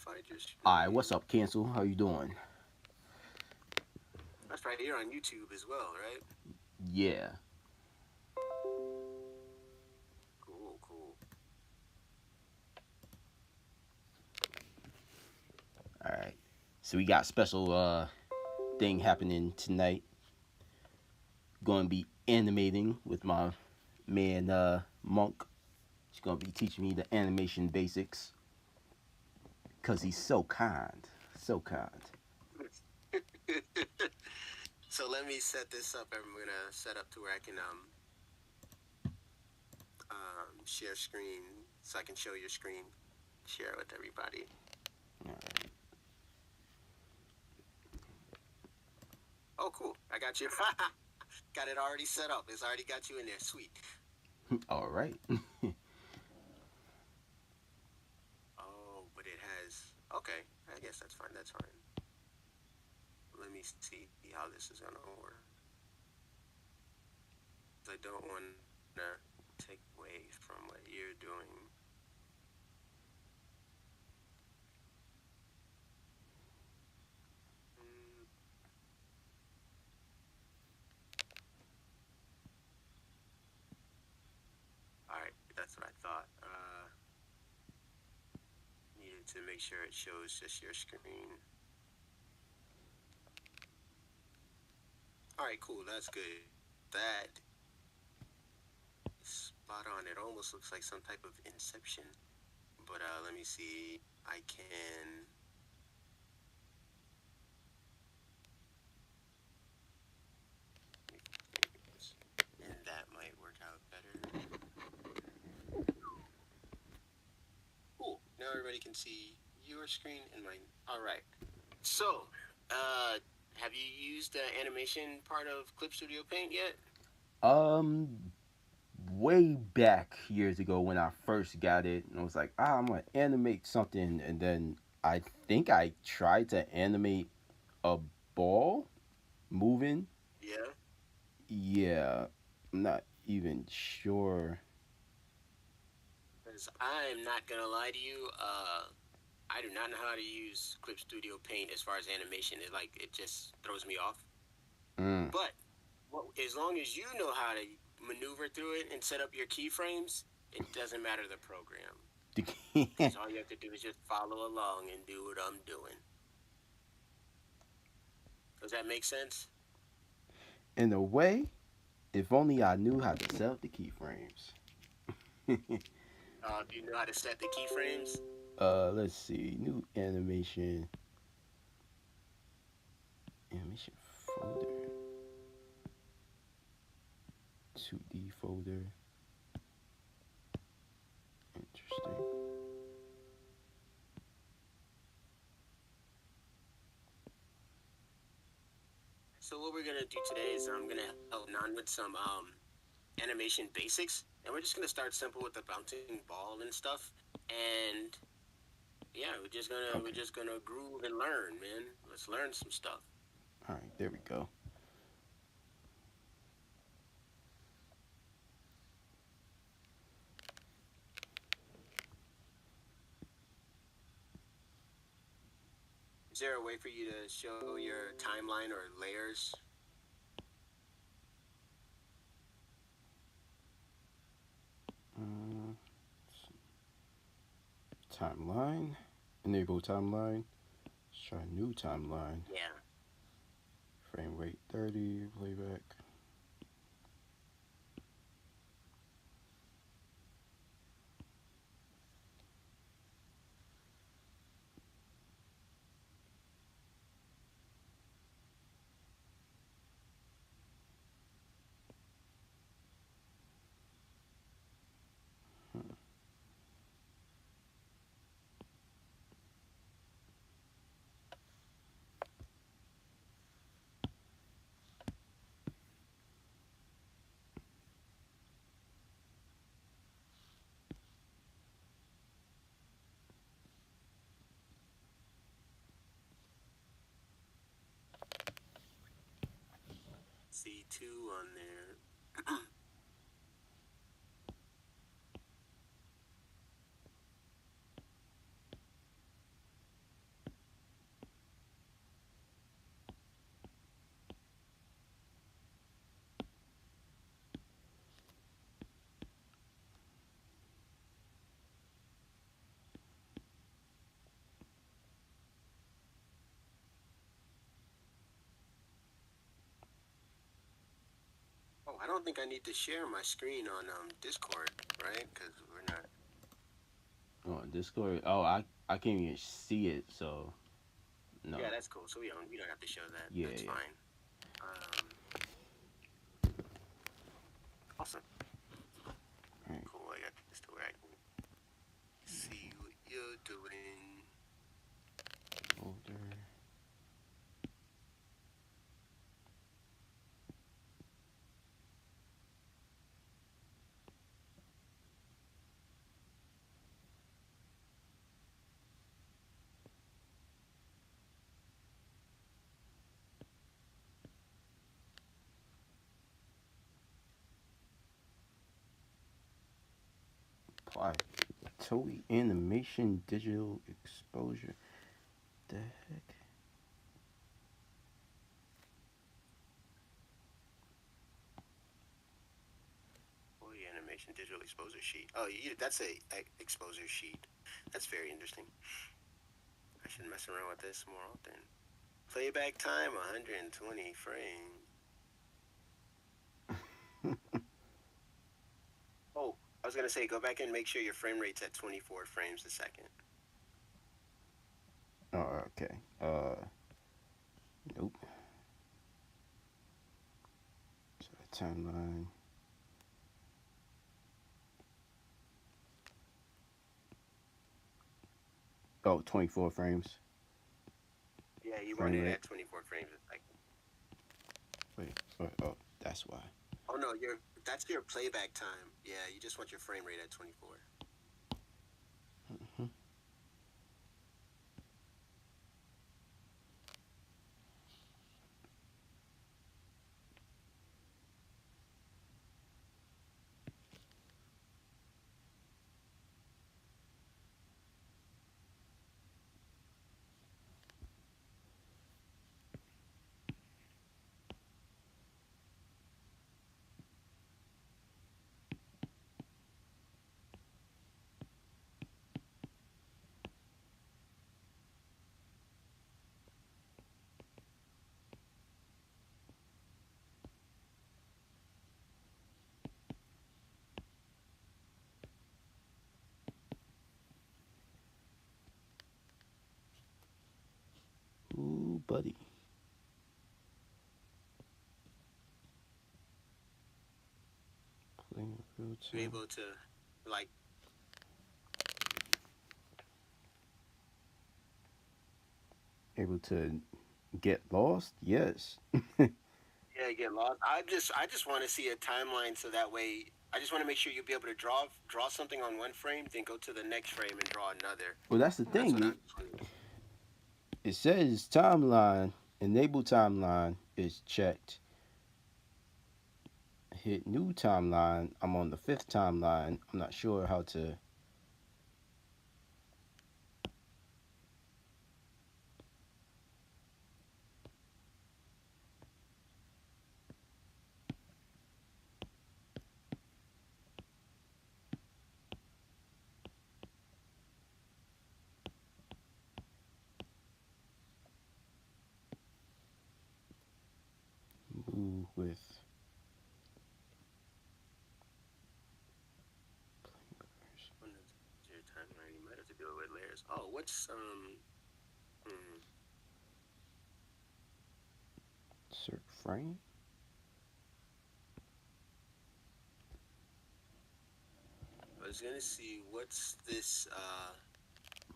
find your Alright, what's screen. up, Cancel? How you doing? That's right here on YouTube as well, right? Yeah. Cool, cool. Alright. So we got special thing happening tonight. Gonna be animating with my man Monk. He's gonna be teaching me the animation basics. Cause he's so kind. So kind. So let me set this up. I'm gonna set up to where I can share screen so I can show your screen. Share it with everybody. Alright. Oh, cool. I got you. Got it already set up. It's already got you in there. Sweet. Alright. Oh, but it has. Okay. I guess that's fine. That's fine. Let me see how this is gonna work. I don't want to take away from what you're doing. Mm, all right, that's what I thought. Needed to make sure it shows just your screen. All right, cool. That's good. That is spot on. It almost looks like some type of Inception. But let me see. I can. And that might work out better. Cool. Now everybody can see your screen and mine. All right. So, have you used the animation part of Clip Studio Paint yet? um Way back years ago when I first got it, and I was like, I'm gonna animate something, and then I think I tried to animate a ball moving. Yeah. Yeah, I'm not even sure. Because I'm not gonna lie to you, I do not know how to use Clip Studio Paint as far as animation. It just throws me off. Mm. But as long as you know how to maneuver through it and set up your keyframes, it doesn't matter the program. Because all you have to do is just follow along and do what I'm doing. Does that make sense? In a way, if only I knew how to set up the keyframes. Do you know how to set the keyframes? Let's see, new animation folder, 2D folder. Interesting. So what we're gonna do today is I'm gonna help Nan with some animation basics, and we're just gonna start simple with the bouncing ball and stuff. And yeah, we're Okay. just gonna groove and learn, man. Let's learn some stuff. All right, there we go. Is there a way for you to show your timeline or layers? Uh, Timeline. Enable timeline. Let's try new timeline. Yeah. Frame rate 30. Playback. C2 on there. Oh, I don't think I need to share my screen on Discord, right? Because we're not. On Discord. Oh, I can't even see it. So no. Yeah, that's cool. So we don't have to show that. Yeah, That's yeah. fine. Awesome. All right. Cool. I got this to where I can see what you're doing. Folder. Apply. Toei animation digital exposure. The heck? Boy, animation digital exposure sheet. Oh, that's a exposure sheet. That's very interesting. I should mess around with this more often. Playback time 120 frames. Oh, I was gonna say go back and make sure your frame rate's at 24 frames a second. Oh, okay. Nope. So timeline. Oh, 24 frames. Yeah, you Frame want it rate. at 24 frames a second. Wait. Oh, that's why. Oh no, that's your playback time. Yeah, you just want your frame rate at 24. Mm-hmm. Ooh, buddy. Playing real You're time. able to like Able to get lost? Yes. yeah, get lost. I just want to see a timeline so that way I just want to make sure you'll be able to draw something on one frame, then go to the next frame and draw another. Well, that's the That's thing. what It, I'm doing. it says timeline, enable timeline is checked. Hit new timeline. I'm on the 5th timeline. I'm not sure how to. Move with. On your timeline, you might have to do it with layers. Oh, what's Insert frame. I was gonna see what's this.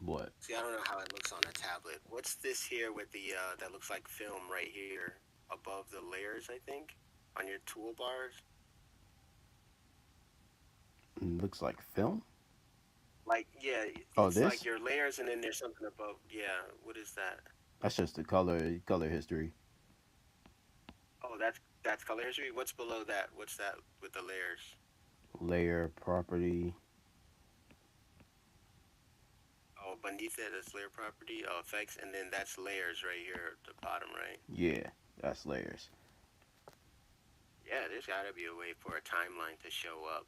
What? See, I don't know how it looks on a tablet. What's this here with the that looks like film right here above the layers? I think on your toolbars. Looks like film. Like yeah, Oh, it's like this? your layers and then there's something above. Yeah, what is that? That's just the color history. Oh, that's color history. What's below that? What's that with the layers? Layer property. Oh, beneath it is layer property. Oh, effects, and then that's layers right here at the bottom, right? Yeah, that's layers. Yeah, there's gotta be a way for a timeline to show up.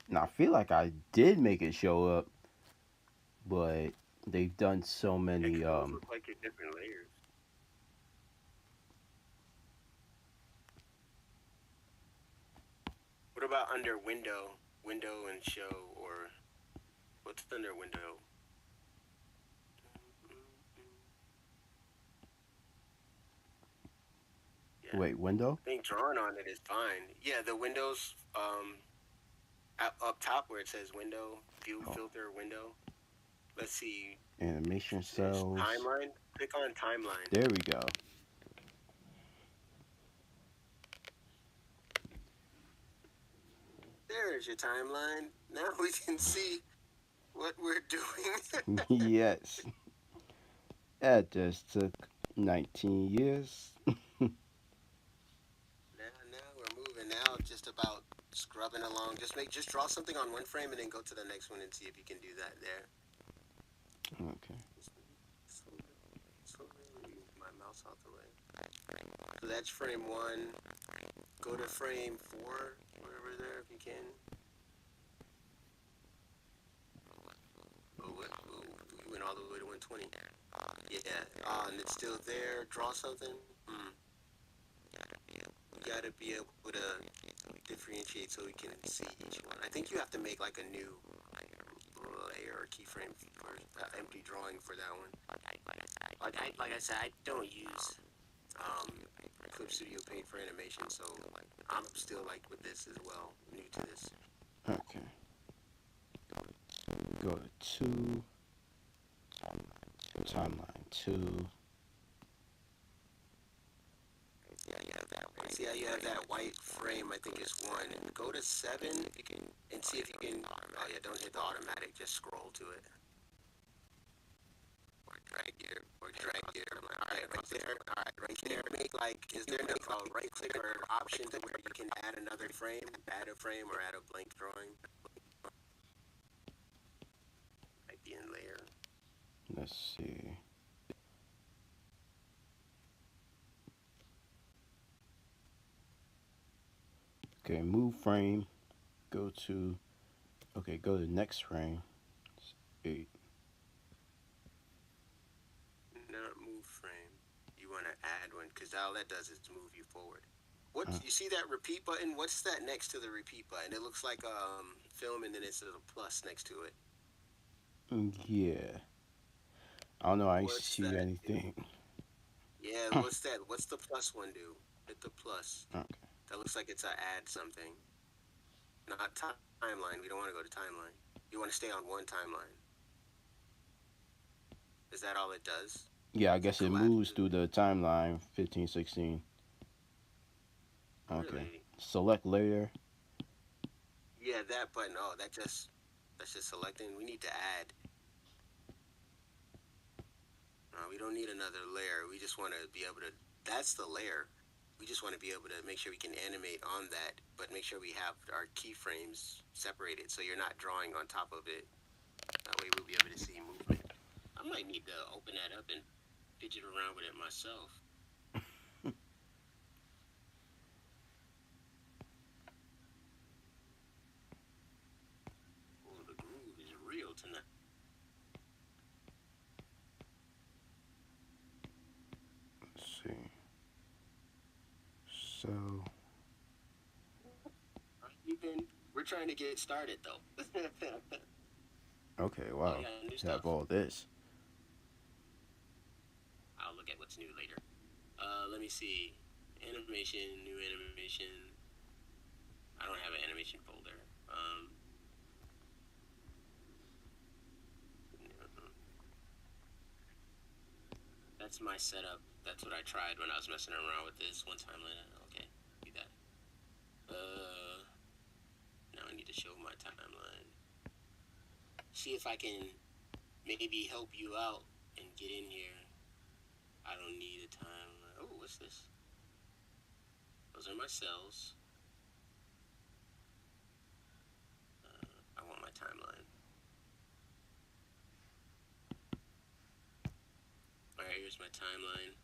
Now I feel like I did make it show up, but they've done so Yeah, many 'cause those look like your different layers. under window and show, or what's under window? Yeah, Wait, window? I think drawing on it is fine. Yeah, the windows up top where it says window, view Oh, filter window. Let's see. animation There's cells. timeline. Click on timeline. There we go. There's your timeline. Now we can see what we're doing. Yes. That just took 19 years. Now we're moving. Now just about scrubbing along. Just draw something on one frame and then go to the next one and see if you can do that there. Okay. Slowly move my mouse out the way. So that's frame 1. Go to frame 4, whatever there if you can. Oh, we went all the way to 120. Yeah, and it's still there. Draw something. You gotta be able to differentiate so we can see each one. I think you have to make like a new layer or keyframe or empty drawing for that one. Like I said, I don't use Clip Studio Paint for animation, so I'm still like with this as well, new to this. Okay. Go to 2. Timeline 2. See how you have that white frame, I think it's 1. And go to 7 and see if you can, oh yeah, don't hit the automatic, just scroll to it. Or drag here. Alright, right there. Make like, is there no right click or option to where you can add another frame, add a frame or add a blank drawing? Might be in layer. Let's see. Okay, move frame. Go to next frame. It's 8. Not move frame. You want to add one because all that does is move you forward. What you see that repeat button? What's that next to the repeat button? It looks like film and then it's a plus next to it. Yeah. I don't know. I What's see that? anything. Yeah, what's that? What's the plus one do? Hit the plus. Okay. That looks like it's a add something. Not timeline. We don't want to go to timeline. You want to stay on one timeline. Is that all it does? Yeah, I guess it moves through the timeline. 15, 16. Okay. Really? Select layer. Yeah, that button. Oh, that's just selecting. We need to add. We don't need another layer. We just want to be able to. That's the layer. We just want to be able to make sure we can animate on that, but make sure we have our keyframes separated so you're not drawing on top of it. That way we'll be able to see movement. I might need to open that up and fidget around with it myself. Oh, the groove is real tonight. Let's see. So. We're trying to get started though. Okay, wow. Oh, yeah, new Have all this. I'll look at what's new later. Let me see. Animation, new animation. I don't have an animation folder. That's my setup. That's what I tried when I was messing around with this one time. Okay, do that. Now I need to show my timeline. See if I can maybe help you out and get in here. I don't need a timeline. Oh, what's this? Those are my cells. I want my timeline. Alright, here's my timeline.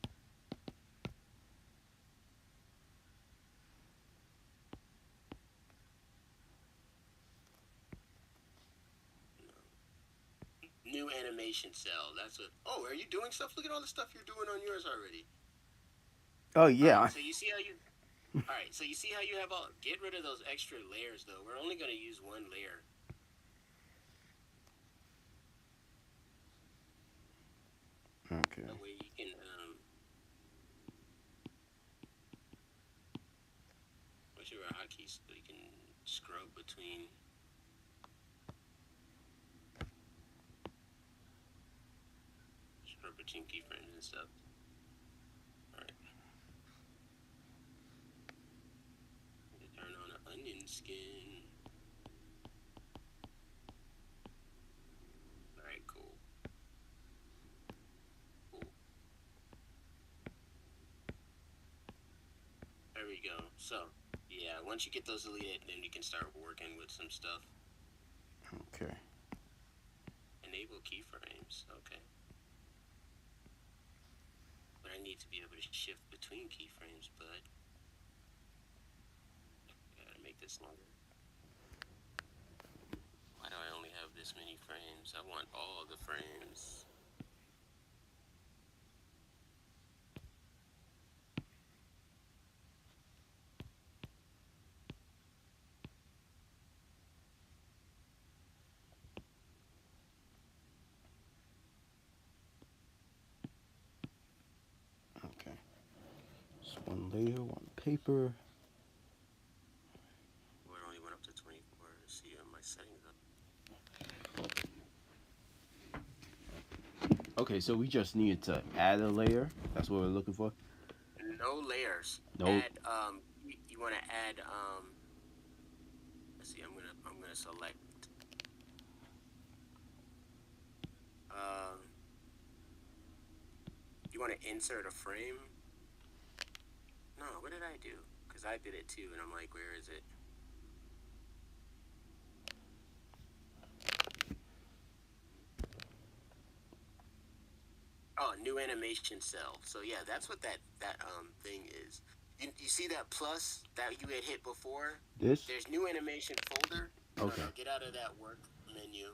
New animation cell. That's what. Oh, are you doing stuff? Look at all the stuff you're doing on yours already. Oh yeah. So you see how you. All right, so you see how you have all. Get rid of those extra layers, though. We're only going to use one layer. Okay. That way you can. What's your hotkeys so you can scrub between keyframes and stuff. All right. Turn on an onion skin. All right, cool. There we go. So, yeah, once you get those deleted, then you can start working with some stuff. Okay. Enable keyframes. Okay. But I need to be able to shift between keyframes, but I gotta make this longer. Why do I only have this many frames? I want all the frames. Okay. So one layer, one paper. Well, it only went up to 24. See my settings up. Okay, so we just needed to add a layer. That's what we're looking for. No layers. No. Add you want to add let's see, I'm gonna select you want to insert a frame. No, what did I do? Because I did it too, and I'm like, where is it? Oh, new animation cell. So yeah, that's what that thing is. You see that plus that you had hit before? This? There's new animation folder. Okay. No, get out of that work menu.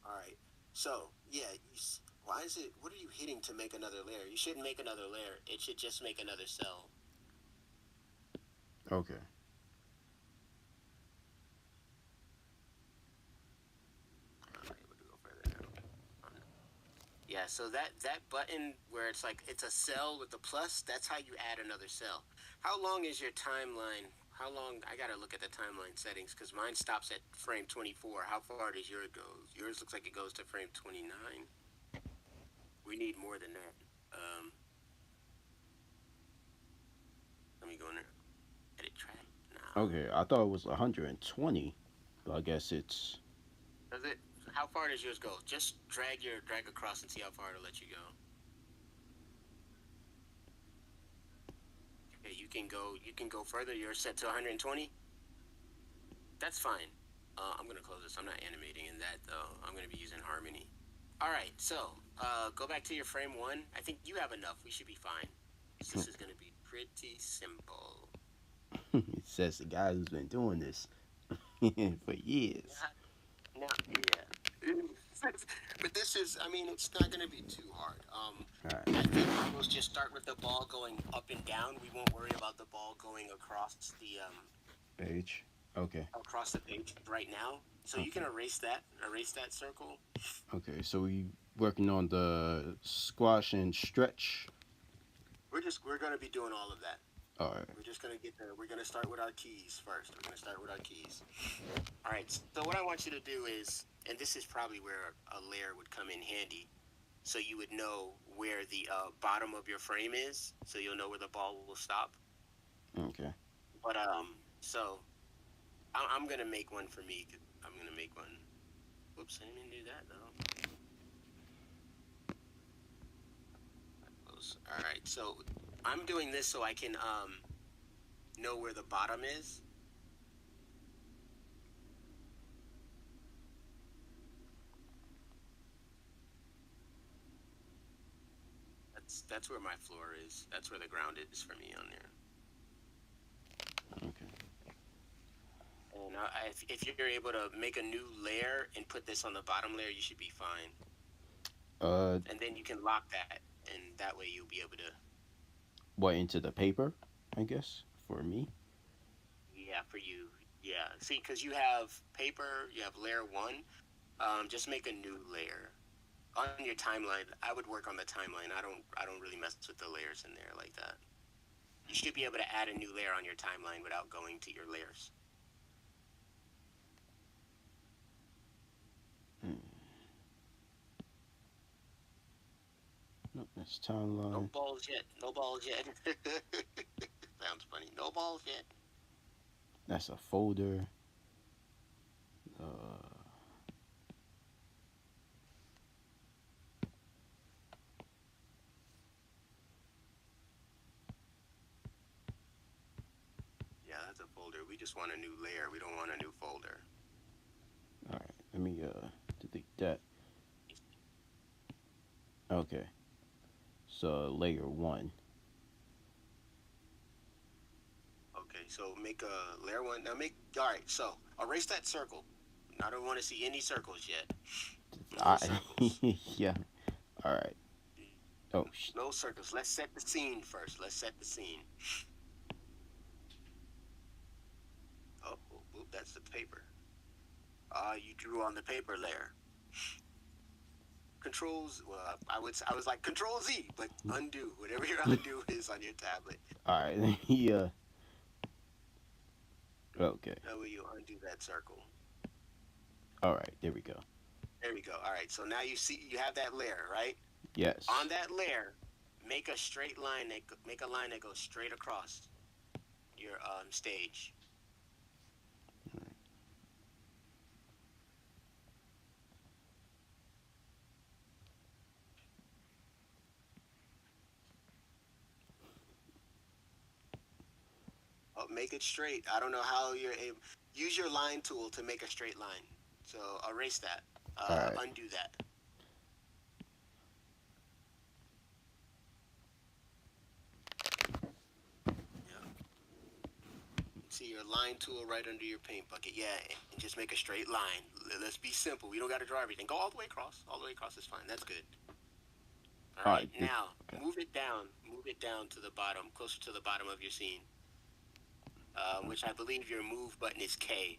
All right. So yeah, why is it? What are you hitting to make another layer? You shouldn't make another layer. It should just make another cell. Okay. Yeah, so that button where it's like it's a cell with the plus, that's how you add another cell. How long is your timeline? How long? I gotta look at the timeline settings because mine stops at frame 24. How far does yours go? Yours looks like it goes to frame 29. We need more than that. Let me go in there. Edit track now. Okay, I thought it was 120, but I guess it's. Does it? How far does yours go? Just drag across and see how far it'll let you go. Okay, you can go further. You're set to 120. That's fine. I'm gonna close this. I'm not animating in that though. I'm gonna be using Harmony. All right, so go back to your frame 1. I think you have enough. We should be fine. This is gonna be pretty simple. It says the guy who's been doing this for years. No, yeah. But this is, I mean, it's not going to be too hard. Alright. I think we'll just start with the ball going up and down. We won't worry about the ball going across the Page. Okay. across the page right now. So you can erase that circle. Okay, so we working on the squash and stretch. We're going to be doing all of that. All right. We're just going to get there. We're going to start with our keys first. We're going to start with our keys. All right. So what I want you to do is, and this is probably where a layer would come in handy, so you would know where the bottom of your frame is, so you'll know where the ball will stop. Okay. But so I'm gonna make one for me. I'm gonna make one. Whoops, I didn't do that though. All right. So I'm doing this so I can know where the bottom is. That's where my floor is. That's where the ground is for me on there. Okay. And if you're able to make a new layer and put this on the bottom layer, you should be fine. And then you can lock that, and that way you'll be able to what into the paper, I guess, for me. Yeah, for you. Yeah. See, because you have paper, you have layer one. Just make a new layer on your timeline. I would work on the timeline. I don't really mess with the layers in there like that. You should be able to add a new layer on your timeline without going to your layers. Hmm. Nope, that's No timeline. balls yet. No balls yet. Sounds funny. No balls yet. That's a folder. Uh, Yeah, that's a folder. We just want a new layer. We don't want a new folder. all right, let me delete that. Okay, so layer one. Okay, so make a layer one. Now make. All right, so erase that circle. I don't want to see any circles yet. No I circles. yeah. All right. Oh, No circles. Let's set the scene first. Let's set the scene. Oh, that's the paper. You drew on the paper layer. Controls. Well, I was like Control Z, but undo whatever your undo is on your tablet. all right. Yeah. Okay. That way you undo that circle. All right. There we go. There we go. All right. So now you have that layer, right? On Yes. that layer, make a straight line. Make a line that goes straight across your stage. Oh, make it straight. I don't know how you're able. Use your line tool to make a straight line. So erase that. All right. Undo that. Yeah. See your line tool right under your paint bucket. Yeah, and just make a straight line. Let's be simple. We don't got to draw everything. Go all the way across. All the way across is fine. That's good. All All right. right. Now Okay. move it down. Move it down to the bottom, closer to the bottom of your scene. Which I believe your move button is K,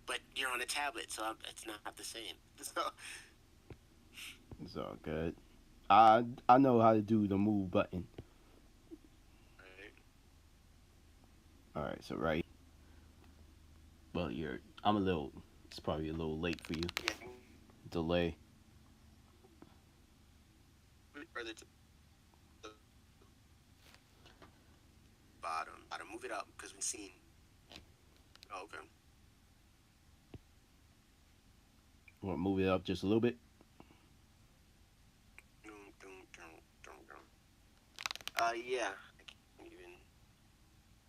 but you're on a tablet, so it's not the same. So, It's all good. I know how to do the move button. right. All right. So right. Well, you're. I'm a little. It's probably a little late for you. Yeah, Delay. move it further to the bottom. Bottom. Move it up because we've seen. Oh, okay. Want to move it up just a little bit? Yeah. I can't even.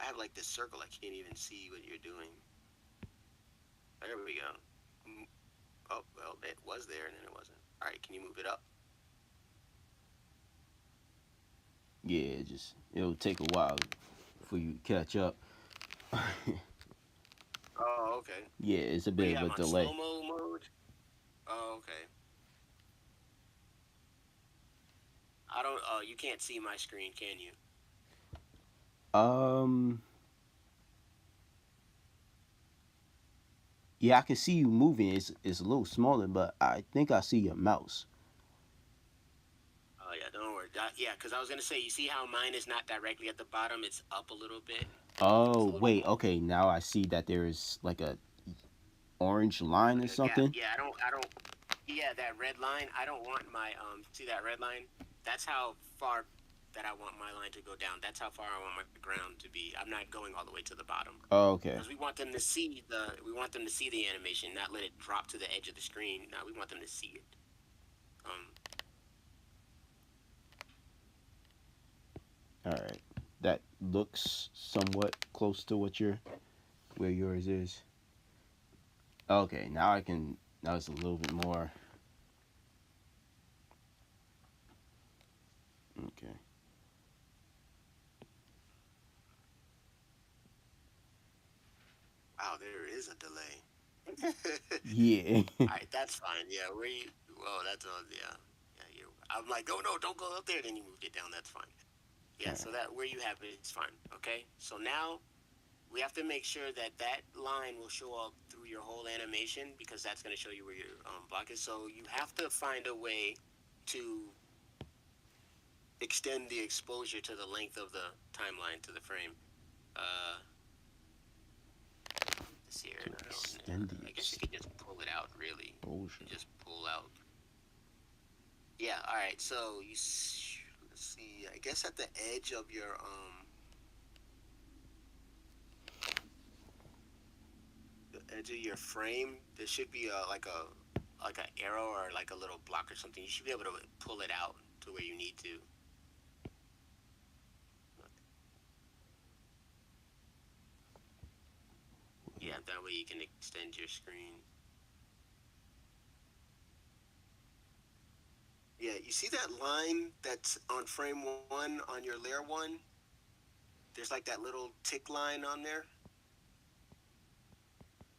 I have like this circle. I can't even see what you're doing. There we go. Oh well, it was there and then it wasn't. All right. Can you move it up? Yeah. Just it'll take a while for you to catch up. Oh, okay. Yeah, it's a What do bit you of have a on slow delay. mo mode? Oh, okay. I don't. Oh, you can't see my screen, can you? Um. Yeah, I can see you moving. It's a little smaller, but I think I see your mouse. Oh yeah, don't worry. Yeah, because I was gonna say, you see how mine is not directly at the bottom; it's up a little bit. It's a Oh little wait, more okay. Now I see that there is like a orange line or like a gap. something. Yeah, I don't. I don't. Yeah, that red line. I don't want my See that red line? That's how far that I want my line to go down. That's how far I want my ground to be. I'm not going all the way to the bottom Oh, okay. because we want them to see the animation, not let it drop to the edge of the screen. No, we want them to see it. Um, All right. That looks somewhat close to what your where yours is. Okay, now I can. Now it's a little bit more. Okay. wow, there is a delay. Yeah. All right, that's fine. Yeah, well, that's yeah, yeah. I'm like, oh no, don't go up there. Then you moved it down. That's fine. Yeah, so that where you have it is fine. Okay, so now we have to make sure that that line will show up through your whole animation because that's going to show you where your block is. So you have to find a way to extend the exposure to the length of the timeline to the frame. Uh, this here, Extend the I guess you could just pull it out. Really, exposure. you just pull out. Yeah. All right. So let's see. I guess at the edge of your the edge of your frame, there should be like an arrow or like a little block or something. You should be able to pull it out to where you need to. Yeah, that way you can extend your screen. Yeah, you see that line that's on frame one on your layer one? There's like that little tick line on there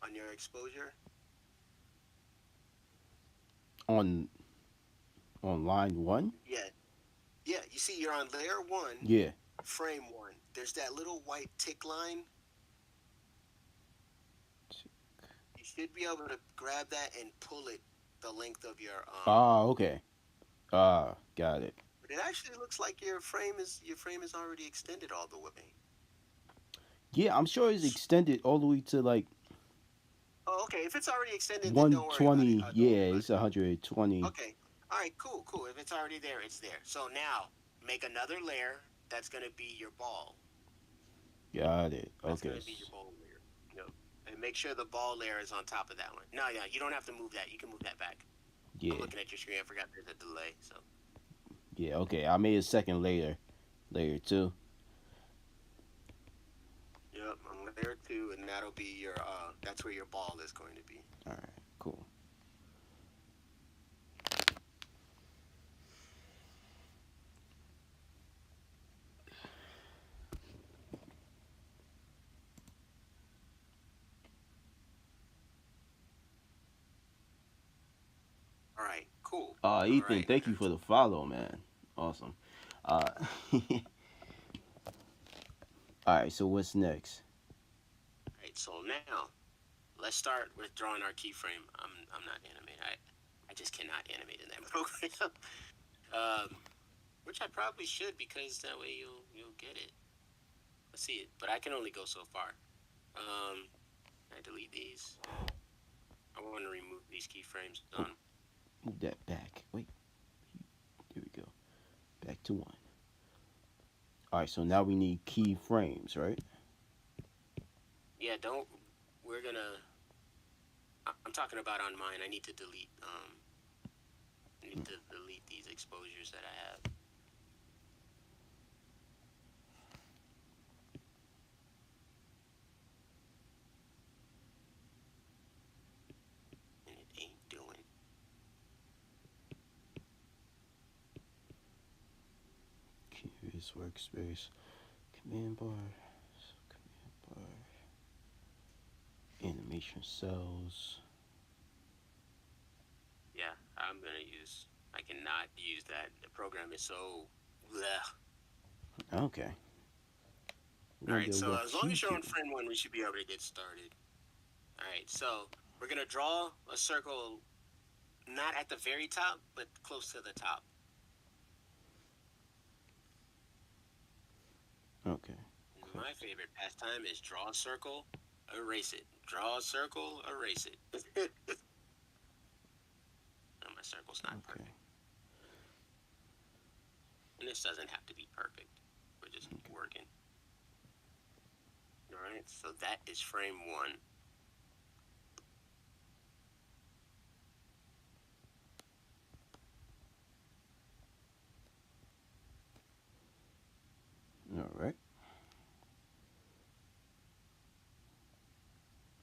on your exposure. On line 1? Yeah, yeah. You see, you're on layer one, Yeah. frame one. There's that little white tick line. You should be able to grab that and pull it the length of your Okay. Got it. But it actually looks like your frame is already extended all the way. Yeah, I'm sure it's extended all the way to like Oh, okay. If it's already extended, then don't worry about it. 120. Yeah, it's 120. Okay. All right. Cool. Cool. If it's already there, it's there. So now make another layer. That's gonna be your ball. Got it. That's Okay. gonna be your ball layer. Yep. And make sure the ball layer is on top of that one. No, yeah, you don't have to move that. You can move that back. Yeah. I'm looking at your screen. I forgot there's a delay. So. Yeah, okay. I made a second layer. Layer 2. Yep. On layer 2, and that'll be your. That's where your ball is going to be. All right. Cool. All right. Cool. Ethan, All right. thank you for the follow, man. Awesome. Uh All right, so what's next? All right. So now, let's start with drawing our keyframe. I'm not animating. I just cannot animate in that program. Which I probably should because that way you'll get it. Let's see it, but I can only go so far. I delete these. I want to remove these keyframes. Done. Move that back. Wait. There we go. Back to 1. All right, so now we need keyframes, right? Yeah, don't. We're gonna. I'm talking about on mine. I need to delete. I need to delete these exposures that I have. And it ain't doing. Canvas workspace. Command bar. Animation cells. Yeah, I'm gonna use. I cannot use that. The program is so. Bleh. Okay. All right, so as long as you're on frame 1, we should be able to get started. All right, so we're gonna draw a circle, not at the very top, but close to the top. Okay. My favorite pastime is draw a circle, erase it. Draw a circle, erase it. No, my circle's not perfect. And this doesn't have to be perfect. We're just working. All right, so that is frame 1. All right.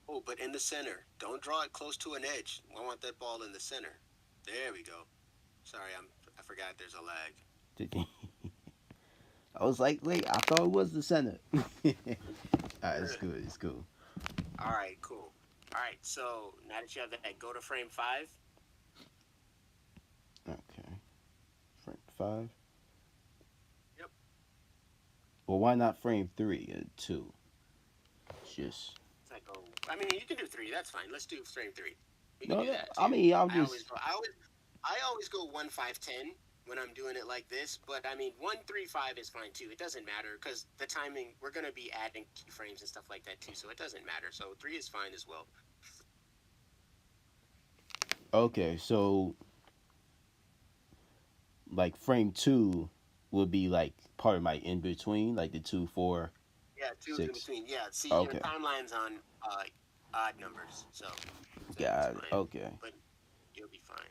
Oh, but in the center. Don't draw it close to an edge. I want that ball in the center. There we go. Sorry, I forgot there's a lag. I was like, wait, I thought it was the center. All right, it's good. It's cool. All right, cool. All right, so now that you have that, go to frame 5. Okay. Frame 5. Yep. Well, why not frame 3 and 2? It's just It's like, oh, I mean, you can do three. That's fine. Let's do frame three. We can no. do that I too. mean, I'm I always just go. I always go 1 5 10 when I'm doing it like this. But I mean, 1 3 5 is fine too. It doesn't matter because the timing. We're gonna be adding keyframes and stuff like that too, so it doesn't matter. So three is fine as well. okay. So like frame 2 would be like part of my in between, like the 2, 4, Yeah, two's in 6. between. Yeah, see, your Okay, timeline's on odd numbers, so it's got it. fine. Okay, But you'll be fine.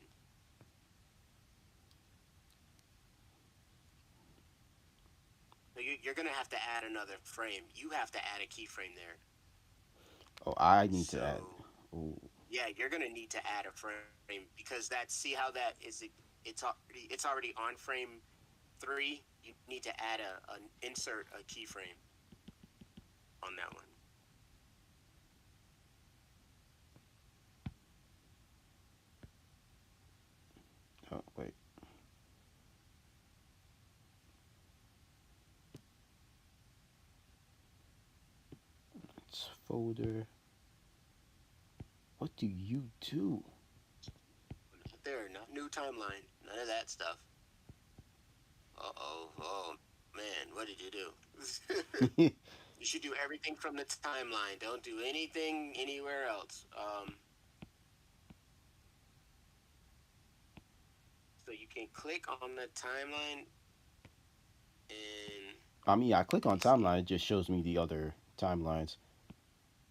So you're gonna have to add another frame. You have to add a keyframe there. oh, I need to add. So Oh, yeah, you're gonna need to add a frame because that. See how that is? It's already on frame three. You need to add an insert a keyframe on that one. oh wait, it's folder. What do you do? Not there, not new timeline, none of that stuff. Oh man, what did you do? You should do everything from the timeline. Don't do anything anywhere else. So you can click on the timeline and I mean, I click let on me see. timeline. It just shows me the other timelines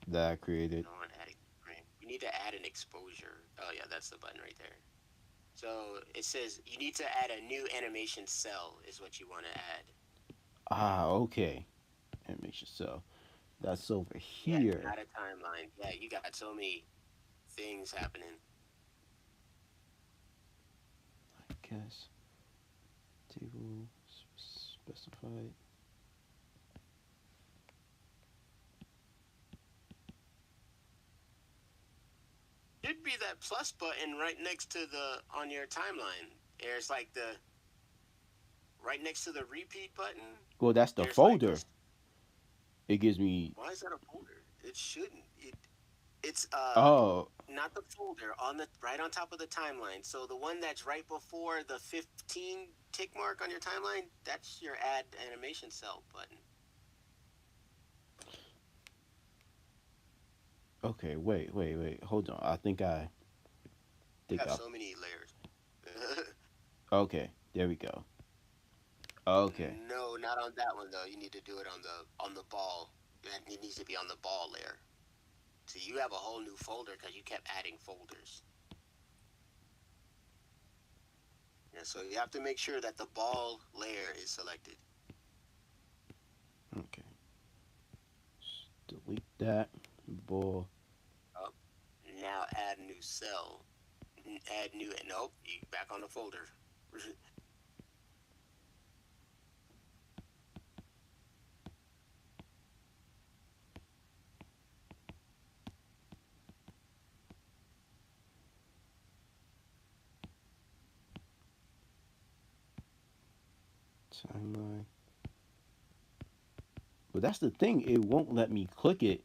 that I created. No one adding frame. You need to add an exposure. Oh yeah, that's the button right there. So it says you need to add a new animation cell is what you want to add. Ah, okay. Animation cell. That's over Yeah, here. not a timeline. Yeah, you got so many things happening. I guess table specified. Should be that plus button right next to the on your timeline. There's like the right next to the repeat button. Well, that's the There's like a. folder. It gives me. Why is that a folder? It shouldn't. It's Oh, not the folder on the right on top of the timeline. So the one that's right before the 15 tick mark on your timeline, that's your add animation cell button. okay. Wait. Hold on. I think I You think have I. so many layers. Okay, there we go. Okay. No, not on that one though. You need to do it on the ball. It needs to be on the ball layer. So you have a whole new folder because you kept adding folders. Yeah, so you have to make sure that the ball layer is selected. Okay. Delete that. Ball. Oh, now add new cell. Add new. Nope, you back on the folder. Timeline. But that's the thing. It won't let me click it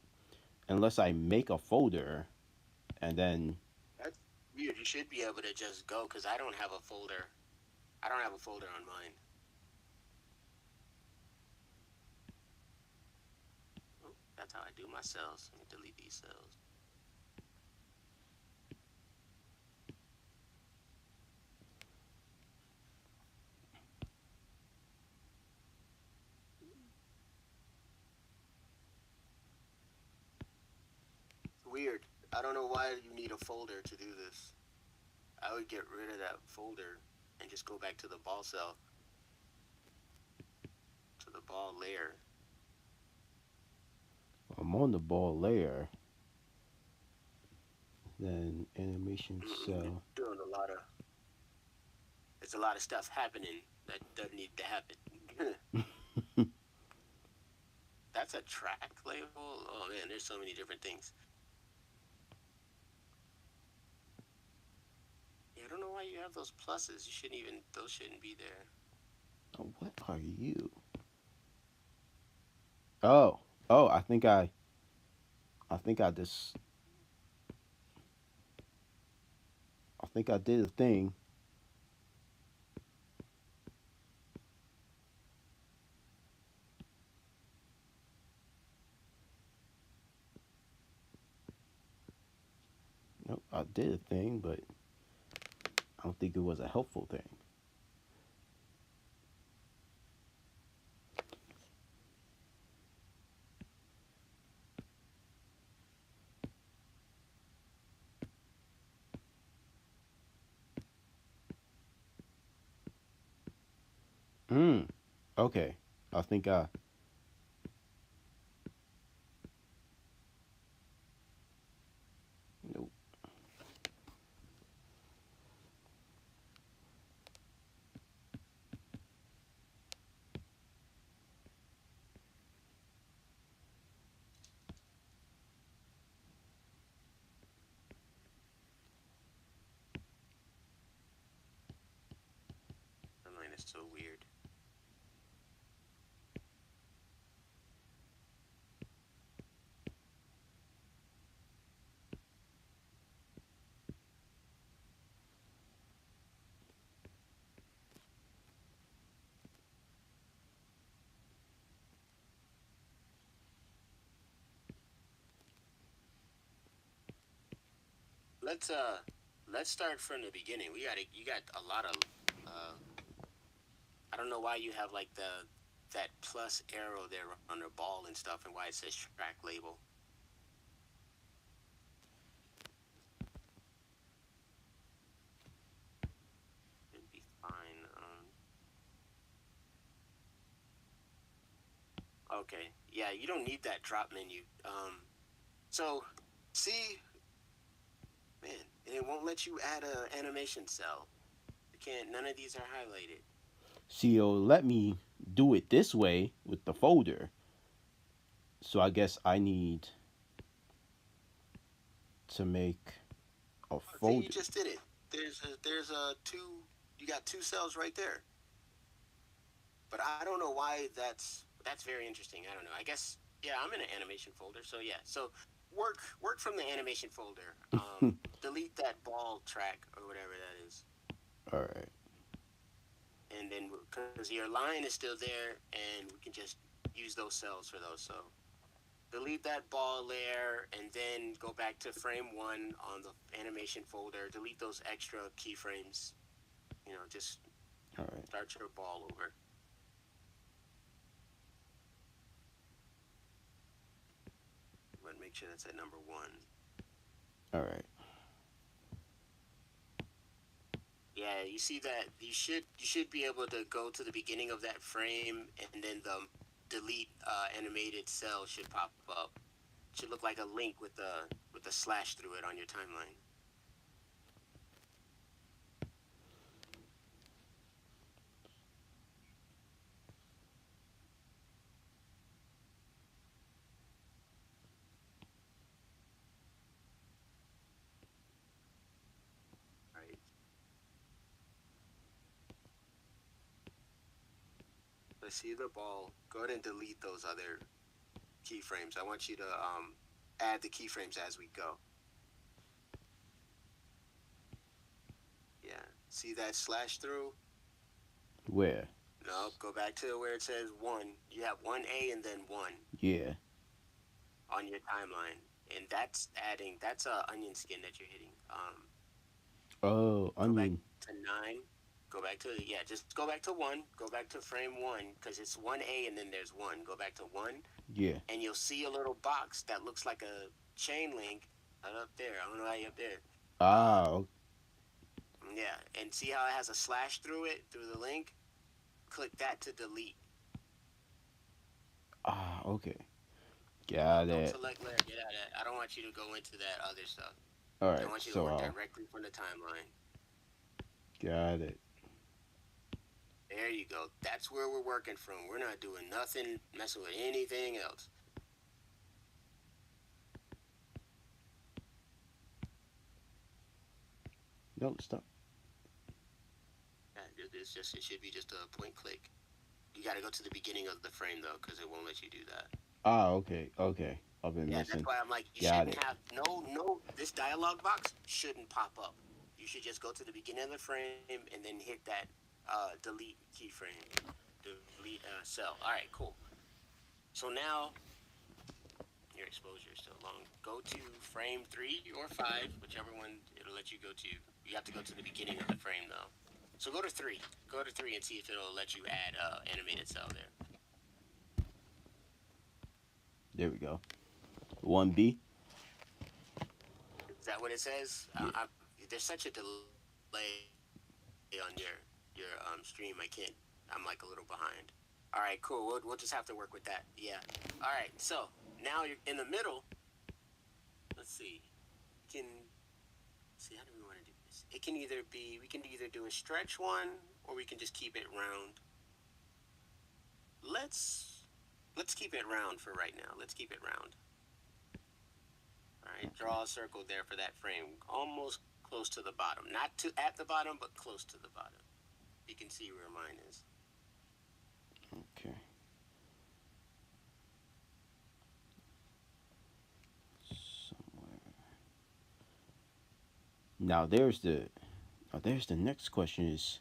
unless I make a folder and then. That's weird. You should be able to just go because I don't have a folder. I don't have a folder on mine. Oh, that's how I do my cells. Let me delete these cells. It's weird. I don't know why you need a folder to do this. I would get rid of that folder and just go back to the ball cell, to the ball layer. I'm on the ball layer. Then animation You're cell. doing a lot of. There's a lot of stuff happening that doesn't need to happen. That's a track label. Oh man, there's so many different things. Yeah, I don't know why you have those pluses. You shouldn't even. Those shouldn't be there. Oh, what are you? Oh, oh, I think I think I did a thing. Nope, I did a thing, but I don't think it was a helpful thing. Hmm. Okay. I think I. Nope. Timeline is so weird. Let's uh let's start from the beginning. You got a lot of I don't know why you have like that plus arrow there on the ball and stuff, and why it says track label. It'd be fine. Okay, yeah, you don't need that drop menu. So see, man, and it won't let you add a animation cell. You can't. None of these are highlighted. See, it'll let me do it this way with the folder. So I guess I need to make a See, you folder. just did it. There's a two. You got two cells right there. But I don't know why that's very interesting. I don't know. I guess yeah, I'm in an animation folder, so yeah. So work from the animation folder. Delete that ball track or whatever that is, All right. and then because your line is still there, and we can just use those cells for those. So delete that ball layer, and then go back to frame one on the animation folder. Delete those extra keyframes. Just All right. start your ball over. But make sure that's at number one. All right. Yeah, you see that you should be able to go to the beginning of that frame, and then the delete animated cell should pop up. Should look like a link with the slash through it on your timeline. Right. Let's see the ball. Go ahead and delete those other keyframes. I want you to add the keyframes as we go. Yeah. See that slash through? Where? No, go back to where it says one. You have 1A and then one Yeah. on your timeline. And that's a onion skin that you're hitting. Oh, Go back onion. to nine. Go back to yeah. Just go back to one. Go back to frame one because it's 1A and then there's one. Go back to one, Yeah. and you'll see a little box that looks like a chain link right up there. I don't know how you up there. Uh, Ah. yeah, and see how it has a slash through it through the link. Click that to delete. Ah. Okay. No, Got don't it. select layer. Get out of that. I don't want you to go into that other stuff. All I right. want you to So work I'll. directly from the timeline. Got it. There you go. That's where we're working from. We're not doing nothing, messing with anything else. No, stop. It should be just a point click. You got to go to the beginning of the frame though, because it won't let you do that. Ah, okay, okay. I've been Yeah, that's missing. why I'm like, you Got shouldn't it. have no. This dialogue box shouldn't pop up. You should just go to the beginning of the frame and then hit that delete keyframe, delete cell. All right, cool. So now your exposure is still long. Go to frame 3 or 5, whichever one it'll let you go to. You have to go to the beginning of the frame though. So go to 3. Go to 3 and see if it'll let you add animated cell there. There we go. 1B. Is that what it says? Yeah. There's such a delay on your stream. I can't. I'm like a little behind. All right, cool. We'll just have to work with that. Yeah. All right. So now you're in the middle. Let's see. Can see how do we want to do this? It can either be we can either do a stretch one or we can just keep it round. Let's keep it round for right now. Let's keep it round. All right. Draw a circle there for that frame, almost close to the bottom. Not to at the bottom, but close to the bottom. You can see where mine is. Okay. Somewhere. Now there's the next question is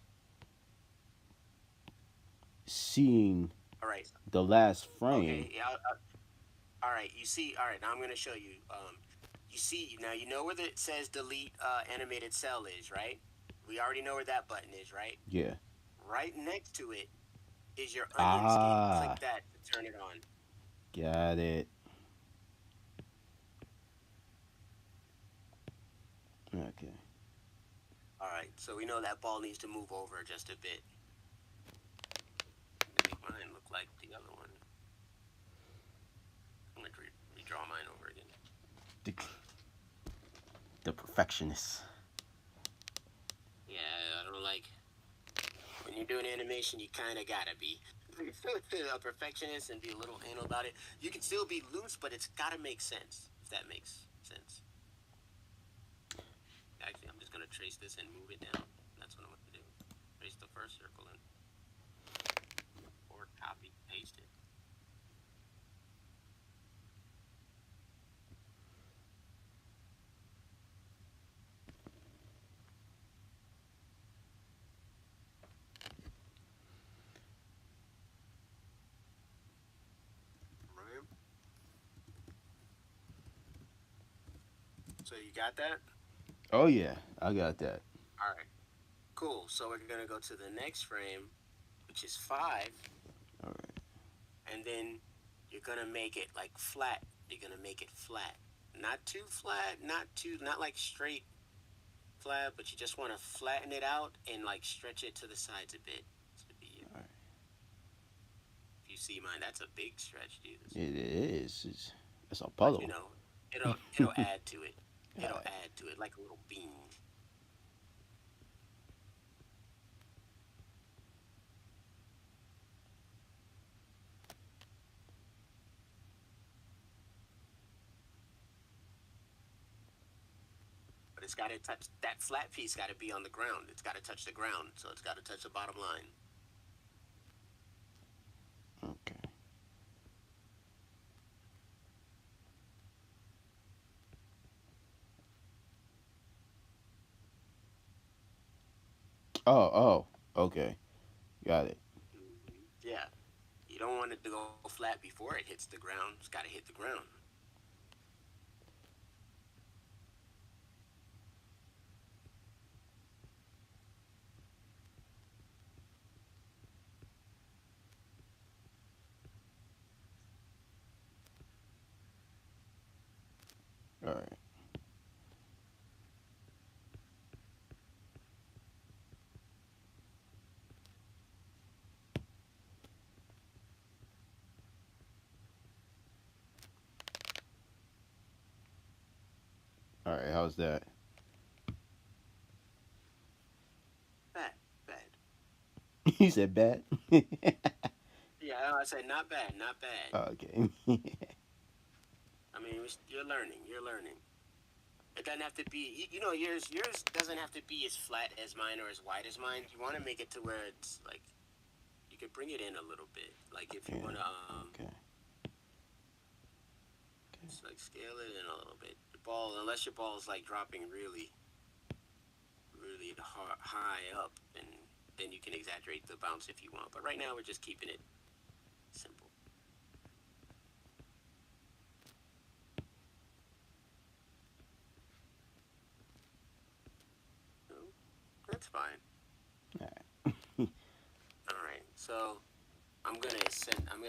seeing All right. the last frame. Okay. Yeah. All right. You see. All right. Now I'm going to show you. You see now. You know where it says delete animated cell is, right? We already know where that button is, right? Yeah. Right next to it is your onion skin. Click Ah, that to turn it on. got it. Okay. All right. So we know that ball needs to move over just a bit. Make mine look like the other one. I'm going to redraw mine over again. The, the perfectionist. Yeah, I don't like when you're doing animation. You kind of gotta be a perfectionist and be a little anal about it. You can still be loose, but it's gotta make sense. If that makes sense. Actually, I'm just gonna trace this and move it down. That's what I'm gonna do. Trace the first circle in, or copy paste it. Right. So you got that? Oh yeah, I got that. All right. Cool. So we're gonna go to the next frame, which is 5. All right. And then you're gonna make it like flat. You're gonna make it flat, not too flat, not like straight flat, but you just want to flatten it out and like stretch it to the sides a bit. To be, All right. if you see mine, that's a big stretch, dude. It is. It's a But you puzzle. know, it'll add to it. All It'll right. add to it like a little bean. But it's got to touch that flat piece. Got to be on the ground. It's got to touch the ground, so it's got to touch the bottom line. Okay. Oh. Okay. Got it. Yeah, you don't want it to go flat before it hits the ground. It's got to hit the ground. All right. All right. How's that? Bad, bad. You said bad. Yeah, I said not bad, not bad. Okay. I mean, you're learning. You're learning. It doesn't have to be. You know, yours doesn't have to be as flat as mine or as wide as mine. You want to make it to where it's like you could bring it in a little bit. Like if you Yeah. want to, Okay. Just like scale it in a little bit. The ball, unless your ball is like dropping really, really high up, and then you can exaggerate the bounce if you want. But right now we're just keeping it simple. So, that's fine. All right. All right. So I'm gonna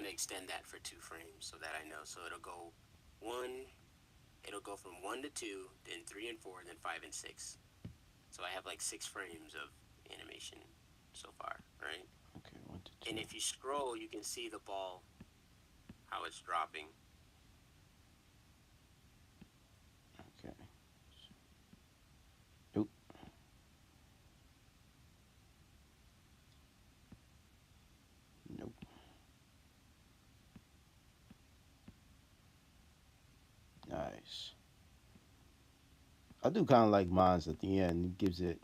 extend that for 2 frames so that I know. So it'll go one. It'll go from 1 to 2, then 3 and 4, then 5 and 6. So I have like 6 frames of animation so far, right? Okay, 1 to 2. And if you scroll, you can see the ball, how it's dropping. Okay. Nope. Nope. Nice. I do kind of like mine's at the end. It gives it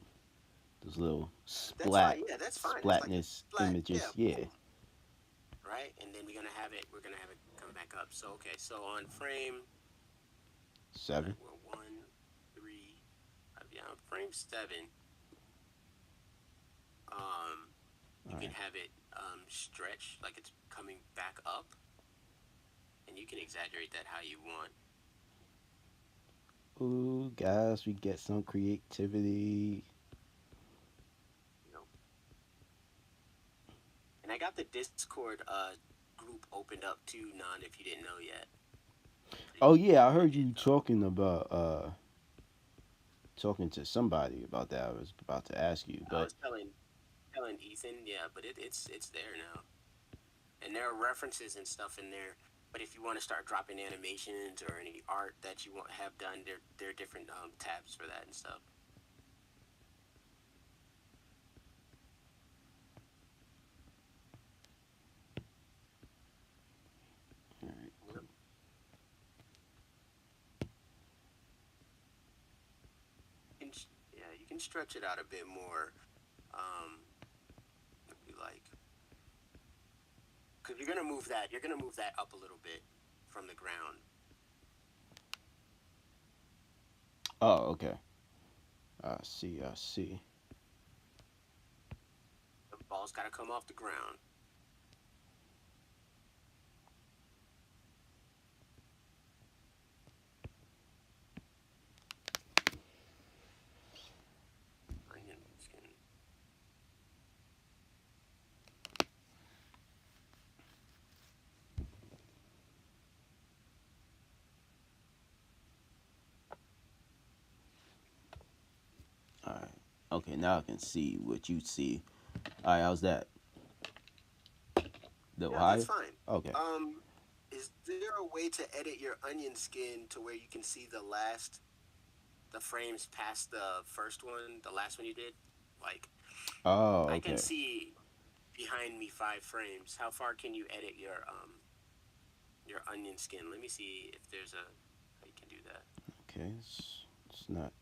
those little That's fine. Yeah, that's fine. It's like splatness flat. Yeah, images. Yeah. boom. Right, and then we're gonna have it come back up. So okay, so on frame, right, 7. well, 1, 3, yeah, on frame 7, you All can right. have it stretch like it's coming back up, and you can exaggerate that how you want. Ooh, guys, we get some creativity. You know, and I got the Discord group opened up too, non, if you didn't know yet. Oh yeah, I heard Legit you though. talking to somebody about that. I was about to ask you, I but was telling Ethan, yeah, but it's there now, and there are references and stuff in there. But if you want to start dropping animations or any art that you want have done, there are different tabs for that and stuff. all right, Yep. cool. Yeah, you can stretch it out a bit more, if you like, because you're gonna move that. You're gonna move that up a little bit from the ground. Oh, okay. I see. I see. The ball's got to come off the ground. Onion skin. All right. Okay, now I can see what you see. All right, how's that? Little Yeah, that's higher? fine. Okay. Is there a way to edit your onion skin to where you can see the frames past the first one, the last one you did? Like, Oh, I can okay. see behind me 5 frames. How far can you edit your onion skin? Let me see if there's a how you can do that. Okay. It's not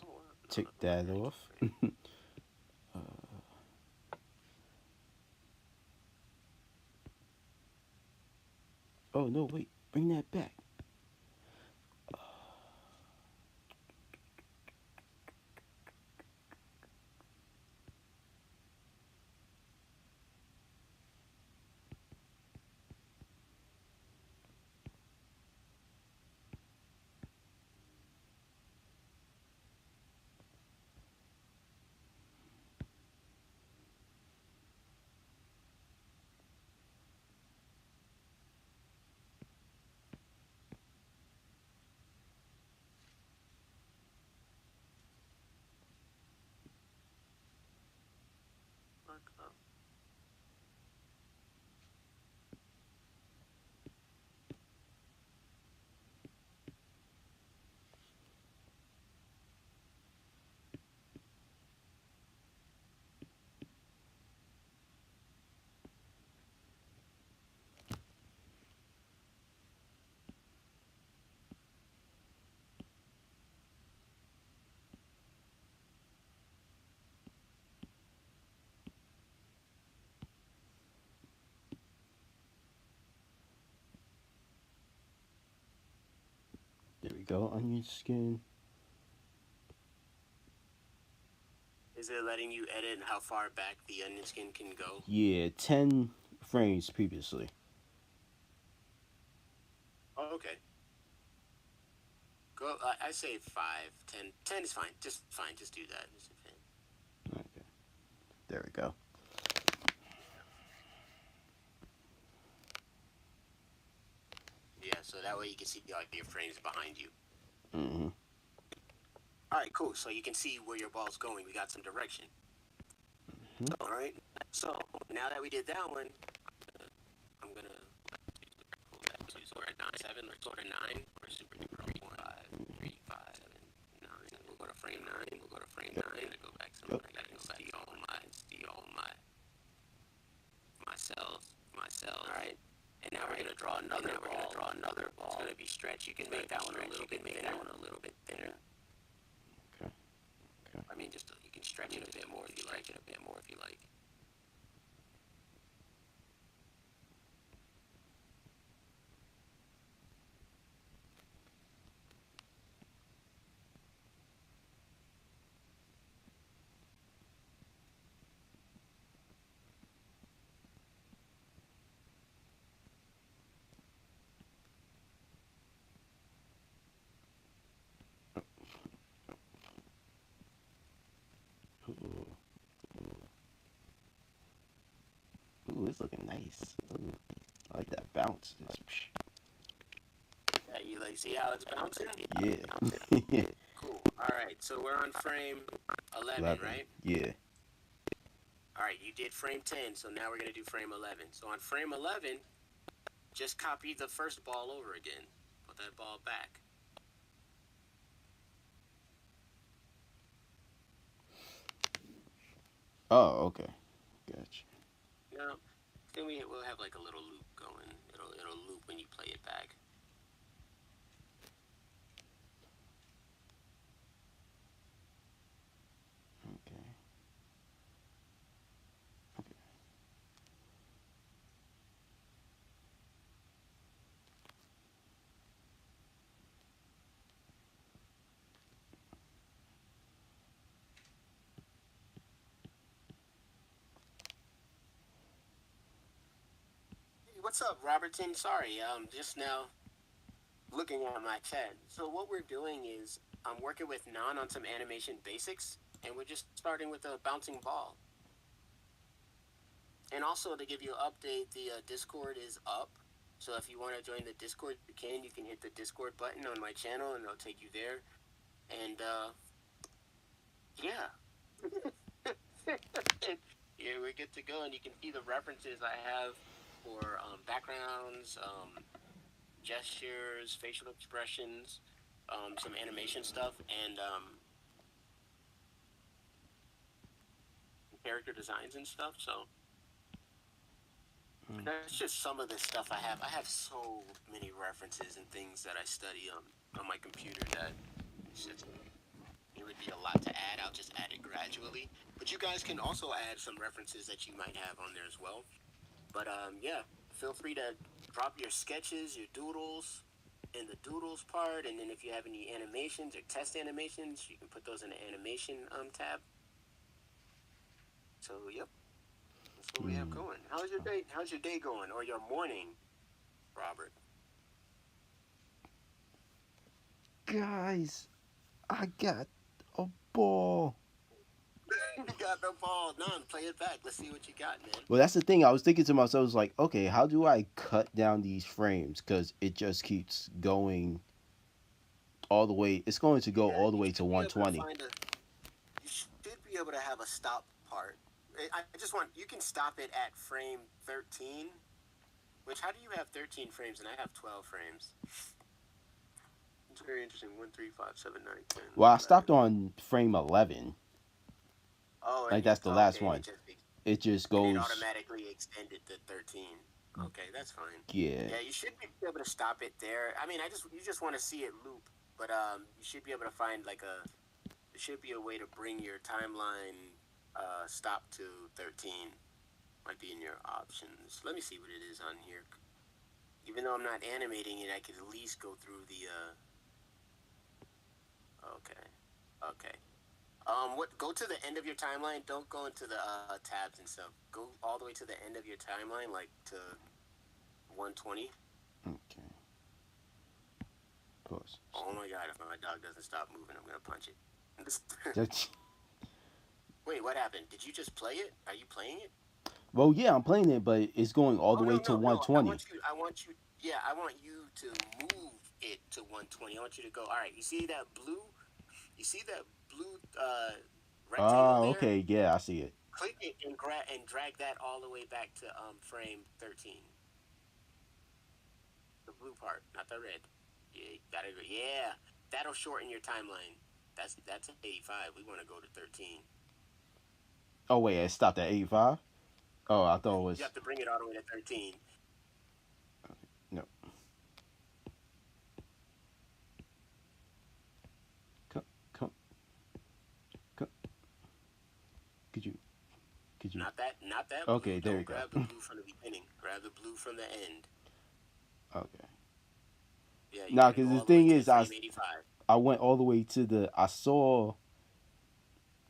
Oh, no, tick never mind. that I off. can't frame. uh, oh no, wait. Bring that back. Mark up. we go. Onion skin. Is it letting you edit how far back the onion skin can go? Yeah, 10 frames previously. Oh, okay. Go. I say 5, 10. 10 is fine. Just fine. Just do that. Okay. There we go. Yeah. So that way you can see like your frames behind you. Mm-hmm. All right. Cool. So you can see where your ball's going. We got some direction. Mm-hmm. All right. So now that we did that one, I'm gonna. So we're at 9, 7. Let's go to 9. We're super duper 1, 5, 3, 5, 7, 9. We'll go to frame 9. We'll go to frame 9. I go back to. I gotta see all my cells. All right. And now we're gonna draw another ball. It's gonna be stretched. You can make that one a little bit thinner. Okay. I mean, just you can stretch it a bit more if you like. Ooh. Ooh, it's looking nice. Ooh, I like that bounce. Yeah, you like see how it's bouncing? Yeah. Cool. All right. So we're on frame 11, right? Yeah. All right. You did frame 10, so now we're gonna do frame 11. So on frame 11, just copy the first ball over again. Put that ball back. Oh, okay. Gotcha. Now, then we'll have like a little loop going. It'll loop when you play it back. Okay. Hey, what's up, Robertson? Sorry, just now looking at my chat. So what we're doing is I'm working with Non on some animation basics, and we're just starting with a bouncing ball. And also to give you an update, the Discord is up. So if you want to join the Discord, you can. You can hit the Discord button on my channel, and it'll take you there. And yeah, yeah, we're good to go. And you can see the references I have for backgrounds, gestures, facial expressions, some animation stuff, and character designs and stuff. So that's just some of the stuff I have. I have so many references and things that I study on my computer that it's just, it would be a lot to add. I'll just add it gradually. But you guys can also add some references that you might have on there as well. But yeah, feel free to drop your sketches, your doodles in the doodles part, and then if you have any animations or test animations, you can put those in the animation tab. So yep, that's what we have going. How's your day? How's your day going, or your morning, Robert? Guys, I got a ball. You got the ball. None. Play it back. Let's see what you got, man. Well, that's the thing. I was thinking to myself, I was like, okay, how do I cut down these frames? Because it just keeps going all the way. It's going to go all the way to 120. You should be able to have a stop part. I just want, you can stop it at frame 13. Which, how do you have 13 frames and I have 12 frames? It's very interesting. 1, 3, 5, 7, 9, 10. Well, I stopped on frame 11. Oh, Like, that's the last one. It just goes. It automatically extended to 13. Okay, that's fine. Yeah. Yeah, you should be able to stop it there. I mean, you just want to see it loop, but you should be able to find like there should be a way to bring your timeline stop to 13. Might be in your options. Let me see what it is on here. Even though I'm not animating it, I could at least go through the Okay. Okay. What? Go to the end of your timeline. Don't go into the tabs and stuff. Go all the way to the end of your timeline, like to 120. Okay, of course. Oh my god! If my dog doesn't stop moving, I'm gonna punch it. That's, Wait, what happened? Did you just play it? Are you playing it? well, yeah, I'm playing it, but it's going all Oh the way no, to no, no! I 120. want you. I want you. Yeah, I want you to move it to 120. I want you to go. All right. You see that blue? You see that blue rectangle Ah, there? okay, yeah, I see it. Click it and drag that all the way back to frame 13. The blue part, not the red. Yeah, gotta go. Yeah, that'll shorten your timeline. That's 85. We want to go to 13. Oh wait, it stopped at 85. Oh, I thought it You was have to bring it all the way to 13. no. Come, come, come. Could you? Could you? Not that blue. Okay, there you Don't go. grab the blue from the beginning. Grab the blue from the end. Okay. Yeah, you Now, gotta because go the all the way thing to is, frame 85. I went all the way to the. I saw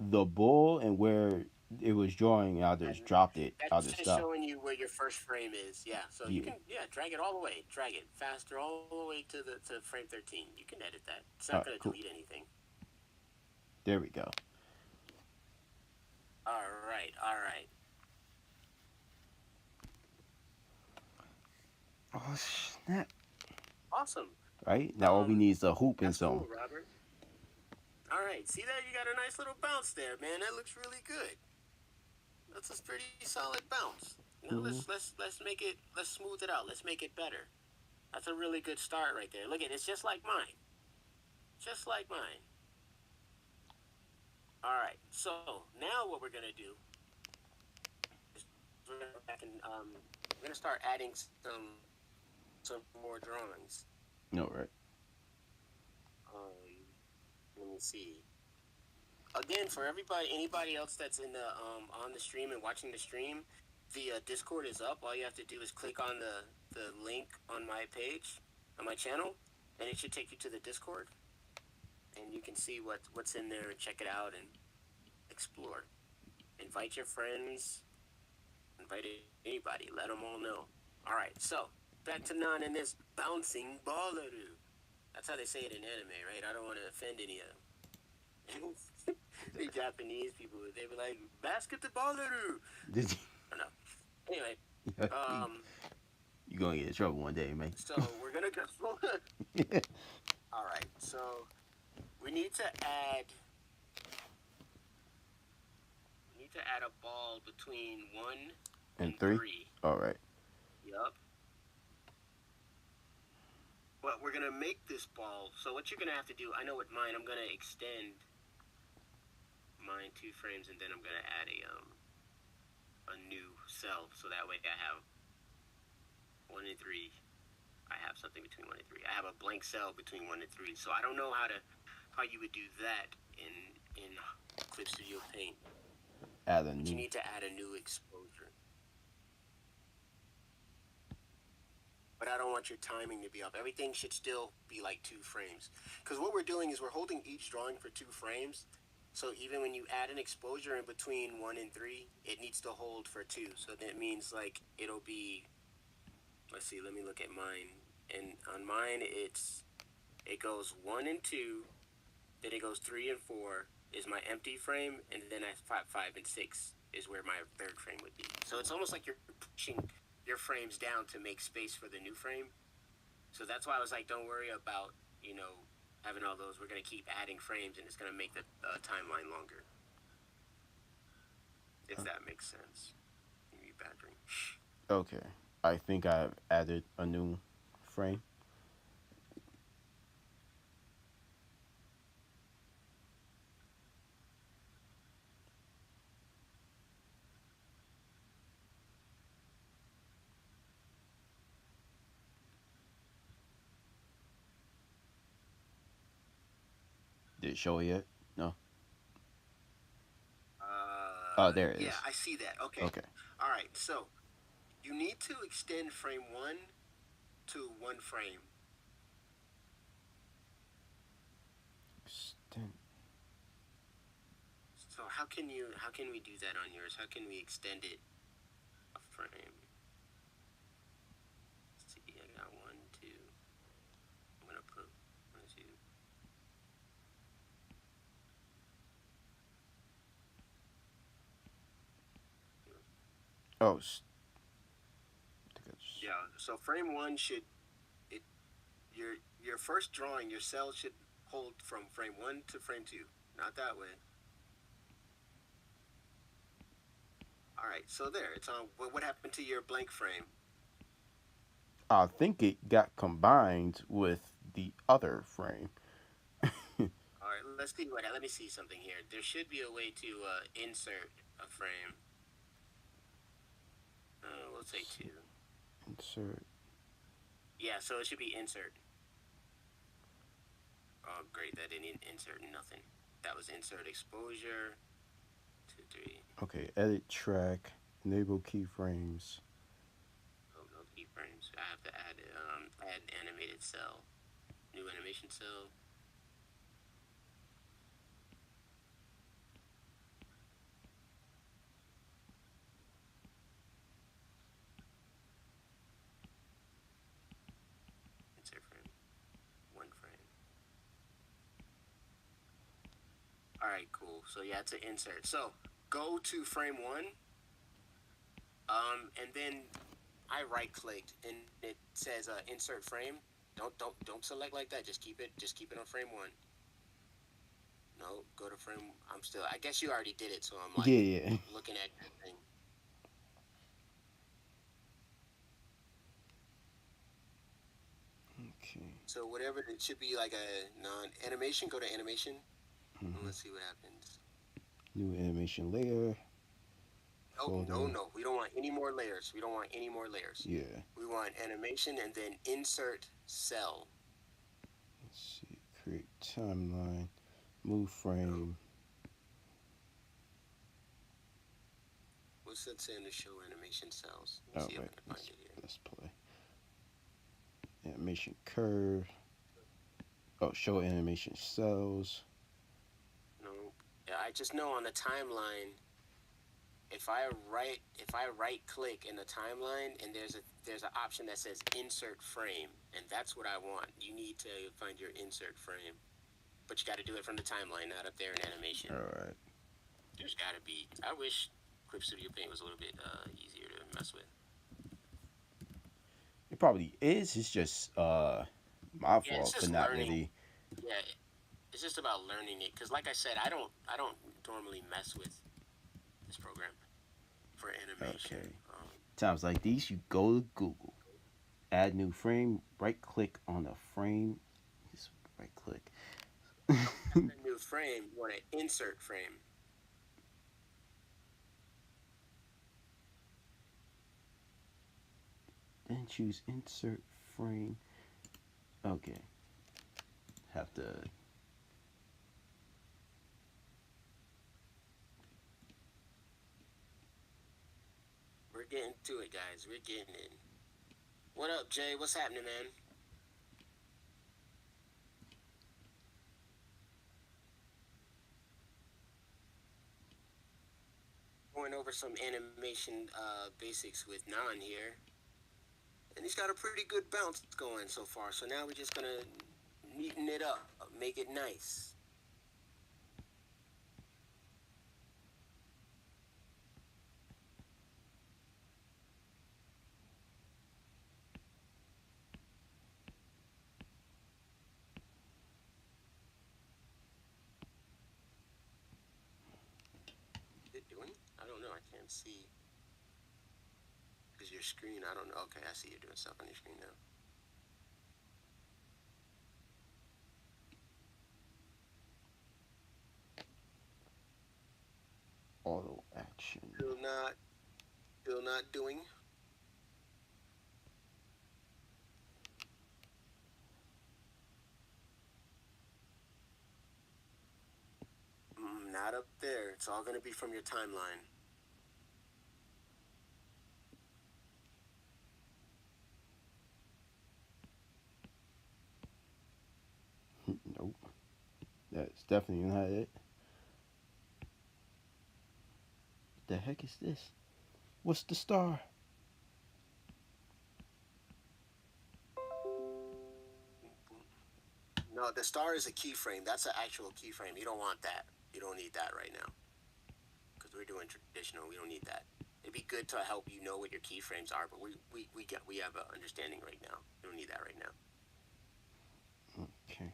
the ball and where it was drawing, and I And just dropped it. I that's just just stopped. showing you where your first frame is. Yeah, so you Yeah. can drag it all the way. Drag it faster all the way to frame 13. You can edit that. It's All not right, gonna cool. delete anything. There we go. All right, all right. Oh snap! Awesome. Right now, all we need is a hoop and That's some. cool, Robert. All right, see that you got a nice little bounce there, man. That looks really good. That's a pretty solid bounce. Now Mm-hmm. let's make it, let's smooth it out. Let's make it better. That's a really good start right there. Look at it, it's just like mine. Just like mine. All right. So now what we're gonna do is we're gonna go back and we're gonna start adding some more drawings. No, right. Let me see. Again, for everybody, anybody else that's in the on the stream and watching the stream, the Discord is up. All you have to do is click on the link on my page, on my channel, and it should take you to the Discord, and you can see what's in there and check it out and explore. Invite your friends, invite anybody, let them all know. All right, so back to Nan and this bouncing ballaroo. That's how they say it in anime, right? I don't want to offend any of them. The Japanese people, they were like, basketballaroo. Did I don't know. Anyway, you? um, You gonna get in trouble one day, man. so we're gonna go. All right, so we need to add a ball between 1 And and three. 3. All right. Yup. But we're gonna make this ball. So what you're gonna have to do, I know with mine, I'm gonna extend mine 2 frames, and then I'm gonna add a new cell, so that way I have 1 and 3. I have something between 1 and 3. I have a blank cell between 1 and 3. So I don't know how you would do that in Clip Studio Paint. Add a But new. you need to add a new exposure. But I don't want your timing to be up. Everything should still be like 2 frames. Because what we're doing is we're holding each drawing for 2 frames. So even when you add an exposure in between 1 and 3, it needs to hold for 2. So that means like it'll be, let's see, let me look at mine. And on mine it goes 1 and 2, then it goes 3 and 4 is my empty frame, and then at 5 and 6 is where my third frame would be. So it's almost like you're pushing your frames down to make space for the new frame. So that's why I was like, don't worry about, having all those. We're going to keep adding frames, and it's going to make the timeline longer. If that makes sense. Give me a bad dream. Okay. I think I've added a new frame. Did it show it yet? No. Oh, there it is. Yeah, I see that. Okay. Okay. All right, so you need to extend frame 1 to 1 frame. Then, So how can we do that on yours? How can we extend it a frame? Let's see, I got one, two. I'm gonna put one, two. oh, Yeah. So frame one should it your first drawing, your cell should hold from frame one to frame two, not that way. All right. So there, it's on. What happened to your blank frame? I think it got combined with the other frame. All right. Let's see what. Let me see something here. There should be a way to insert a frame. We'll say two. Insert. Yeah. So it should be insert. Oh, great. That didn't insert nothing. That was insert exposure. Two, three. Okay, edit track, enable keyframes. Oh, no keyframes. I have to add animated cell. New animation cell. Insert frame. One frame. All right, cool. So yeah, it's an insert. So go to frame one. And then I right clicked and it says insert frame. Don't select like that. Just keep it on frame one. No, go to frame. I'm still. I guess you already did it, so I'm like Yeah. looking at your thing. Okay. So whatever it should be like a non-animation. Go to animation. Mm-hmm. Let's see what happens. New animation layer. Oh Folder. no, we don't want any more layers. We don't want any more layers. Yeah. We want animation and then insert cell. Let's see. Create timeline. Move frame. What's that saying to show animation cells? Oh, Let me see right. if I can find it here. Let's play. Animation curve. Oh, show animation cells. No, yeah, I just know on the timeline. If I right click in the timeline and there's an option that says insert frame, and that's what I want. You need to find your insert frame, but you got to do it from the timeline, not up there in animation. All right. There's got to be. I wish Clip Studio Paint was a little bit easier to mess with. It probably is. It's just my fault for not learning. really. Yeah, it's just about learning it. Cause like I said, I don't normally mess with this program for animation. Okay. Times like these, you go to Google, add new frame, right click on a frame, just right click. New frame, you want to insert frame. Then choose insert frame. Okay. Have to. We're getting to it, guys. We're getting it. What up, Jay? What's happening, man? Going over some animation basics with Nan here. And he's got a pretty good bounce going so far. So now we're just going to neaten it up, make it nice. I don't know. I can't see. Because your screen, I don't know. Okay, I see you're doing stuff on your screen now. Auto action. Still not doing. Not up there. It's all going to be from your timeline. Nope. That It's definitely not it. What the heck is this? What's the star? No, the star is a keyframe. That's an actual keyframe. You don't want that. You don't need that right now because we're doing traditional. We don't need that. It'd be good to help you know what your keyframes are, but we have an understanding right now. You don't need that right now. Okay.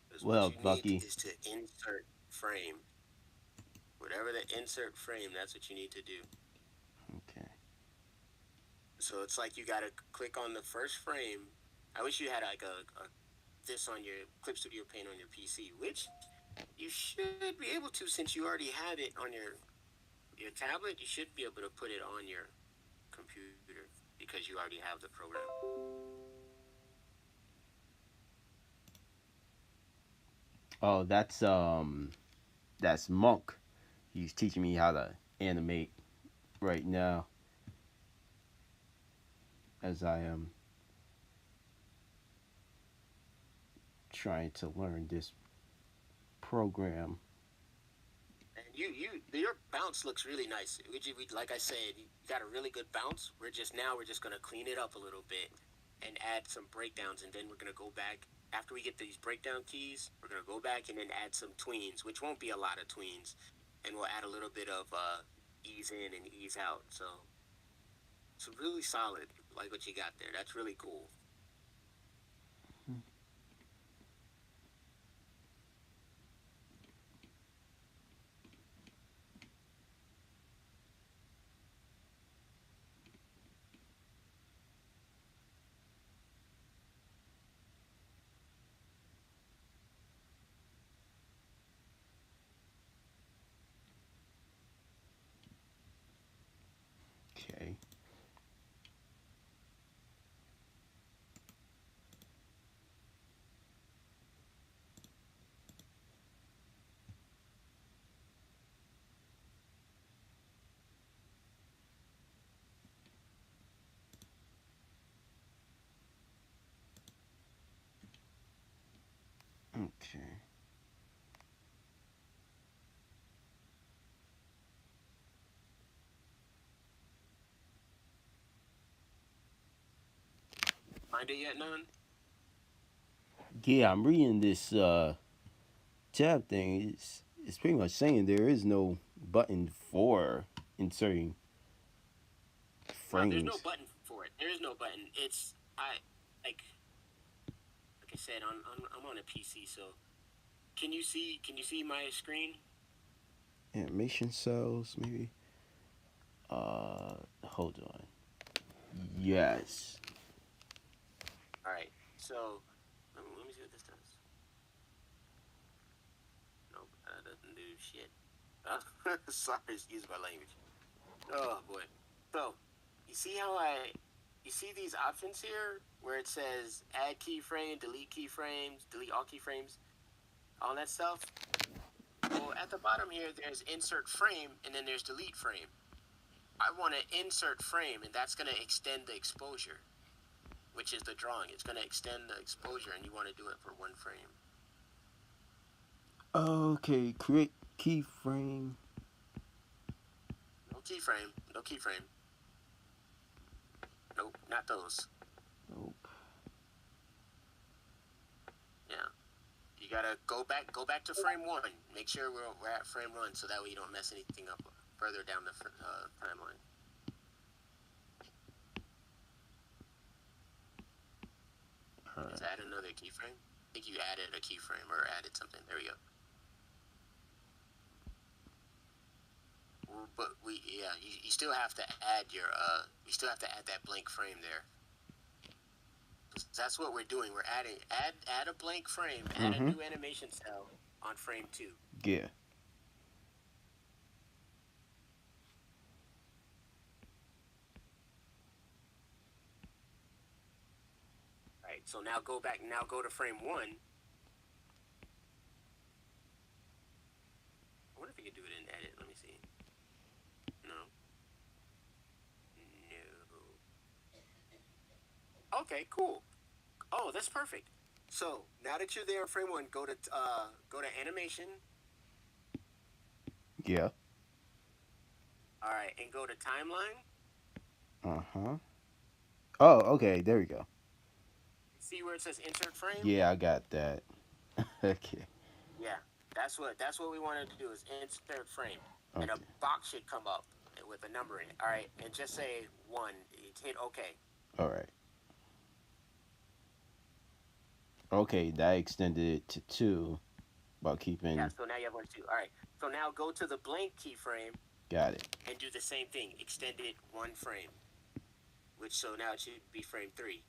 Because what Well, you need Bucky. is to insert frame. Whatever the insert frame, that's what you need to do. Okay. So it's like you gotta click on the first frame. I wish you had like a this on your Clip Studio Paint on your PC, which you should be able to since you already have it on your tablet. You should be able to put it on your computer because you already have the program. Oh, that's Monk. He's teaching me how to animate right now as I am trying to learn this program. And your bounce looks really nice. Like I said, you got a really good bounce. We're just gonna clean it up a little bit and add some breakdowns, and then we're gonna go back after we get these breakdown keys. We're gonna go back and then add some tweens, which won't be a lot of tweens, and we'll add a little bit of ease in and ease out. So it's really solid, like what you got there. That's really cool. Okay. Okay. Find it yet, none? Yeah, I'm reading this tab thing. It's pretty much saying there is no button for inserting There's no frames. button for it. There is no button. It's I like like I said I'm on a PC, so can you see my screen? Animation cells, maybe. Hold on. Yes. All right. So let me see what this does. Nope, that doesn't do shit. Sorry, excuse my language. Oh boy. So you see these options here where it says add keyframe, delete keyframes, delete all keyframes, all that stuff. Well, at the bottom here, there's insert frame, and then there's delete frame. I want to insert frame, and that's going to extend the exposure, which is the drawing. It's going to extend the exposure, and you want to do it for one frame. Okay, create keyframe. No keyframe. No keyframe. Nope, not those. Nope. Yeah. You gotta go back to frame one. Make sure we're at frame one, so that way you don't mess anything up further down the timeline. Let's add another keyframe. I think you added a keyframe or added something. There we go. But you still have to add you still have to add that blank frame there. That's what we're doing. We're add a blank frame, add a new animation cell on frame 2. Yeah. All right. So now go back. Now go to frame 1. I wonder if you can do it in edit. Let me see. No. No. Okay. Cool. Oh, that's perfect. So now that you're there in frame one, go to animation. Yeah. All right, and go to timeline. Uh huh. Oh, okay. There we go. See where it says insert frame? Yeah, I got that. Okay. Yeah, that's what we wanted to do is insert frame, and a Okay. box should come up with a number in it. All right, and just say one. Hit OK. All right. Okay, that extended it to two by Yeah, keeping. so now you have one two. All right, so now go to the blank keyframe Got it. and do the same thing. Extend it one frame, which so now it should be frame three.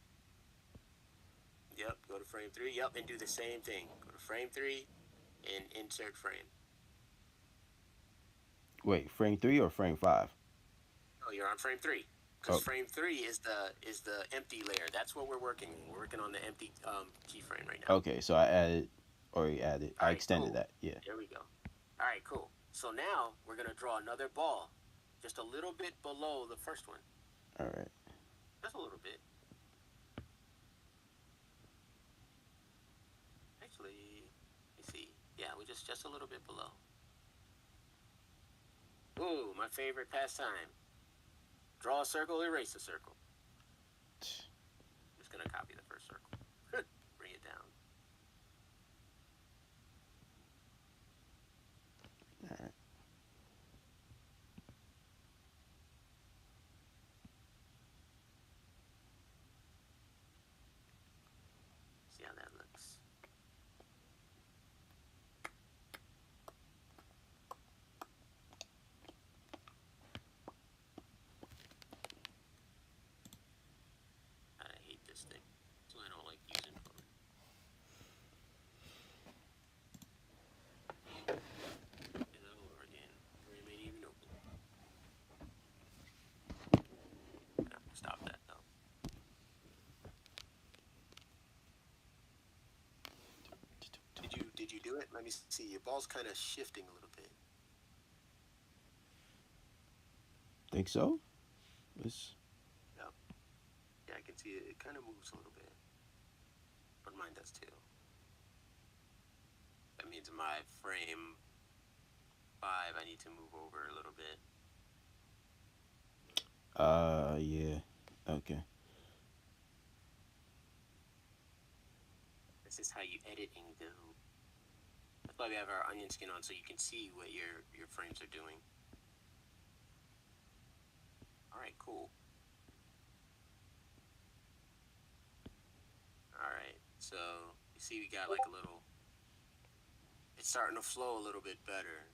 Yep, go to frame three. Yep, and do the same thing. Go to frame three and insert frame. Wait, frame three or frame five? Oh, you're on frame three. Because Oh, frame three is the empty layer. That's what we're working. We're working on the empty keyframe right now. okay. So I added, already added. All I right, extended cool. that. Yeah. There we go. All right, cool. So now we're gonna draw another ball, just a little bit below the first one. All right. Just a little bit. Actually, let me see. Yeah, we're just a little bit below. Ooh, my favorite pastime. Draw a circle, erase a circle. Just gonna copy the first circle. Bring it down. All right. See how that looks. I hate this thing. So I don't like using phone. Get that over again. Frame ain't even open. Stop that though. Did you do it? Let me see. Your ball's kind of shifting a little bit. Think so? Let's. Yeah, yeah, I can see it. It kind of moves a little bit, but mine does too. That means my frame five, I need to move over a little bit. Yeah. Okay. This is how you edit and go. That's why we have our onion skin on, so you can see what your frames are doing. All right, cool. All right, so you see we got like a little. It's starting to flow a little bit better.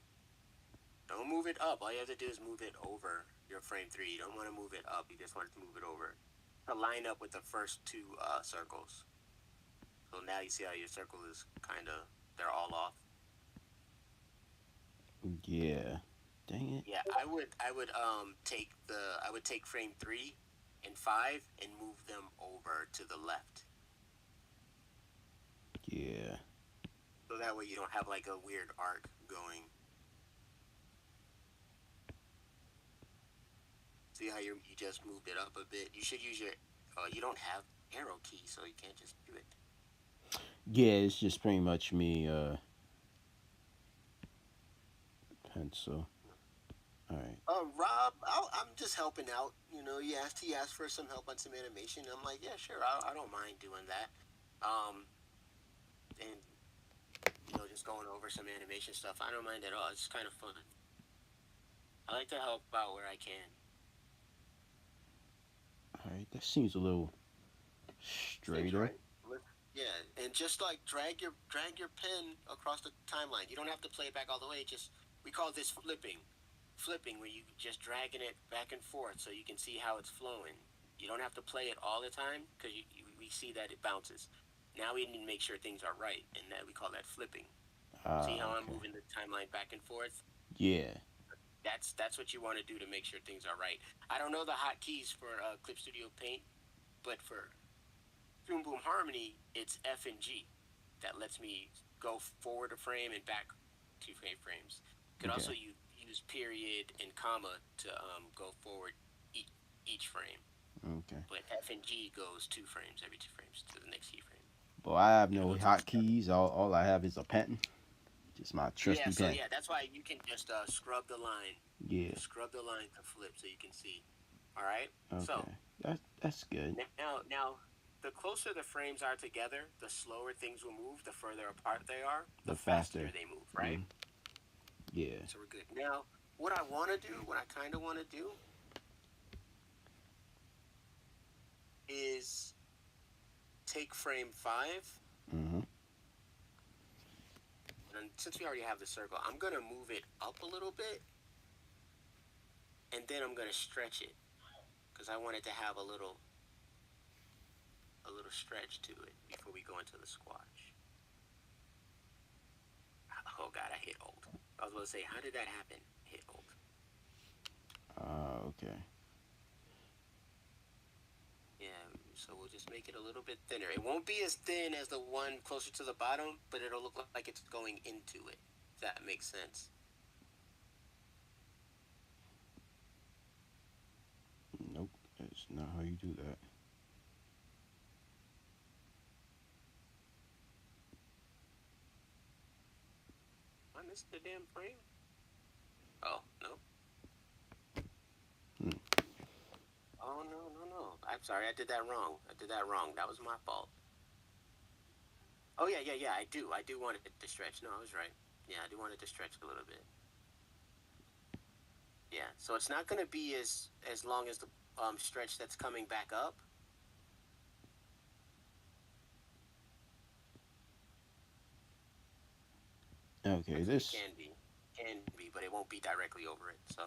Don't move it up. All you have to do is move it over your frame three. You don't want to move it up. You just want to move it over to line up with the first two circles. So now you see how your circle is kind of, they're all off. Yeah. Dang it. Yeah, I would take frame three and five and move them over to the left. Yeah. So that way you don't have like a weird arc going. See how you just moved it up a bit? You should use your, you don't have arrow key, so you can't just do it. Yeah. It's just pretty much me. Pencil. All right. Rob, I'm just helping out. You know, he asked for some help on some animation. I'm like, yeah, sure, I don't mind doing that. And you know, just going over some animation stuff. I don't mind at all. It's kind of fun. I like to help out where I can. All right. That seems a little Seems straighter. right. Yeah, and just like drag your pen across the timeline. You don't have to play it back all the way. Just we call this flipping, where you just dragging it back and forth so you can see how it's flowing. You don't have to play it all the time because we see that it bounces. Now we need to make sure things are right, and that we call that flipping. See how I'm Okay. moving the timeline back and forth? Yeah. That's what you want to do to make sure things are right. I don't know the hotkeys for Clip Studio Paint, but for Boom Boom Harmony, it's F and G that lets me go forward a frame and back two frames. You could Okay. also use period and comma to go forward each frame. Okay. But F and G goes two frames every two frames to the next keyframe. But I have It'll no go to the step. hotkeys. All I have is a pen. Just my Yeah, trusty so pen. yeah, that's why you can just scrub the line. Yeah. Just scrub the line to flip so you can see. All right. So Okay. That's good. now, the closer the frames are together, the slower things will move. The further apart they are, the The faster faster. they move. Right. Yeah. So we're good. Now, what I want to do, what I kind of want to do, is take frame 5, Mm-hmm. and since we already have the circle, I'm gonna move it up a little bit, and then I'm gonna stretch it because I want it to have a little stretch to it before we go into the squash. Oh God, I hit old. I was gonna say, how did that happen? Hit old. Okay. Yeah, so we'll just make it a little bit thinner. It won't be as thin as the one closer to the bottom, but it'll look like it's going into it. If that makes sense. Nope. That's not how you do that. I missed the damn frame. Oh no. Hmm. Oh no. I'm sorry, I did that wrong. That was my fault. Oh yeah. I do want it to stretch. No, I was right. Yeah, I do want it to stretch a little bit. Yeah, so it's not gonna be as long as the stretch that's coming back up. Okay. Actually, it This can be, but it won't be directly over it. So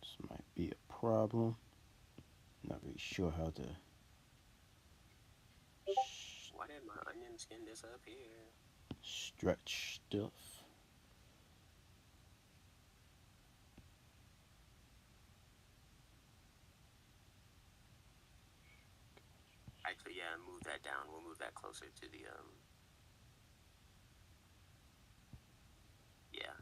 this might be a problem. Not really sure how to. why did my onion skin disappear? Stretch stuff. Actually, yeah, move that down. We'll move that closer to the yeah.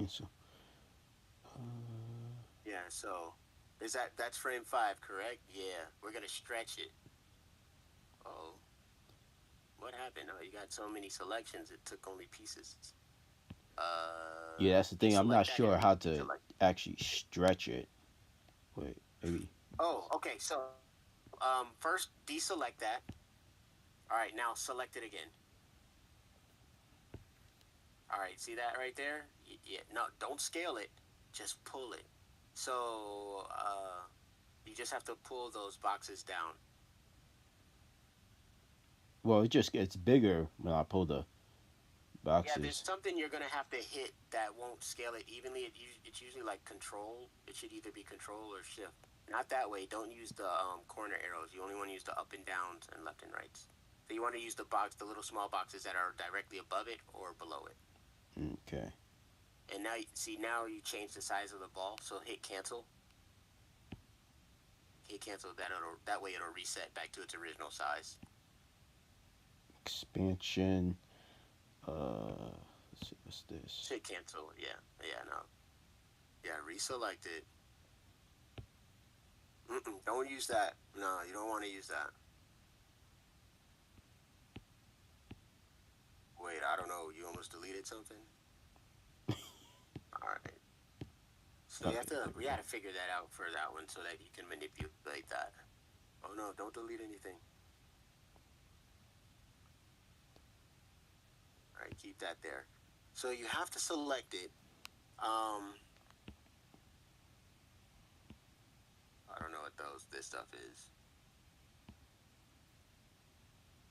So, Yeah, so that's frame 5, correct? Yeah, we're gonna stretch it. Oh, what happened? Oh, you got so many selections. It took only pieces. yeah, that's the thing. I'm not Deselect that and sure how to reselect. actually stretch it. Wait, maybe. Oh, okay. So, first deselect that. All right, now select it again. All right, see that right there? Yeah. No, don't scale it. Just pull it. So, you just have to pull those boxes down. Well, it just gets bigger when I pull the Yeah, there's boxes. something you're gonna have to hit that won't scale it evenly. It's usually like control. It should either be control or shift. Not that way. Don't use the corner arrows. You only want to use the up and downs and left and rights. So you want to use the little small boxes that are directly above it or below it. Okay. And now, now you change the size of the ball. So hit cancel. Hit cancel. That way it'll reset back to its original size. Expansion. Let's see, what's this? Hit cancel. Yeah. No. Yeah. Reselect it. Don't use that. No, you don't want to use that. Wait, I don't know. You almost deleted something. All right. So Okay. we have to figure that out for that one so that you can manipulate that. Oh no, don't delete anything. All right, keep that there. So you have to select it. I don't know what this stuff is.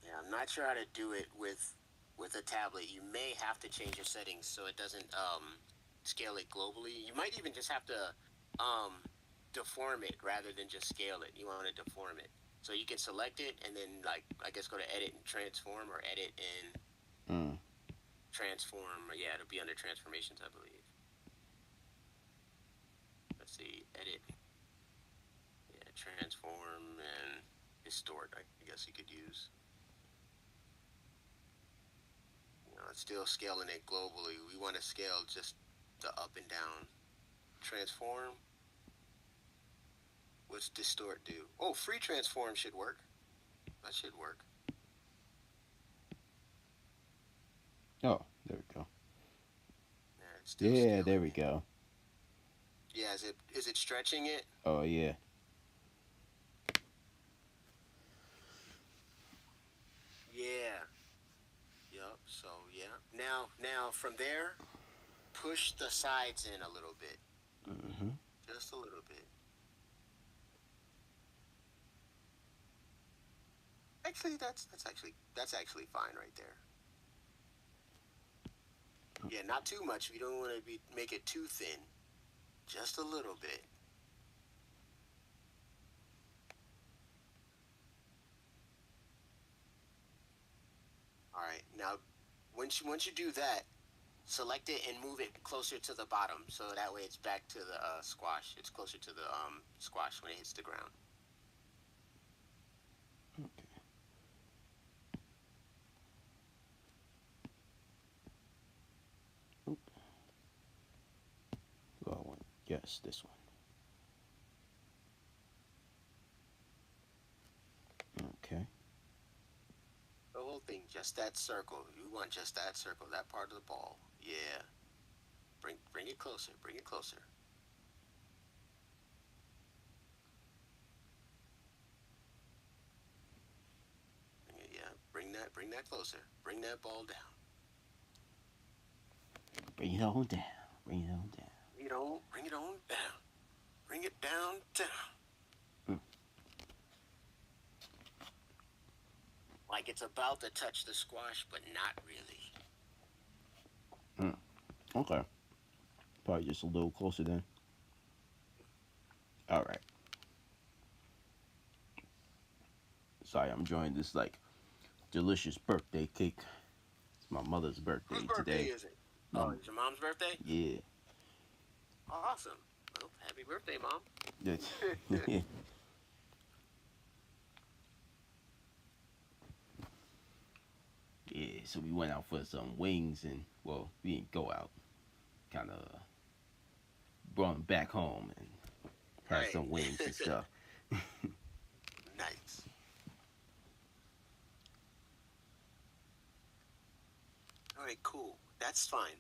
Yeah, I'm not sure how to do it with a tablet. You may have to change your settings so it doesn't scale it globally. You might even just have to deform it rather than just scale it. You want to deform it. So you can select it and then, like, I guess go to edit and transform, or edit and Mm. transform. Yeah, it'll be under transformations, I believe. Let's see, edit. Yeah, transform and distort, I guess you could use. but still scaling it globally. We want to scale just the up and down. Transform. What's distort do? Oh, free transform should work. That should work. Oh, there we go. Yeah, it's still Yeah, scaling there we it. go. Yeah, is it stretching it? Oh yeah. Yeah. Yup. So yeah. Now from there, push the sides in a little bit, Mm-hmm. just a little bit. Actually, that's actually fine right there. Yeah, not too much. We don't want to be make it too thin. Just a little bit. All right. Now, once you do that, select it and move it closer to the bottom, so that way it's back to the squash. It's closer to the squash when it hits the ground. Okay. Oop. Oh, I want yes, this one. Okay. The whole thing, just that circle. You want just that circle, that part of the ball. Yeah. Bring it closer. Bring it closer. Yeah. Bring that closer. Bring that ball down. Bring it on down. Bring it on down. Bring it on down. Bring it down. Mm. Like it's about to touch the squash, but not really. Okay. Probably just a little closer then. All right. Sorry, I'm enjoying this like delicious birthday cake. It's my mother's birthday Whose birthday today. is it? My, Oh, it's your mom's birthday? yeah. Awesome. Well, happy birthday, Mom. That's yeah. So we went out for some wings and well, we didn't go out. Kind of brought them back home and had Right. some wings and stuff. Nice. All right, cool. That's fine.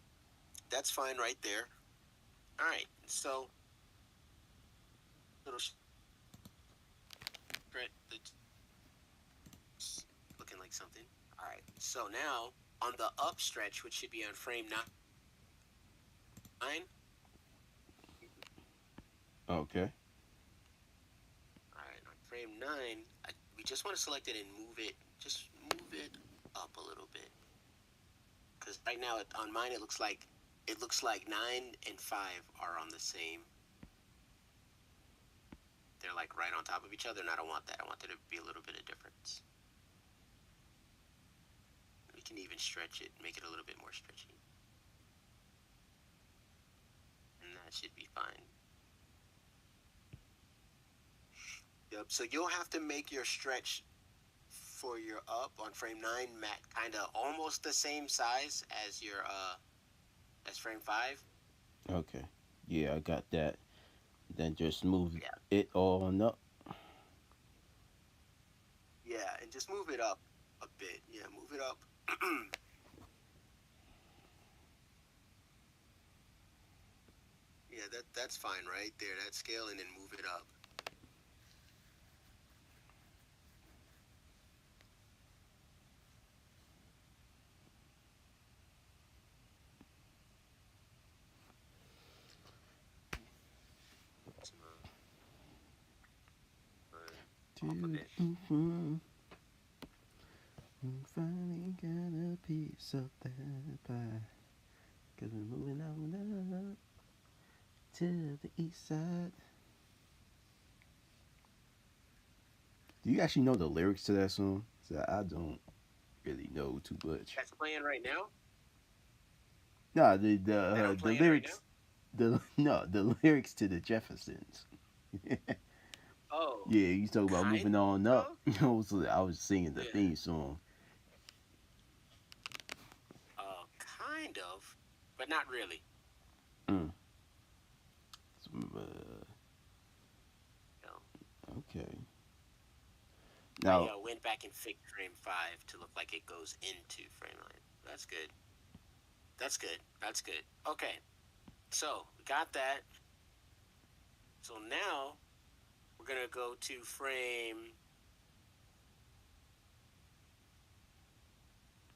That's fine right there. All right, so little stretch. It's looking like something. All right, so now on the up stretch, which should be on frame 9. Okay. All right, on frame 9, we just want to select it and move it. Just move it up a little bit. Because right now on mine it looks like 9 and 5 are on the same. They're like right on top of each other, and I don't want that. I want there to be a little bit of difference. We can even stretch it, make it a little bit more stretchy. And that should be fine. Yep, so you'll have to make your stretch for your up on frame 9 kind of almost the same size as your as frame 5. Okay. Yeah, I got that. Then just move Yeah. it on up. Yeah, and just move it up a bit. Yeah, move it up. Yeah, that's fine right there. That scale and then move it up. Off of it. Finally got a piece of that pie. Cause we're moving on up to the east side. Do you actually know the lyrics to that song? So I don't really know too much. That's playing right now. No, That I'm the playing right lyrics, the lyrics to the Jeffersons. now. Oh, Yeah, you talk about kind moving on of. up. I was singing the Yeah. theme song. Oh, not really. Mm. You know, Okay. I Now, went back and fixed frame 5 to look like it goes into frame 9. That's good. That's good. That's good. Okay, so we got that. So now we're gonna go to frame.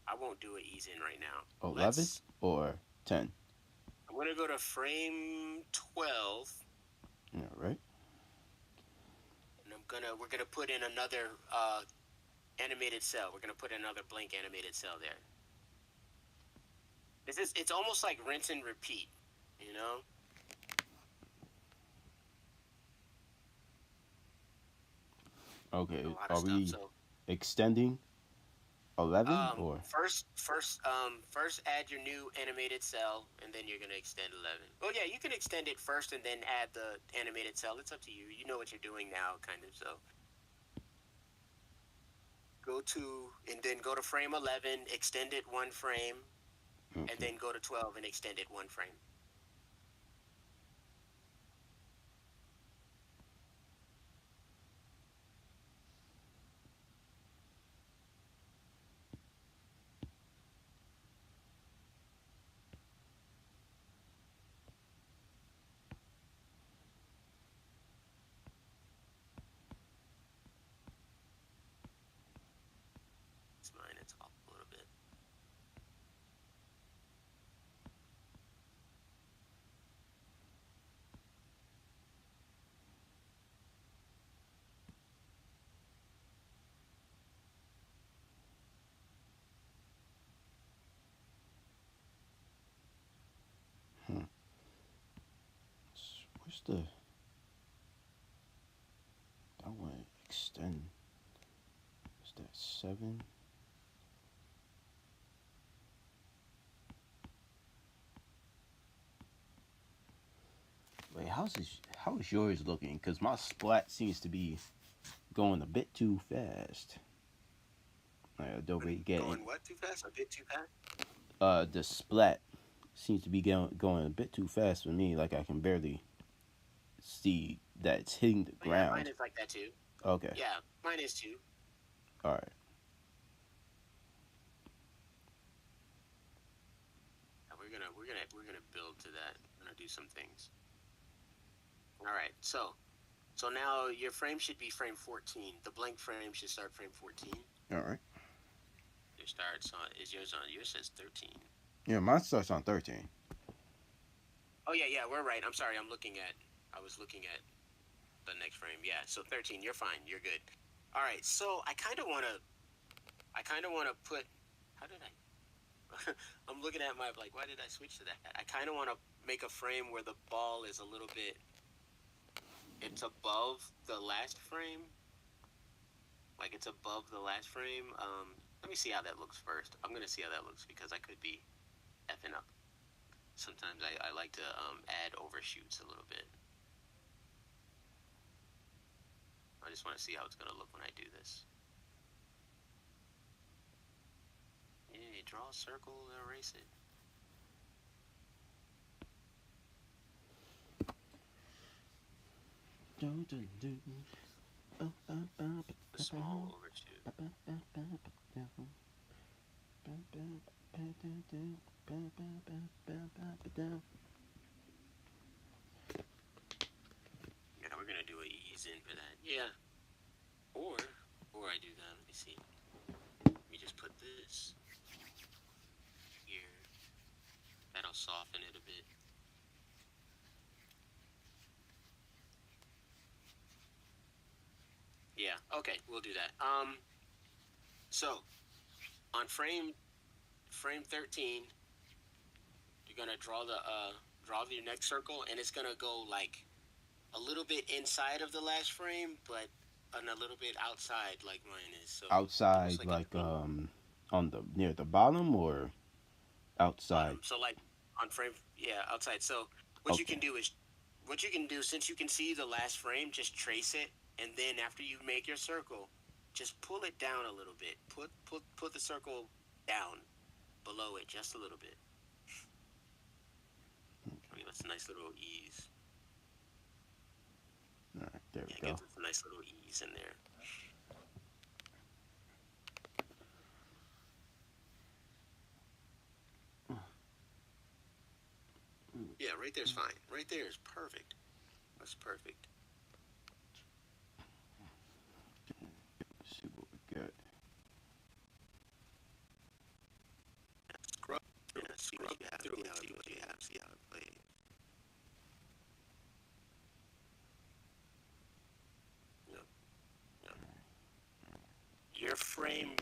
I won't do it ease in right now. 11 or 10? I'm gonna go to frame 12, All right. and we're gonna put in another animated cell. We're gonna put another blank animated cell there. It's almost like rinse and repeat, you know. Okay. A lot of Are stuff. we So extending 11 or? first add your new animated cell, and then you're gonna extend 11. Well, yeah, you can extend it first and then add the animated cell. It's up to you. You know what you're doing now, kind of. So go to frame 11, extend it one frame, Okay. and then go to 12 and extend it one frame. It's mine. It's off a little bit. Where's the? I want to extend. Is that 7? Wait, how is yours looking? Because my splat seems to be going a bit too fast. Adobe getting Going what too fast? A bit too fast? the splat seems to be going a bit too fast for me. Like I can barely see that it's hitting the Oh, yeah, ground. mine is like that too. Okay. Yeah, mine is too. All right. We're gonna build to that. We're gonna do some things. All right. So now your frame should be frame 14. The blank frame should start frame 14. All right. Yours on? Yours says 13. Yeah, mine starts on 13. Oh yeah, we're right. I'm sorry. I was looking at the next frame. Yeah, so 13. You're fine. You're good. All right. So I kind of wanna put. How did I? I'm looking at my like. Why did I switch to that? I kind of want to make a frame where the ball is a little bit. It's above the last frame. Like it's above the last frame. Let me see how that looks first. I'm gonna see how that looks because I could be effing up. Sometimes I like to add overshoots a little bit. I just want to see how it's gonna look when I do this. Yeah, you draw a circle, erase it. A small overshoot. Yeah, we're gonna do a ease in for that. Yeah. Or I do that. Let me see. Let me just put this here. That'll soften it a bit. Yeah. Okay, we'll do that. So on frame 13, you're gonna draw your next circle, and it's gonna go like a little bit inside of the last frame, but a little bit outside, like mine is. So Outside, like on the near the bottom or outside. bottom. So like on frame, yeah, outside. So what you Okay. can do is, since you can see the last frame, just trace it, and then after you make your circle, just pull it down a little bit. Put the circle down below it just a little bit. us a nice little ease. All right, there we Yeah, go. gives us a nice little ease in there. Yeah, right there's fine. Right there is perfect. That's perfect. Let's see what we got. Scrub. Yeah, see what you have. See what you have. See how it plays. Yep. Yep. Frame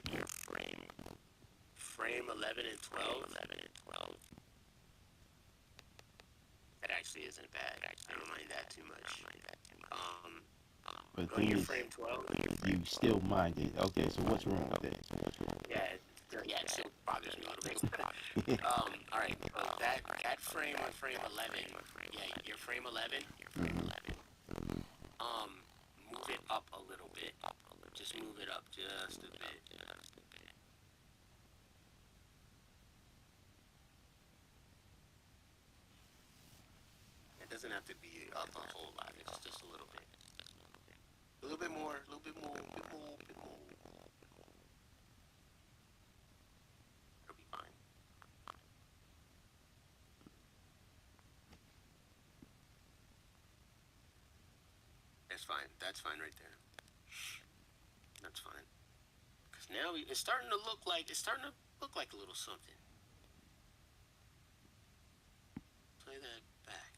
11 and 12. That actually isn't bad. I don't mind that too much. But Go the to thing your is, frame 12. you still mind it. Okay, so what's wrong with it? Yeah, it still bothers me a little bit. All right, so that frame on frame 11, yeah, your frame 11, move it up a little bit. Just move it up just a bit. It doesn't have to be up a whole lot. It's just a little bit. A little bit more. A little bit more. It'll be fine. That's fine. That's fine right there. That's fine. Because now it's starting to look like a little something. Play that back.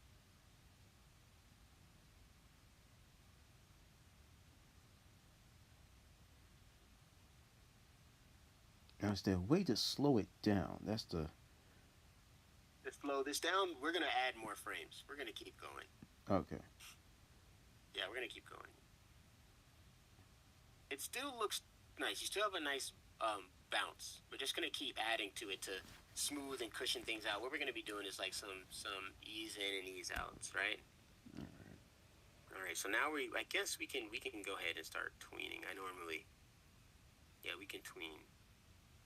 Now, is there a way to slow it down? That's the. To slow this down, we're gonna add more frames. We're gonna keep going. Okay. Yeah, we're gonna keep going. It still looks nice. You still have a nice bounce. We're just gonna keep adding to it to smooth and cushion things out. What we're gonna be doing is like some ease in and ease outs, right? All right. So now I guess we can go ahead and start tweening. We can tween.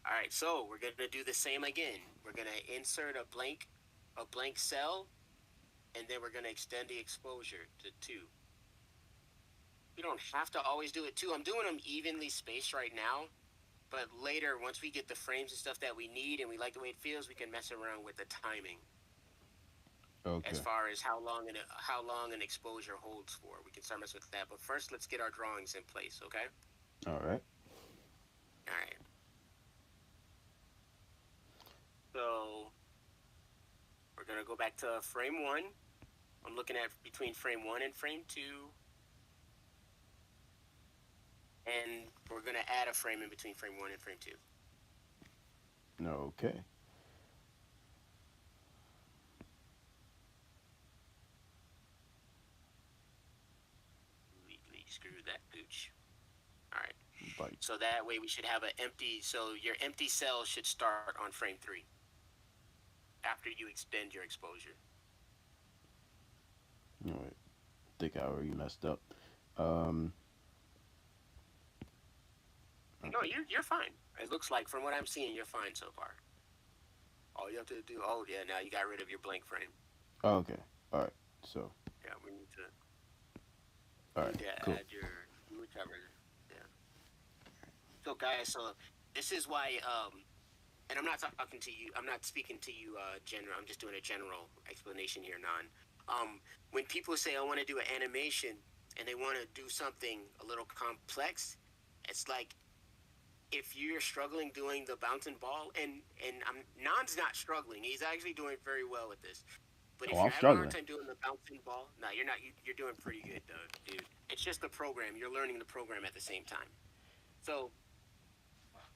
All right. So we're gonna do the same again. We're gonna insert a blank cell, and then we're gonna extend the exposure to 2. You don't have to always do it 2. I'm doing them evenly spaced right now, but later, once we get the frames and stuff that we need and we like the way it feels, we can mess around with the timing. Okay. As far as how long an exposure holds for, we can start messing with that. But first, let's get our drawings in place, okay? All right. All right. So we're gonna go back to frame 1. I'm looking at between frame 1 and frame 2. And we're going to add a frame in between frame 1 and frame 2. Okay. Completely screw that gooch. All right. Bite. So that way we should have your empty cell should start on frame 3 after you extend your exposure. All right. I think I already messed up. No, you're fine. It looks like from what I'm seeing, you're fine so far. All you have to do, now you got rid of your blank frame. Okay. All right. So. Yeah, we need to. All right. Cool. Add your whichever. Yeah. So guys, this is why, and I'm not talking to you. I'm not speaking to you, general. I'm just doing a general explanation here, when people say I want to do an animation and they want to do something a little complex, it's like, if you're struggling doing the bouncing ball, and Nan's not struggling, he's actually doing very well with this. But if you're having a hard time doing the bouncing ball, no, you're not. You're doing pretty good, dude. It's just the program. You're learning the program at the same time. So,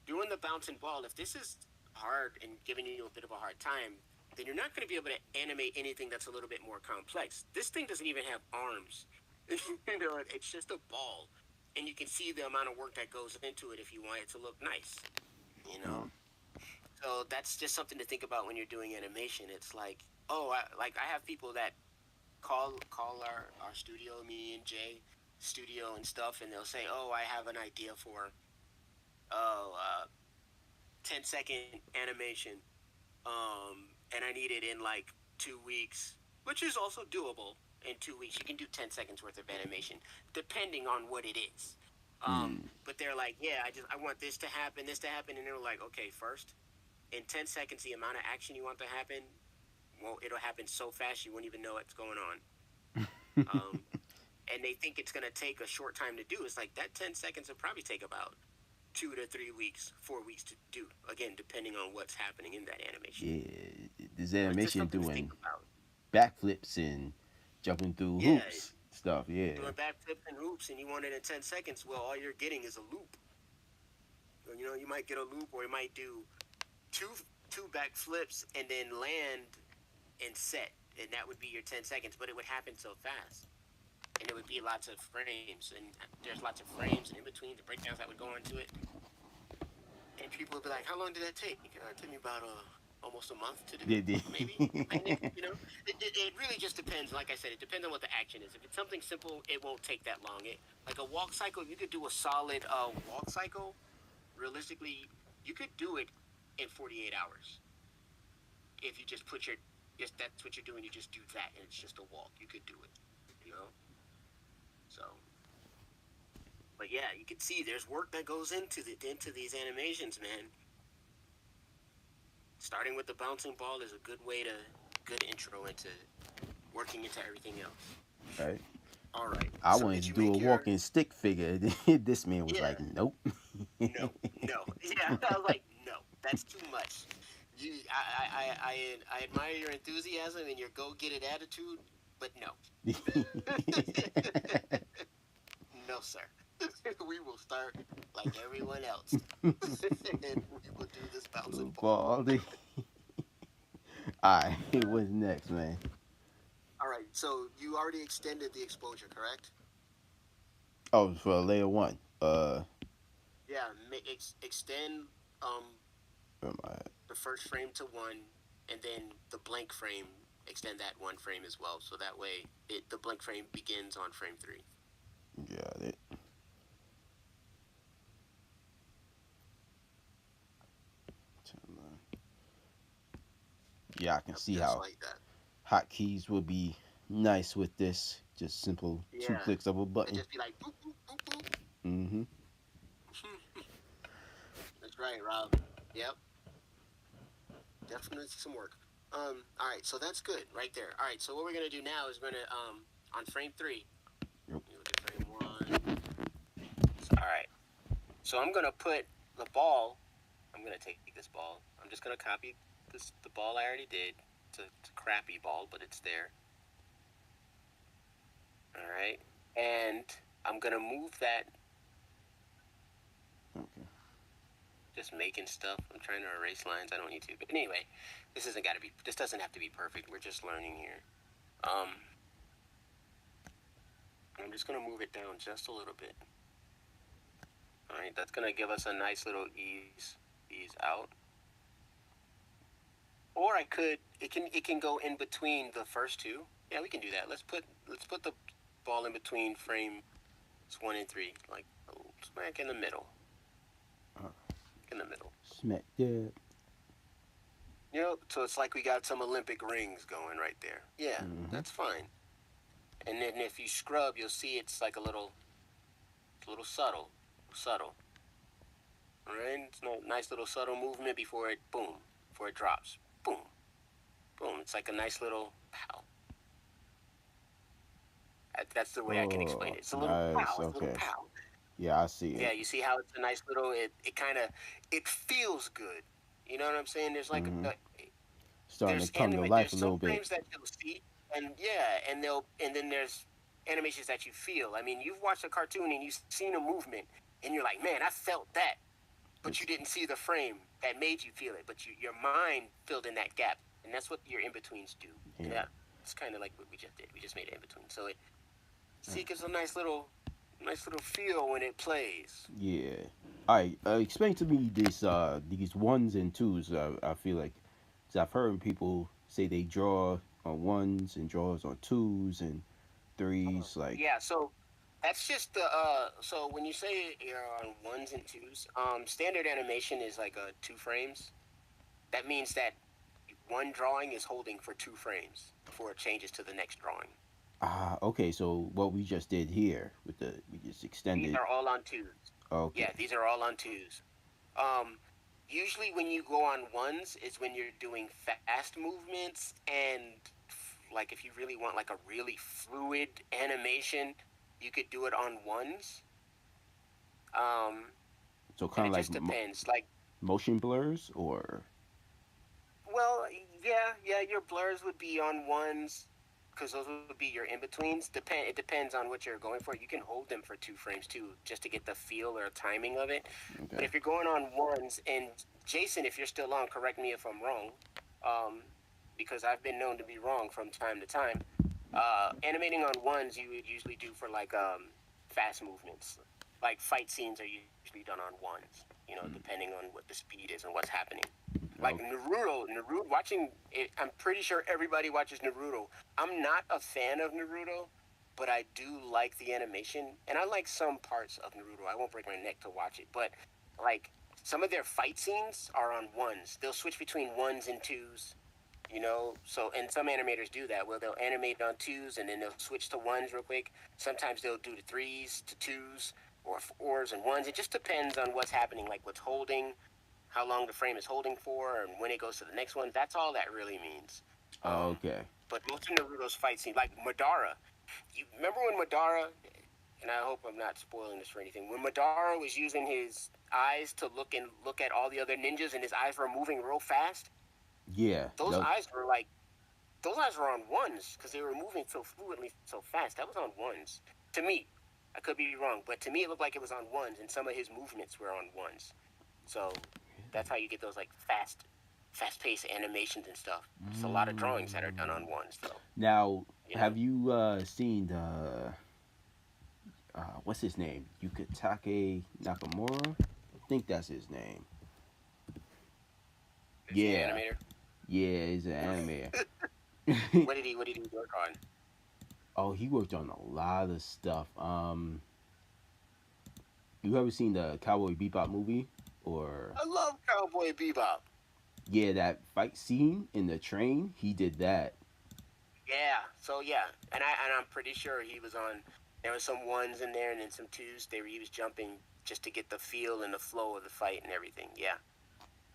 doing the bouncing ball, if this is hard and giving you a bit of a hard time, then you're not going to be able to animate anything that's a little bit more complex. This thing doesn't even have arms. It's just a ball. And you can see the amount of work that goes into it if you want it to look nice, So that's just something to think about when you're doing animation. It's like, I have people that call our studio, me and Jay, studio and stuff, and they'll say, I have an idea for 10-second animation, and I need it in like 2 weeks. which is also doable in 2 weeks. You can do 10 seconds worth of animation, depending on what it is. But they're like, yeah, I want this to happen, and they're like, okay, first, in 10 seconds, the amount of action you want to happen, well, it'll happen so fast you won't even know what's going on. And they think it's gonna take a short time to do. It's like that 10 seconds will probably take about 2 to 3 weeks, 4 weeks to do. Again, depending on what's happening in that animation. Yeah, this But just animation something to think doing about. backflips and jumping through Yeah, hoops stuff. Yeah, doing backflips and hoops, and you want it in 10 seconds. Well, all you're getting is a loop. You know, you might get a loop, or you might do two backflips and then land and set, and that would be your 10 seconds. But it would happen so fast, and it would be lots of frames, and there's lots of frames, and in between the breakdowns that would go into it, and people would be like, "How long did that take?" It took me about almost a month to do. they did. Maybe. You know, it really just depends. Like I said, it depends on what the action is. If it's something simple, it won't take that long. Like a walk cycle, you could do a solid walk cycle. Realistically, you could do it in 48 hours. If you just that's what you're doing. You just do that, and it's just a walk. You could do it. You know. So, but yeah, you can see there's work that goes into these animations, man. Starting with the bouncing ball is a good intro into working into everything else. Right. All right. I So wanted did to you do a make your? walking stick figure. This man was Yeah. like, "Nope." No. Yeah, I was like, no, that's too much. I admire your enthusiasm and your go get it attitude, but no, no, sir. We will start like everyone else, and we will do this bouncing ball. Baldy. All right, what's next, man? All right, so you already extended the exposure, correct? Oh, for layer one. Yeah, extend um Where am I at? the first frame to 1, and then the blank frame, extend that 1 frame as well. So that way, the blank frame begins on frame 3. Got it. Yeah, I can see Just how like that. hotkeys would be nice with this. Just simple two Yeah. clicks of a And button. just be like, boop, boop, boop, boop. Mm-hmm. That's right, Rob. Yep. Definitely some work. All right, so that's good right there. All right, so what we're gonna do now is we're gonna on frame 3. Yep. You look at frame 1. All right. So I'm gonna put the ball. I'm gonna take this ball. I'm just gonna copy the ball I already did. It's a crappy ball, but it's there. All right, and I'm gonna move that. Okay. Just making stuff. I'm trying to erase lines. I don't need to. But anyway, this doesn't have to be perfect. We're just learning here. I'm just gonna move it down just a little bit. All right, that's gonna give us a nice little ease out. Or it can go in between the first two. Yeah, we can do that. Let's put the ball in between frames 1 and 3, like smack in the middle. In the middle. Smack dab. You know, so it's like we got some Olympic rings going right there. Yeah, that's fine. And then if you scrub, you'll see it's like a little subtle. All right, it's a nice little subtle movement before it drops. Boom, boom. It's like a nice little pow. That's the way I can explain it. It's a little nice. pow. It's a little Okay. pow. Yeah, I see it. Yeah, you see how it's a nice little. It feels good. You know what I'm saying? There's like Starting to come to life a little some bit. frames that you'll see, and then there's animations that you feel. I mean, you've watched a cartoon and you've seen a movement, and you're like, man, I felt that, but you didn't see the frame that made you feel it, but your mind filled in that gap, and that's what your in-betweens do. Yeah, it's kind of like what we just did. We just made it in between, so it gives a nice little feel when it plays. Yeah. All right. Explain to me these 1s and 2s. I feel like, cause I've heard people say they draw on 1s and draws on 2s and 3s. Like, yeah, so that's just the so when you say you're on 1s and 2s, standard animation is like 2 frames. That means that one drawing is holding for 2 frames before it changes to the next drawing. Ah, okay. So what we just did here with we just These extended. are all on twos. Yeah, Okay. these are all on twos. Um, Usually when you go on ones is when you're doing fast movements and like if you really want like a really fluid animation, you could do it on ones. Um, So and kind of it like just depends. Like, motion blurs, or well, yeah, your blurs would be on ones because those would be your in betweens. It depends on what you're going for. You can hold them for 2 frames too, just to get the feel or timing of it. But okay. if you're going on ones, and Jason, if you're still on, correct me if I'm wrong, um, because I've been known to be wrong from time to time. Animating on ones, you would usually do for like fast movements, like fight scenes are usually done on ones. You know, Mm, depending on what the speed is and what's happening. Like okay. Naruto, watching it, I'm pretty sure everybody watches Naruto. I'm not a fan of Naruto, but I do like the animation, and I like some parts of Naruto. I won't break my neck to watch it, but like some of their fight scenes are on ones. They'll switch between ones and twos, you know. So, and some animators do that. Well, they'll animate on twos and then they'll switch to ones real quick. Sometimes they'll do the threes to twos or fours and ones. It just depends on what's happening, like what's holding, how long the frame is holding for, and when it goes to the next one. That's all that really means. Um, Okay. but most of Naruto's fight scene, like Madara, you remember when Madara, and I hope I'm not spoiling this for anything, when Madara was using his eyes to look at all the other ninjas, and his eyes were moving real fast. Yeah. Those That, eyes were like those eyes were on ones because they were moving so fluidly, so fast. That was on ones. To me, I could be wrong, but to me it looked like it was on ones, and some of his movements were on ones. So that's how you get those like fast-paced animations and stuff. It's a lot of drawings that are done on ones, though. now, You know, have you seen the what's his name? Yukitake Nakamura. I think that's his name. is he an Yeah. animator? Yeah, he's an animator. What did he work on? Oh, he worked on a lot of stuff. You ever seen the Cowboy Bebop movie? Or I love Cowboy Bebop. yeah, that fight scene in the train, he did that. Yeah. So yeah, and I'm pretty sure he was on. There were some ones in there and then some twos. He was jumping just to get the feel and the flow of the fight and everything. Yeah.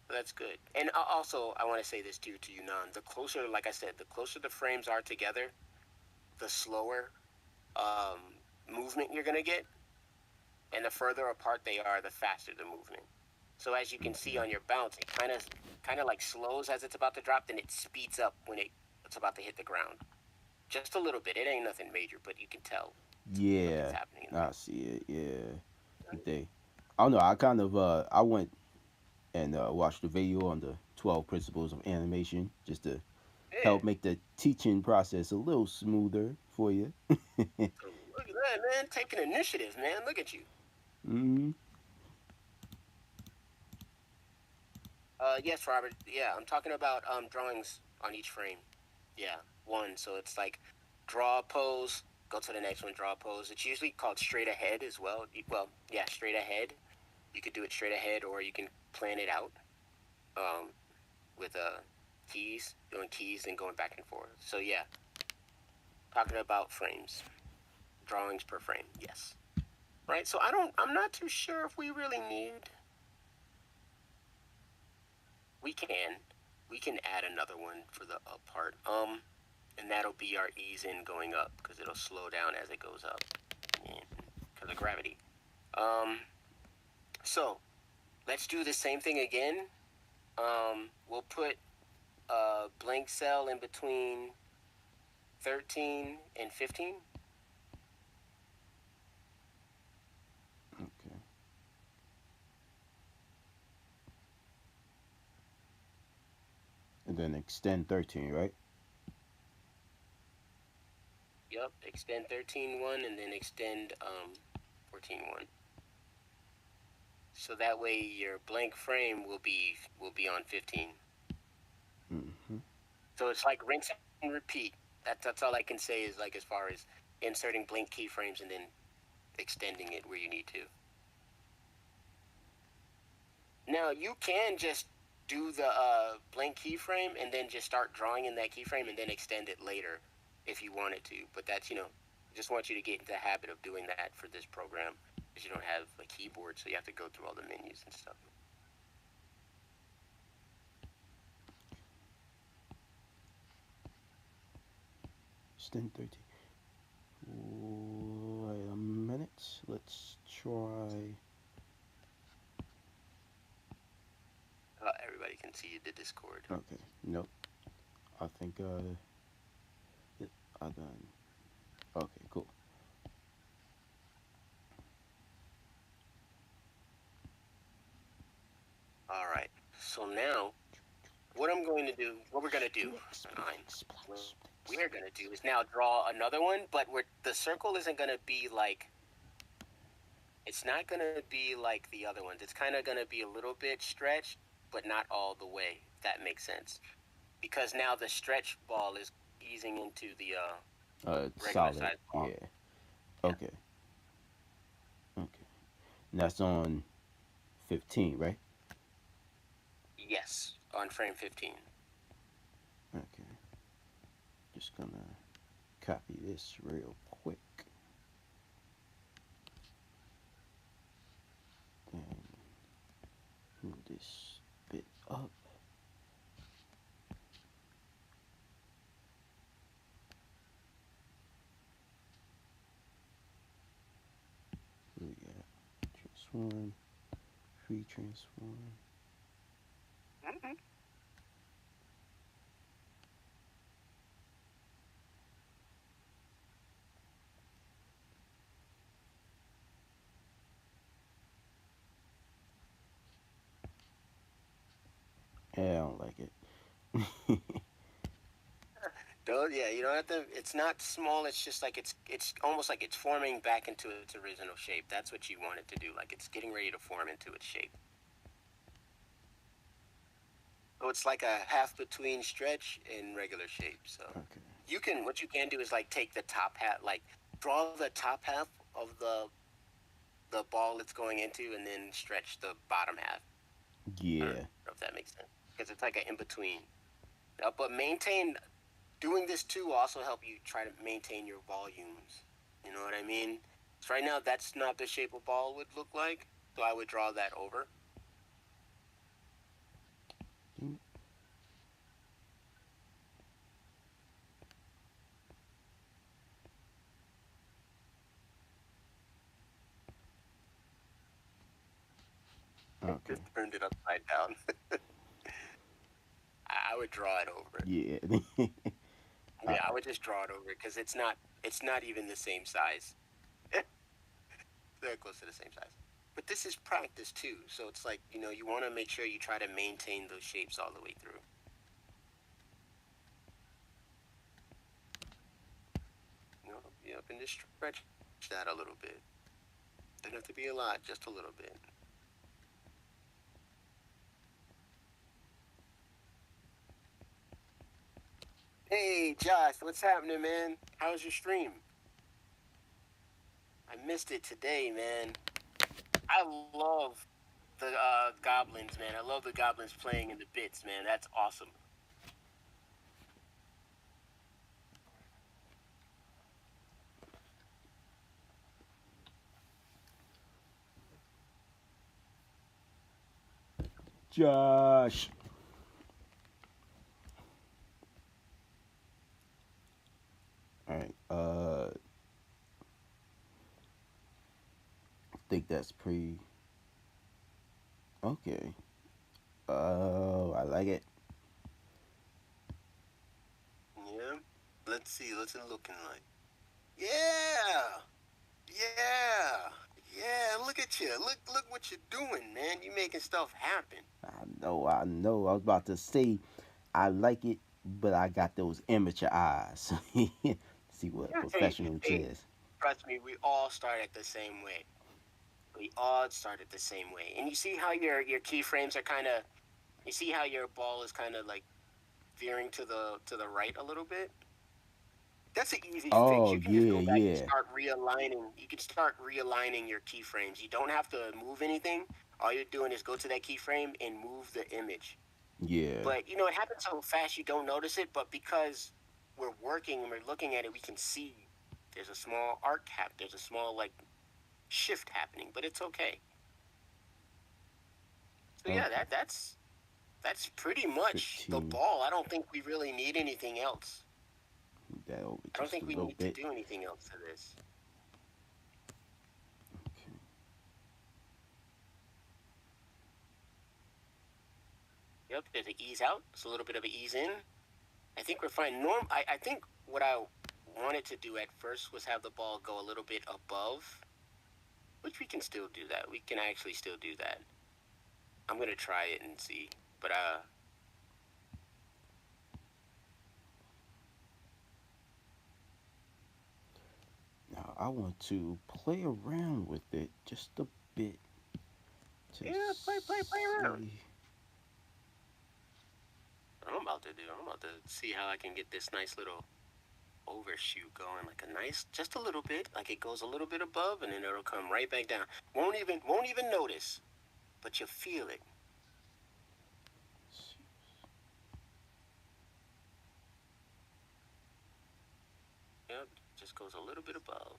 So that's good. And also, I want to say this too to you, Nan. The closer, like I said, the closer the frames are together, the slower um, movement you're gonna get, and the further apart they are, the faster the movement. So as you can see Okay. on your bounce, it kind of like slows as it's about to drop, then it speeds up when it's about to hit the ground. Just a little bit. It ain't nothing major, but you can tell something's Yeah, happening in I see it. Yeah, I think they. I don't know. I kind of I went and watched the video on the 12 principles of animation just to there. help make the teaching process a little smoother for you. So look at that, man. Taking initiative, man. Look at you. Hmm. Yes, Robert. Yeah, I'm talking about drawings on each frame. Yeah, one. So it's like draw a pose, go to the next one, draw a pose. It's usually called straight ahead as well. Well, yeah, straight ahead. You could do it straight ahead, or you can plan it out um, with keys, doing keys and going back and forth. So yeah, talking about frames, drawings per frame. Yes. Right. So I'm not too sure if we really need. We can. We can add another one for the up part. And that'll be our ease in going up because it'll slow down as it goes up, because of gravity. Um, so let's do the same thing again. We'll put a blank cell in between 13 and 15. Okay. And then extend 13, right? Yep. Extend 13 1 and then extend 14 1. So that way your blank frame will be on 15. Hmm. So it's like rinse and repeat. That's all I can say is like as far as inserting blank keyframes and then extending it where you need to. Now you can just do the blank keyframe and then just start drawing in that keyframe and then extend it later if you wanted to. But that's, just want you to get into the habit of doing that for this program because you don't have a keyboard, so you have to go through all the menus and stuff. Extend 13. Wait a minute. Let's try. Everybody can see the Discord. Okay. Nope. I think I done. Okay. Cool. All right. So now, what we're going to do, we are going to do is now draw another one, but the circle isn't going to be like. It's not going to be like the other ones. It's kind of going to be a little bit stretched, but not all the way, if that makes sense. Because now the stretch ball is easing into the regular size ball. Yeah. Okay. Okay. And that's on 15, right? Yes, on frame 15. Okay. Just gonna copy this real quick. And move this bit up. We got transform, free transform. Mm-hmm. Yeah, I don't like it. Yeah, you don't have to. It's not small. It's just like it's almost like it's forming back into its original shape. That's what you want it to do. Like it's getting ready to form into its shape. So it's like a half between stretch and regular shape. So okay. what you can do is like take the top half, like draw the top half of the ball it's going into, and then stretch the bottom half. Yeah. I don't know if that makes sense because it's like an in between. But doing this too will also help you try to maintain your volumes. You know what I mean? So right now, that's not the shape a ball would look like. So I would draw that over. Okay. Just turned it upside down. I would draw it over. Yeah. Yeah, I would just draw it over because it's not even the same size. They're close to the same size. But this is practice too, so it's like, you want to make sure you try to maintain those shapes all the way through. Yep, and just stretch that a little bit. Doesn't have to be a lot, just a little bit. Hey, Josh, what's happening, man? How's your stream? I missed it today, man. I love the goblins, man. I love the goblins playing in the bits, man. That's awesome. Josh. All right. I think that's pretty. Okay. Oh, I like it. Yeah. Let's see. What's it looking like? Yeah. Yeah. Yeah. Look at you. Look what you're doing, man. You making stuff happen. I know. I was about to say, I like it, but I got those amateur eyes. See what professional is. Trust me, we all started the same way. We all started the same way. And you see how your keyframes are kind of. You see how your ball is kind of like veering to the right a little bit. That's an easy fix. You can just go back and start realigning. You can start realigning your keyframes. You don't have to move anything. All you're doing is go to that keyframe and move the image. Yeah. But you know, it happens so fast you don't notice it. But because we're working and we're looking at it, we can see there's a small arc cap. There's a small like shift happening, but it's okay. So yeah, Okay. that's pretty much the 15. ball. I don't think we really need anything else. Move that over I don't just a think we little need to bit. do anything else to this. Okay. Yep, there's an ease out. It's a little bit of an ease in. I think we're fine. I think what I wanted to do at first was have the ball go a little bit above, which we can still do that. We can actually still do that. I'm gonna try it and see. But Now I want to play around with it just a bit to yeah, play around. see. What I'm about to do. I'm about to see how I can get this nice little overshoot going, like a nice, just a little bit, like it goes a little bit above, and then it'll come right back down. Won't even notice, but you'll feel it. Yep, just goes a little bit above.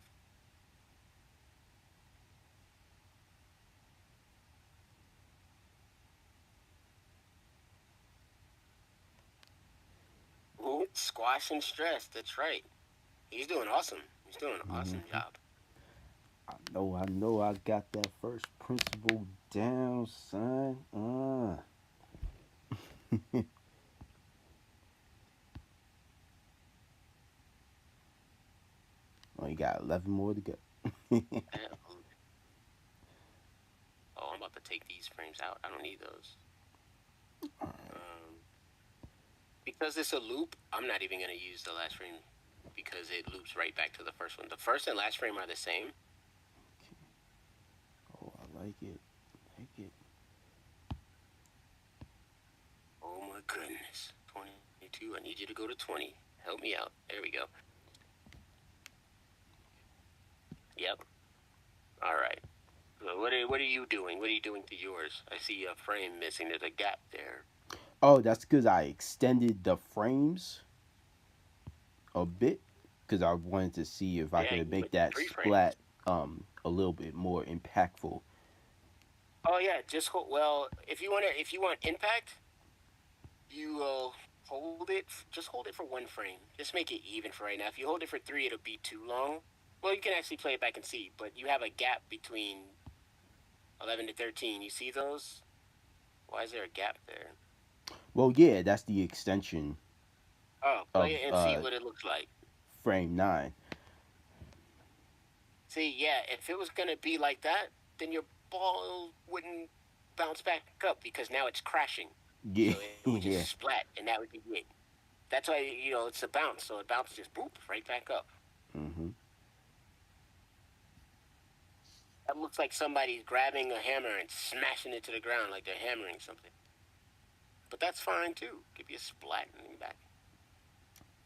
Ooh, squash and stress. That's right. He's doing awesome. He's doing an awesome Hmm. job. I know, I got that first principle down, son. Oh, you got 11 more to go. Oh, I'm about to take these frames out. I don't need those. All right. Because it's a loop, I'm not even going to use the last frame because it loops right back to the first one. The first and last frame are the same. Oh, I like it. Like it. Oh my goodness. 22. I need you to go to 20. Help me out. There we go. Yep. All right. So what are you doing? What are you doing to yours? I see a frame missing. There's a gap there. Oh, that's because I extended the frames a bit because I wanted to see if I Yeah, could you make went that 3 frames. splat a little bit more impactful. Oh yeah, just hold. Well, if you want impact, you hold it. Just hold it for 1 frame. Just make it even for right now. If you hold it for 3, it'll be too long. Well, you can actually play it back and see, but you have a gap between 11 to 13. You see those? Why is there a gap there? Well, yeah, that's the extension Oh, play of it and see what it looks like. frame 9. See, yeah, if it was gonna be like that, then your ball wouldn't bounce back up because now it's crashing. Yeah, So it would yeah. just splat, and that would be it. That's why it's a bounce. So it bounces just boop right back up. Hmm. That looks like somebody's grabbing a hammer and smashing it to the ground like they're hammering something. But that's fine too. Give you a splat and then back.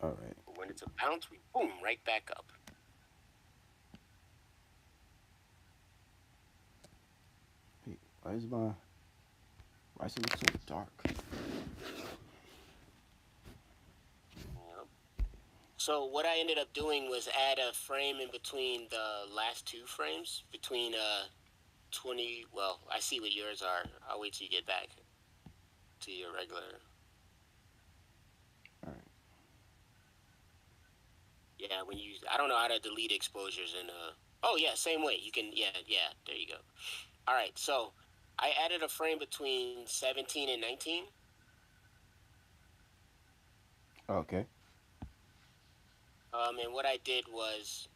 All right. But when it's a bounce, we boom right back up. Wait, why does it look so dark? Yep. So what I ended up doing was add a frame in between the last 2 frames between 20. Well, I see what yours are. I'll wait till you get back to your regular. All right. Yeah, I don't know how to delete exposures in Oh yeah, same way. You can yeah, there you go. All right, so I added a frame between 17 and 19. Okay. And what I did was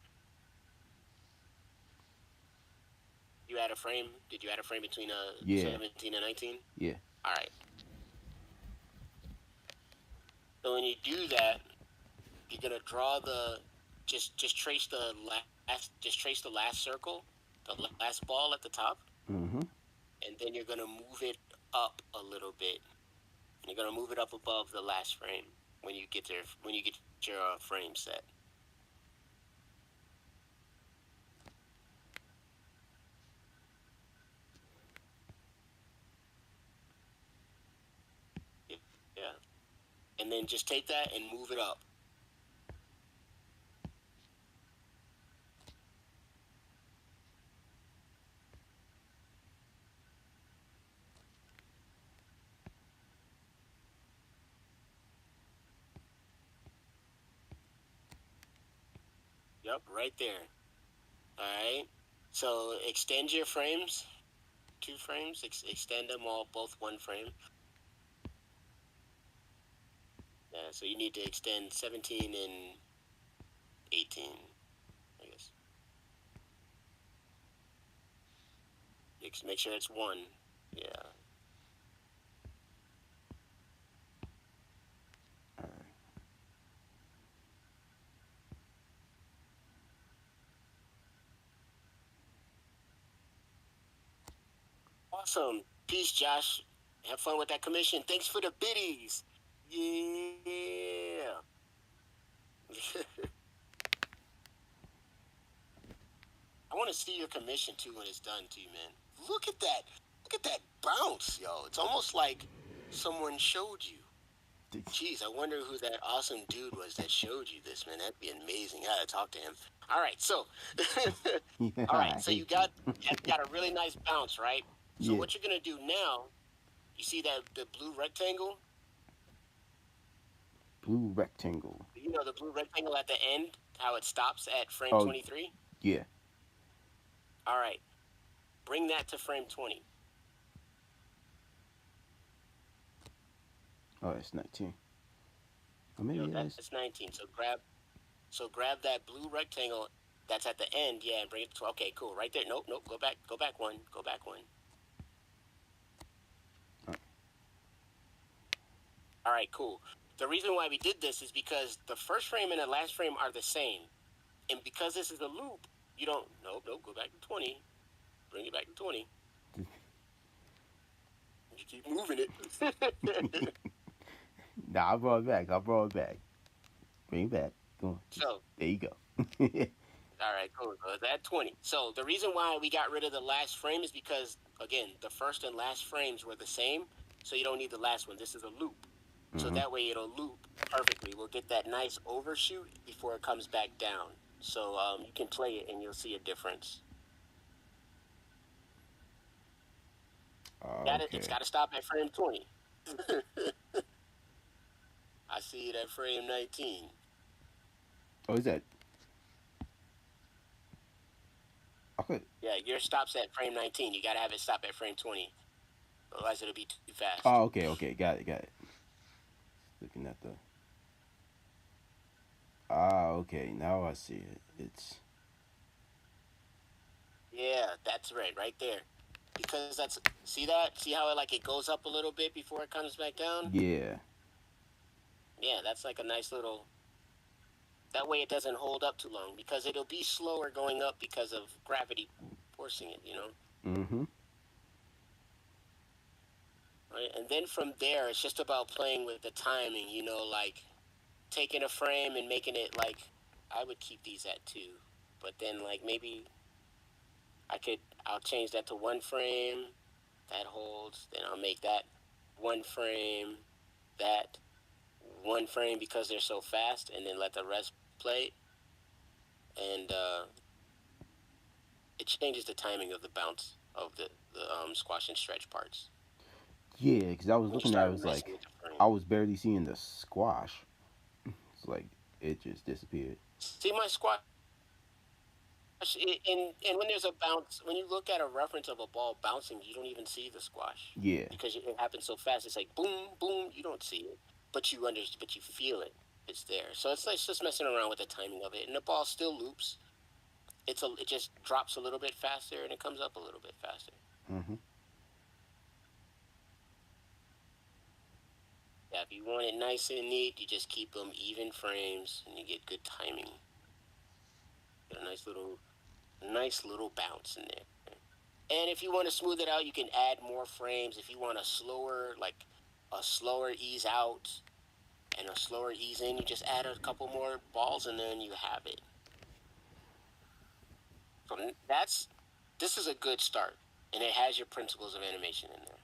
you add a frame. Did you add a frame between Yeah. 17 and 19? Yeah. All right. So when you do that, you're gonna draw the just trace the last circle, the last ball at the top, Hmm. and then you're gonna move it up a little bit. And you're gonna move it up above the last frame when you get there. When you get your frame set. and then just take that and move it up. Yep, right there. All right. So extend your frames, 2 frames. Extend them all, both 1 frame. Yeah. So you need to extend 17 and 18, I guess. Make sure it's 1. Yeah. Awesome. Peace, Josh. Have fun with that commission. Thanks for the biddies. Yeah. I want to see your commission too when it's done too, man. Look at that. Look at that bounce, yo. It's almost like someone showed you. Jeez, I wonder who that awesome dude was that showed you this, man. That'd be amazing. I gotta talk to him. All right, so all right, so you got a really nice bounce, right? So what you're gonna do now, you see that the blue rectangle? Blue rectangle. You know the blue rectangle at the end, how it stops at frame 23? Yeah. All right. Bring that to frame 20. Oh, it's 19. Oh, maybe it's 19. So grab that blue rectangle that's at the end, yeah, and bring it to. Okay, cool. Right there. Nope. Go back 1. Go back 1. All right, cool. The reason why we did this is because the first frame and the last frame are the same, and because this is a loop, you don't. Nope. Go back to 20. Bring it back to 20. You keep moving it. Nah, I brought it back. Bring it back. Go on. So there you go. All right, cool. So it's at 20. So the reason why we got rid of the last frame is because, again, the first and last frames were the same, so you don't need the last one. This is a loop. So that way it'll loop perfectly. We'll get that nice overshoot before it comes back down. So you can play it and you'll see a difference. Okay. It's got to stop at frame 20. I see it at frame 19. Oh, is that? Okay. Yeah, yours stops at frame 19. You got to have it stop at frame 20. Otherwise, it'll be too fast. Oh, okay. Got it. Looking at the. Okay. Now I see it. It's. Yeah, that's right there. Because see how it goes up a little bit before it comes back down? Yeah. Yeah, that's like a nice little. That way it doesn't hold up too long because it'll be slower going up because of gravity forcing it, you know? Mm-hmm. Right? And then from there, it's just about playing with the timing, you know, like taking a frame and making it like, I would keep these at 2, but then like maybe I'll change that to 1 frame, that holds, then I'll make that 1 frame, that 1 frame because they're so fast, and then let the rest play. And it changes the timing of the bounce of the squash and stretch parts. Yeah, because I was looking at it, was like, I was barely seeing the squash. It's like, it just disappeared. See my squash, and when there's a bounce, when you look at a reference of a ball bouncing, you don't even see the squash. Yeah. Because it happens so fast. It's like boom, boom. You don't see it, but you feel it. It's there. So it's like just messing around with the timing of it, and the ball still loops. It just drops a little bit faster, and it comes up a little bit faster. Mm-hmm. Yeah, if you want it nice and neat, you just keep them even frames, and you get good timing. Get a nice little bounce in there. And if you want to smooth it out, you can add more frames. If you want a slower ease out and a slower ease in, you just add a couple more balls, and then you have it. So this is a good start, and it has your principles of animation in there.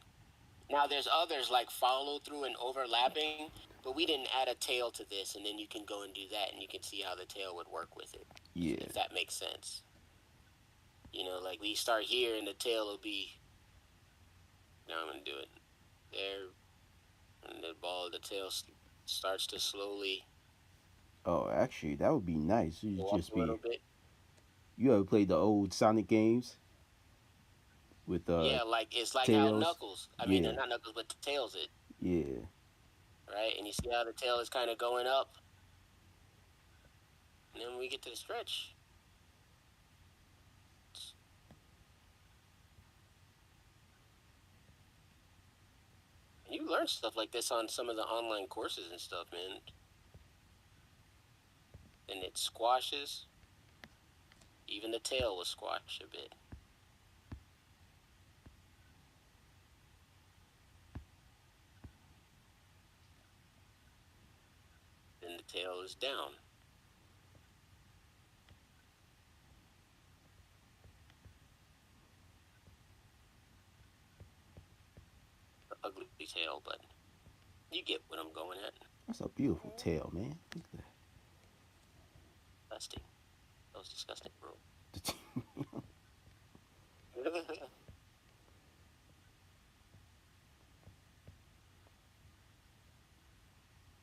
Now there's others like follow through and overlapping, but we didn't add a tail to this, and then you can go and do that, and you can see how the tail would work with it, Yeah. if that makes sense. Like we start here, and the tail will be. Now I'm gonna do it there, and the tail starts to slowly Oh, actually, that would be nice. It'd go up just a little be. bit. You ever played the old Sonic games with Yeah, like it's like how Tails? Knuckles. I mean, Yeah. not Knuckles, but Tails it, Yeah. right? And you see how the tail is kind of going up, and then we get to the stretch. And you learn stuff like this on some of the online courses and stuff, man. And it squashes. Even the tail will squash a bit. Then the tail is down. The ugly tail, but you get what I'm going at. That's a beautiful tail, man. Look at Disgusting. That was disgusting, bro. that.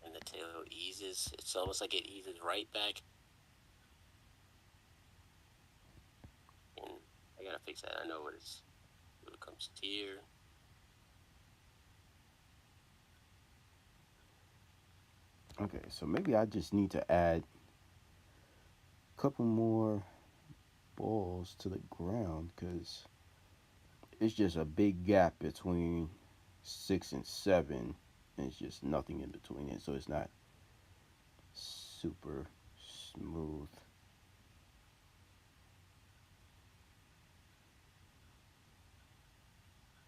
And the tail eases. It's almost like it eases right back. And I gotta fix that. I know what it comes here. Okay, so maybe I just need to add a couple more balls to the ground because it's just a big gap between 6 and 7. And it's just nothing in between it, so it's not super smooth.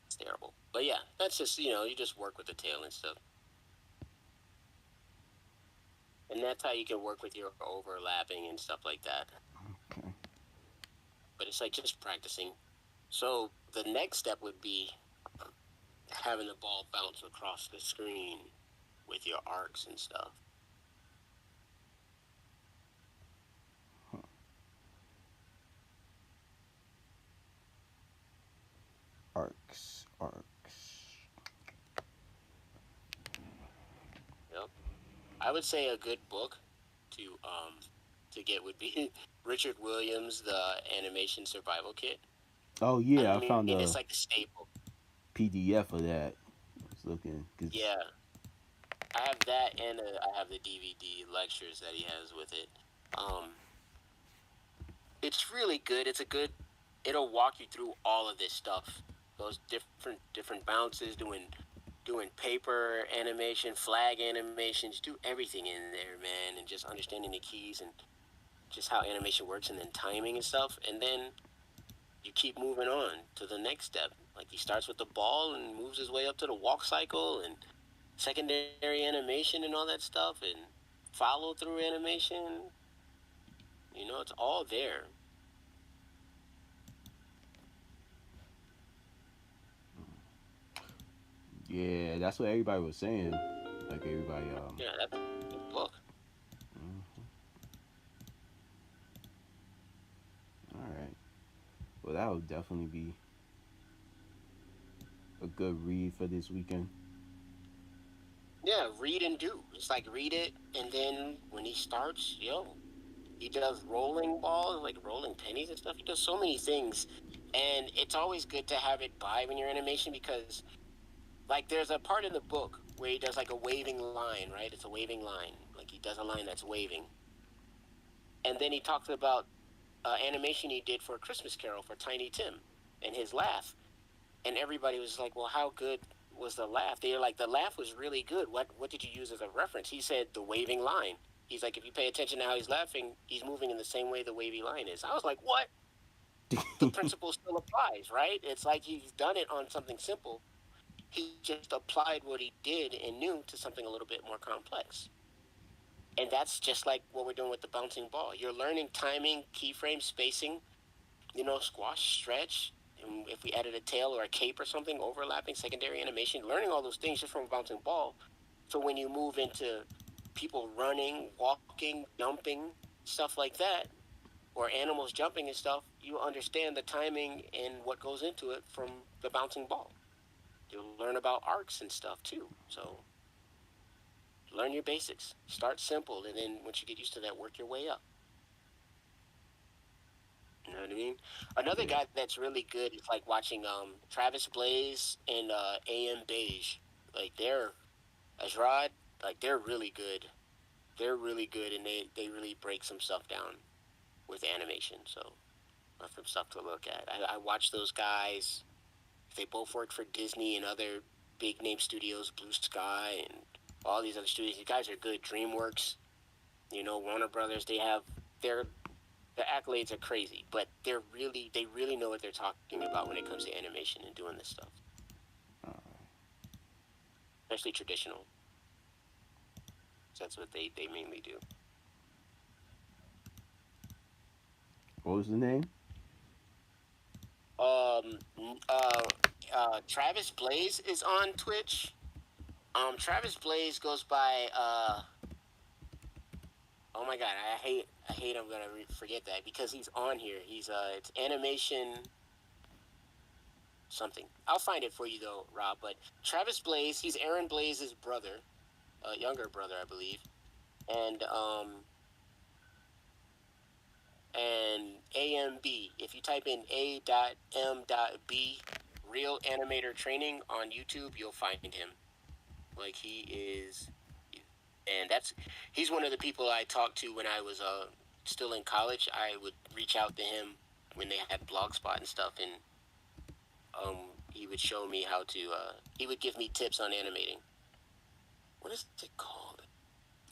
It's terrible. But yeah, that's just, you just work with the tail and stuff. And that's how you can work with your overlapping and stuff like that. Okay. But it's like just practicing. So the next step would be having the ball bounce across the screen with your arcs and stuff. Arcs. Yep. I would say a good book to to get would be Richard Williams' The Animation Survival Kit. Oh I yeah, I mean, found it's a like the staple. PDF of that. I was looking because Yeah, I have that, and I have the DVD lectures that he has with it. Um, it's really good. It'll walk you through all of this stuff. Those different bounces, doing paper animation, flag animations, do everything in there, man, and just understanding the keys and just how animation works, and then timing and stuff, and then you keep moving on to the next step. Like he starts with the ball and moves his way up to the walk cycle and secondary animation and all that stuff, and follow through animation. It's all there. yeah, that's what everybody was saying. Like everybody, Yeah, that's a good book. mhm. All right. Well, that would definitely be a good read for this weekend. Yeah, read and do. It's like read it, and then when he starts, he does rolling balls, like rolling pennies and stuff. He does so many things, and it's always good to have it by when you're animation because, like, there's a part in the book where he does like a waving line, right? It's a waving line. Like he does a line that's waving, and then he talks about animation he did for a Christmas Carol for Tiny Tim and his laugh, and everybody was like, "Well, how good was the laugh?" They're like, "The laugh was really good. What did you use as a reference?" He said, "The waving line." He's like, "If you pay attention to how he's laughing, he's moving in the same way the wavy line is." I was like, "What?" The principle still applies, right? It's like he's done it on something simple. He just applied what he did and knew to something a little bit more complex. And that's just like what we're doing with the bouncing ball. You're learning timing, keyframe, spacing, squash, stretch. And if we added a tail or a cape or something, overlapping, secondary animation, learning all those things just from a bouncing ball So when you move into people running, walking, jumping, stuff like that, or animals jumping and stuff, you understand the timing and what goes into it from the bouncing ball. You'll learn about arcs and stuff too. So learn your basics. Start simple, and then once you get used to that, work your way up. You know what I mean? Another Yeah. guy that's really good is like watching Travis Blaze and AM Beige. Like they're Ashrad, like they're really good. They're really good, and they really break some stuff down with animation. So some stuff to look at. I watch those guys. They both work for Disney and other big name studios, Blue Sky and all these other studios. These guys are good. DreamWorks, Warner Brothers. Their the accolades are crazy, but they really know what they're talking about when it comes to animation and doing this stuff, especially traditional. So that's what they mainly do. What was the name? Um, Travis Blaze is on Twitch. Travis Blaze goes by oh my god, I hate I'm gonna forget that because he's on here. He's it's animation something. I'll find it for you though, Rob. But Travis Blaze, he's Aaron Blaze's brother, younger brother, I believe, and AMB. If you type in A.M.B real animator training on YouTube, you'll find him. Like he is, and he's one of the people I talked to when I was still in college. I would reach out to him when they had Blogspot and stuff, and he would show me how to. He would give me tips on animating. What is it called?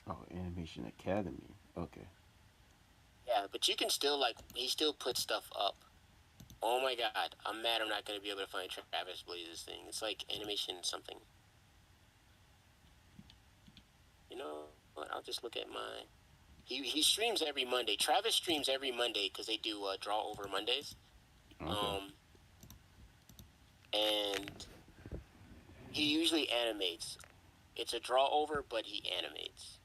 Oh, Animation Academy. Okay. Yeah, but you can still he still puts stuff up. Oh my god, I'm mad I'm not gonna be able to find Travis Blaze's thing. It's like animation something. You know what? I'll just look at my. He streams every Monday. Travis streams every Monday because they do Draw Over Mondays. Okay. And he usually animates. It's a draw over, but he animates,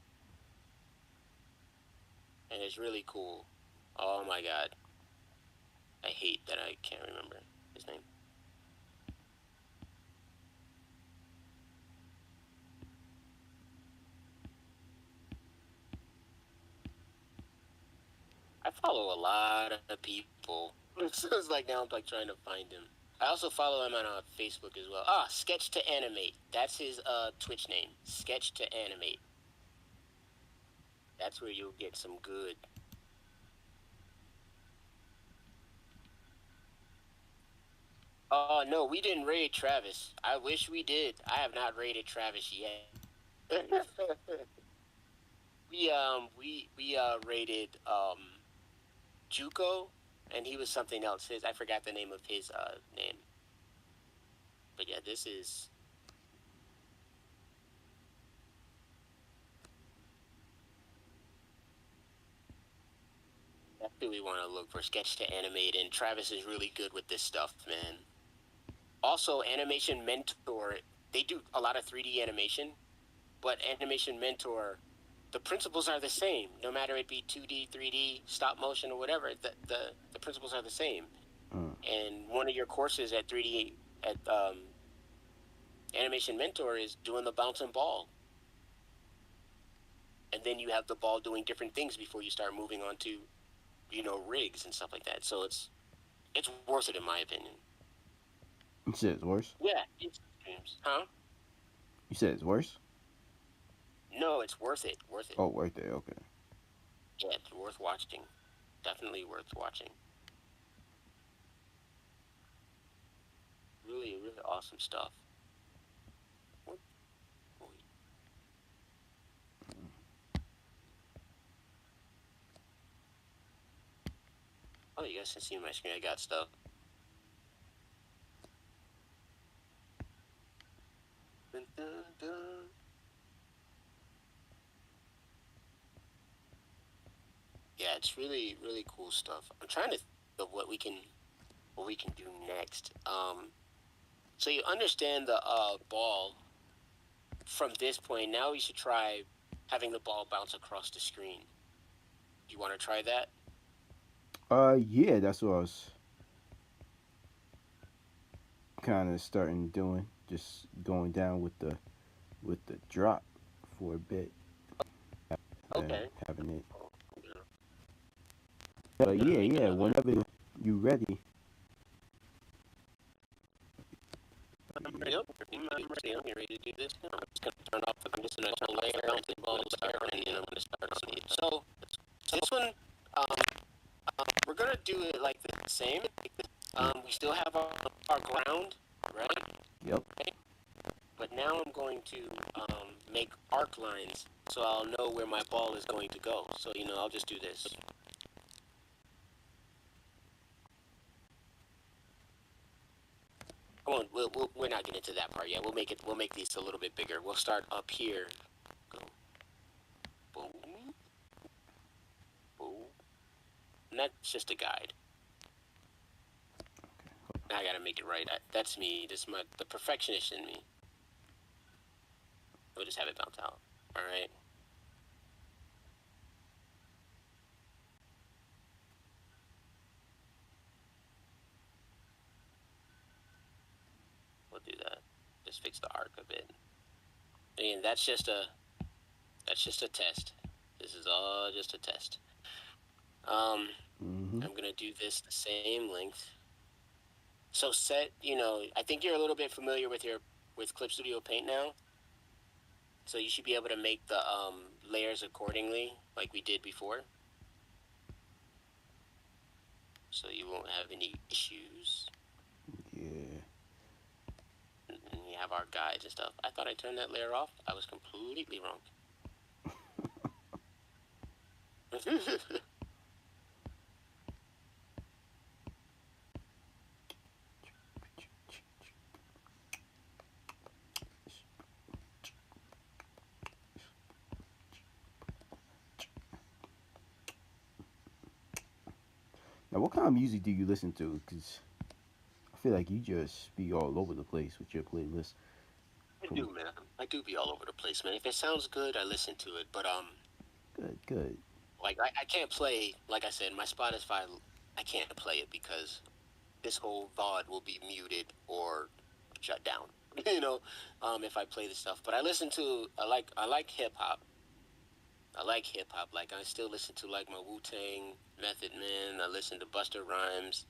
and it's really cool. Oh my god, I hate that I can't remember his name. I follow a lot of people. So it's like now I'm like trying to find him. I also follow him on Facebook as well. Sketch to Animate. That's his Twitch name. Sketch to Animate. That's where you'll get some good. Oh no, we didn't raid Travis. I wish we did. I have not raided Travis yet. we raided Juco, and he was something else. I forgot the name of his name. But yeah, this is. That's who we want to look for. Sketch to Animate, and Travis is really good with this stuff, man. Also, Animation Mentor, they do a lot of 3D animation, but Animation Mentor, the principles are the same. No matter it be 2D, 3D, stop motion, or whatever, the principles are the same. And one of your courses at 3D at Animation Mentor is doing the bouncing ball, and then you have the ball doing different things before you start moving on to, rigs and stuff like that. So it's worth it in my opinion. You said it's worse? Yeah, it's streams, huh? You said it's worse? No, it's worth it. Worth it. Oh, worth it. Okay. Yeah, it's worth watching. Definitely worth watching. Really, really awesome stuff. Oh, you guys can see my screen. I got stuff. Dun, dun, dun. Yeah, it's really, really cool stuff. I'm trying to think of what we can do next. So you understand the ball from this point, now we should try having the ball bounce across the screen. You want to try that? Yeah, that's what I was kind of starting doing. Just going down with the drop for a bit, Okay. having it. Yeah. But I'm gonna yeah, make yeah. another. Whenever you ready. Yep. I'm ready to do this now. I'm just gonna turn off. I'm just gonna turn layer bouncing balls there, and then I'm gonna start on it. So this one, um, we're gonna do it like the same. We still have our ground, right? Yep. But now I'm going to make arc lines so I'll know where my ball is going to go. So, I'll just do this. Come on, we're not getting to that part yet. We'll make these a little bit bigger. We'll start up here. Go. Boom. Boom. And that's just a guide. Now I gotta make it right. That's me. This is the perfectionist in me. We'll just have it bounce out. All right. We'll do that. Just fix the arc a bit. And that's just a test. This is all just a test. Mm-hmm. I'm gonna do this the same length. So I think you're a little bit familiar with Clip Studio Paint now. So you should be able to make the layers accordingly, like we did before. So you won't have any issues. Yeah. And we have our guides and stuff. I thought I turned that layer off. I was completely wrong. Now, what kind of music do you listen to? Because I feel like you just be all over the place with your playlist. I do, man. I do be all over the place, man. If it sounds good, I listen to it. But Good, good. like I can't play. Like I said, my Spotify, I can't play it because this whole VOD will be muted or shut down. If I play this stuff. But I like hip hop. I like hip hop. Like I still listen to like my Wu-Tang, Method Man. I listen to Busta Rhymes,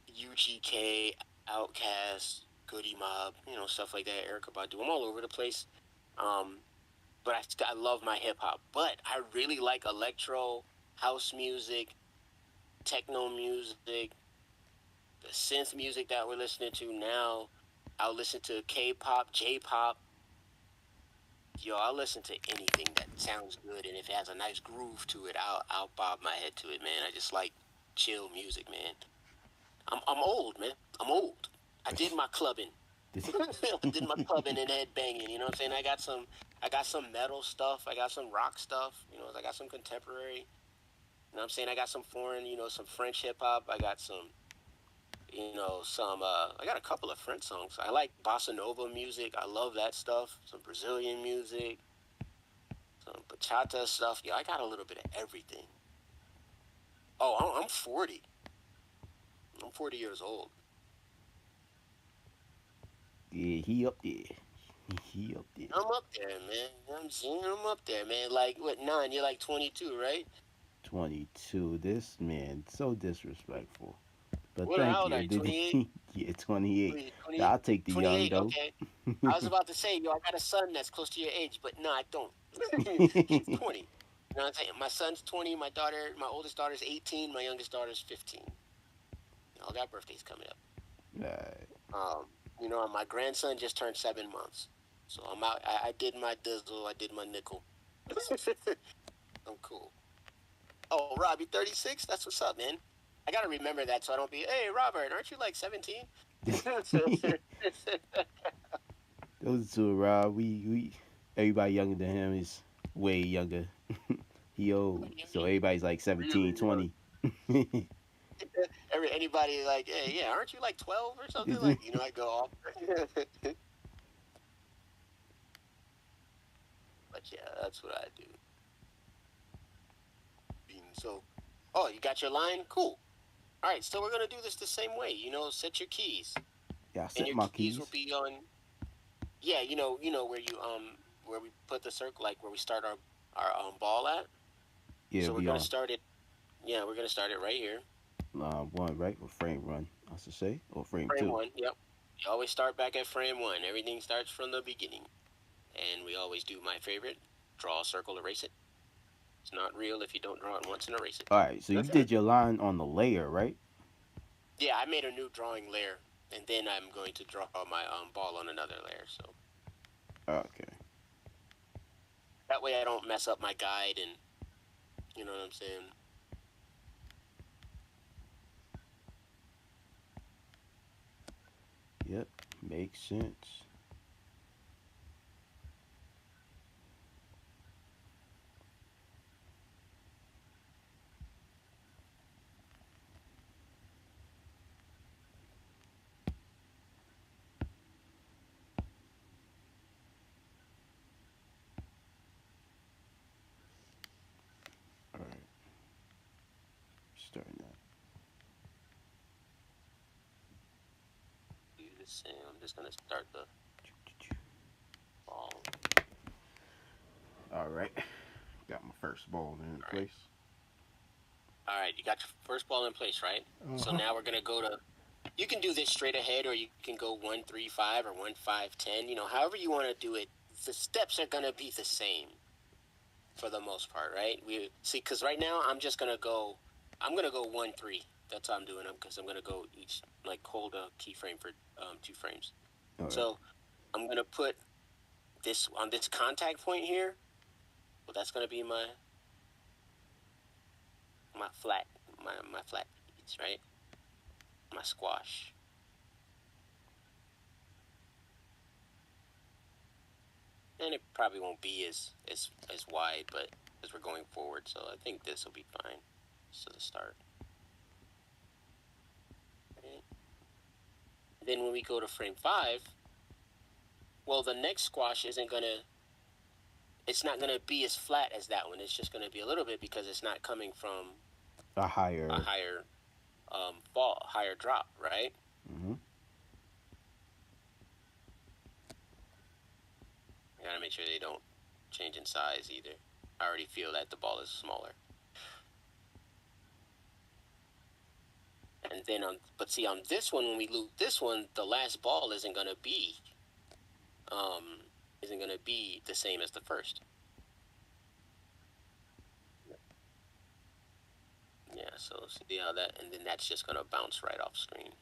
UGK, Outkast, Goody Mob. Stuff like that. Erykah Badu. I'm all over the place. Um, but I love my hip hop. But I really like electro, house music, techno music, the synth music that we're listening to now. I'll listen to K-pop, J-pop. I'll listen to anything that sounds good, and if it has a nice groove to it, I'll bob my head to it, man. I just like chill music, man. I'm old, man. I'm old. I did my clubbing. I did my clubbing and head banging. You know what I'm saying? I got some metal stuff. I got some rock stuff. I got some contemporary. You know what I'm saying? I got some foreign. Some French hip hop. I got some. I got a couple of French songs. I like bossa nova music. I love that stuff. Some Brazilian music, some bachata stuff. Yeah, I got a little bit of everything. Oh, I'm 40. I'm 40 years old. Yeah, he up there. He up there. I'm up there, man. I'm up there, man. Like, what, 9? You're like 22, right? 22. This man, so disrespectful. But How thank old are you. you? Did 28? he? Yeah, 28. 28? I'll take the young 28, though. okay. I was about to say, I got a son that's close to your age, but no, I don't. He's 20. You know what I'm saying? My son's 20. My oldest daughter's 18. My youngest daughter's 15. All got birthdays coming up. Right. My grandson just turned 7 months. So I'm out. I did my dizzle. I did my nickel. I'm cool. Oh, Rob, you 36? That's what's up, man. I got to remember that so I don't be, hey, Robert, aren't you like 17? Those two, Rob. We everybody younger than him is way younger. He old, so everybody's like 17, Really 20. Anybody like, hey, yeah, aren't you like 12 or something? Like, I go off. much. Yeah, that's what I do. So, oh, you got your line? Cool. All right, so we're gonna do this the same way. Set your keys, Yeah, I and set your my keys will keys. be on. Yeah, where we put the circle, like where we start our ball at. Yeah, So we're be gonna on start it. Yeah, we're gonna start it right here. one, right? Or frame run, I should say, or frame Frame two. one. Yep. You always start back at frame one. Everything starts from the beginning, and we always do my favorite: draw a circle, erase it. It's not real if you don't draw it once and erase it. All right, so you That's it. did your line on the layer, right? Yeah, I made a new drawing layer, and then I'm going to draw my ball on another layer. So Okay. that way I don't mess up my guide, and you know what I'm saying. Yep, makes sense. All right, starting that. Do the same. I'm just gonna start the ball. All right, got my first ball in All right. place. All right, you got your first ball in place, right? So Uh-huh. now we're gonna go to. You can do this straight ahead, or you can go 1-3-5 or 1-5-10. However you want to do it. The steps are gonna be the same for the most part, right? We see because right now I'm just gonna go. I'm gonna go 1-3. That's how I'm doing them because I'm gonna go each like hold a keyframe for 2 frames. All right. So I'm gonna put this on this contact point here. Well, that's gonna be my flat my flat keys, right? My squash. And it probably won't be as wide, but as we're going forward, so I think this will be fine. So the start. Right. Then when we go to frame 5, well, the next squash isn't gonna. It's not gonna be as flat as that one. It's just gonna be a little bit because it's not coming from A a higher. higher higher drop, right? Mm-hmm. You gotta make sure they don't change in size either. I already feel that the ball is smaller. And then but see on this one, when we loop this one, the last ball um, isn't gonna be the same as the first. Yeah, so see how that, and then that's just gonna bounce right off screen.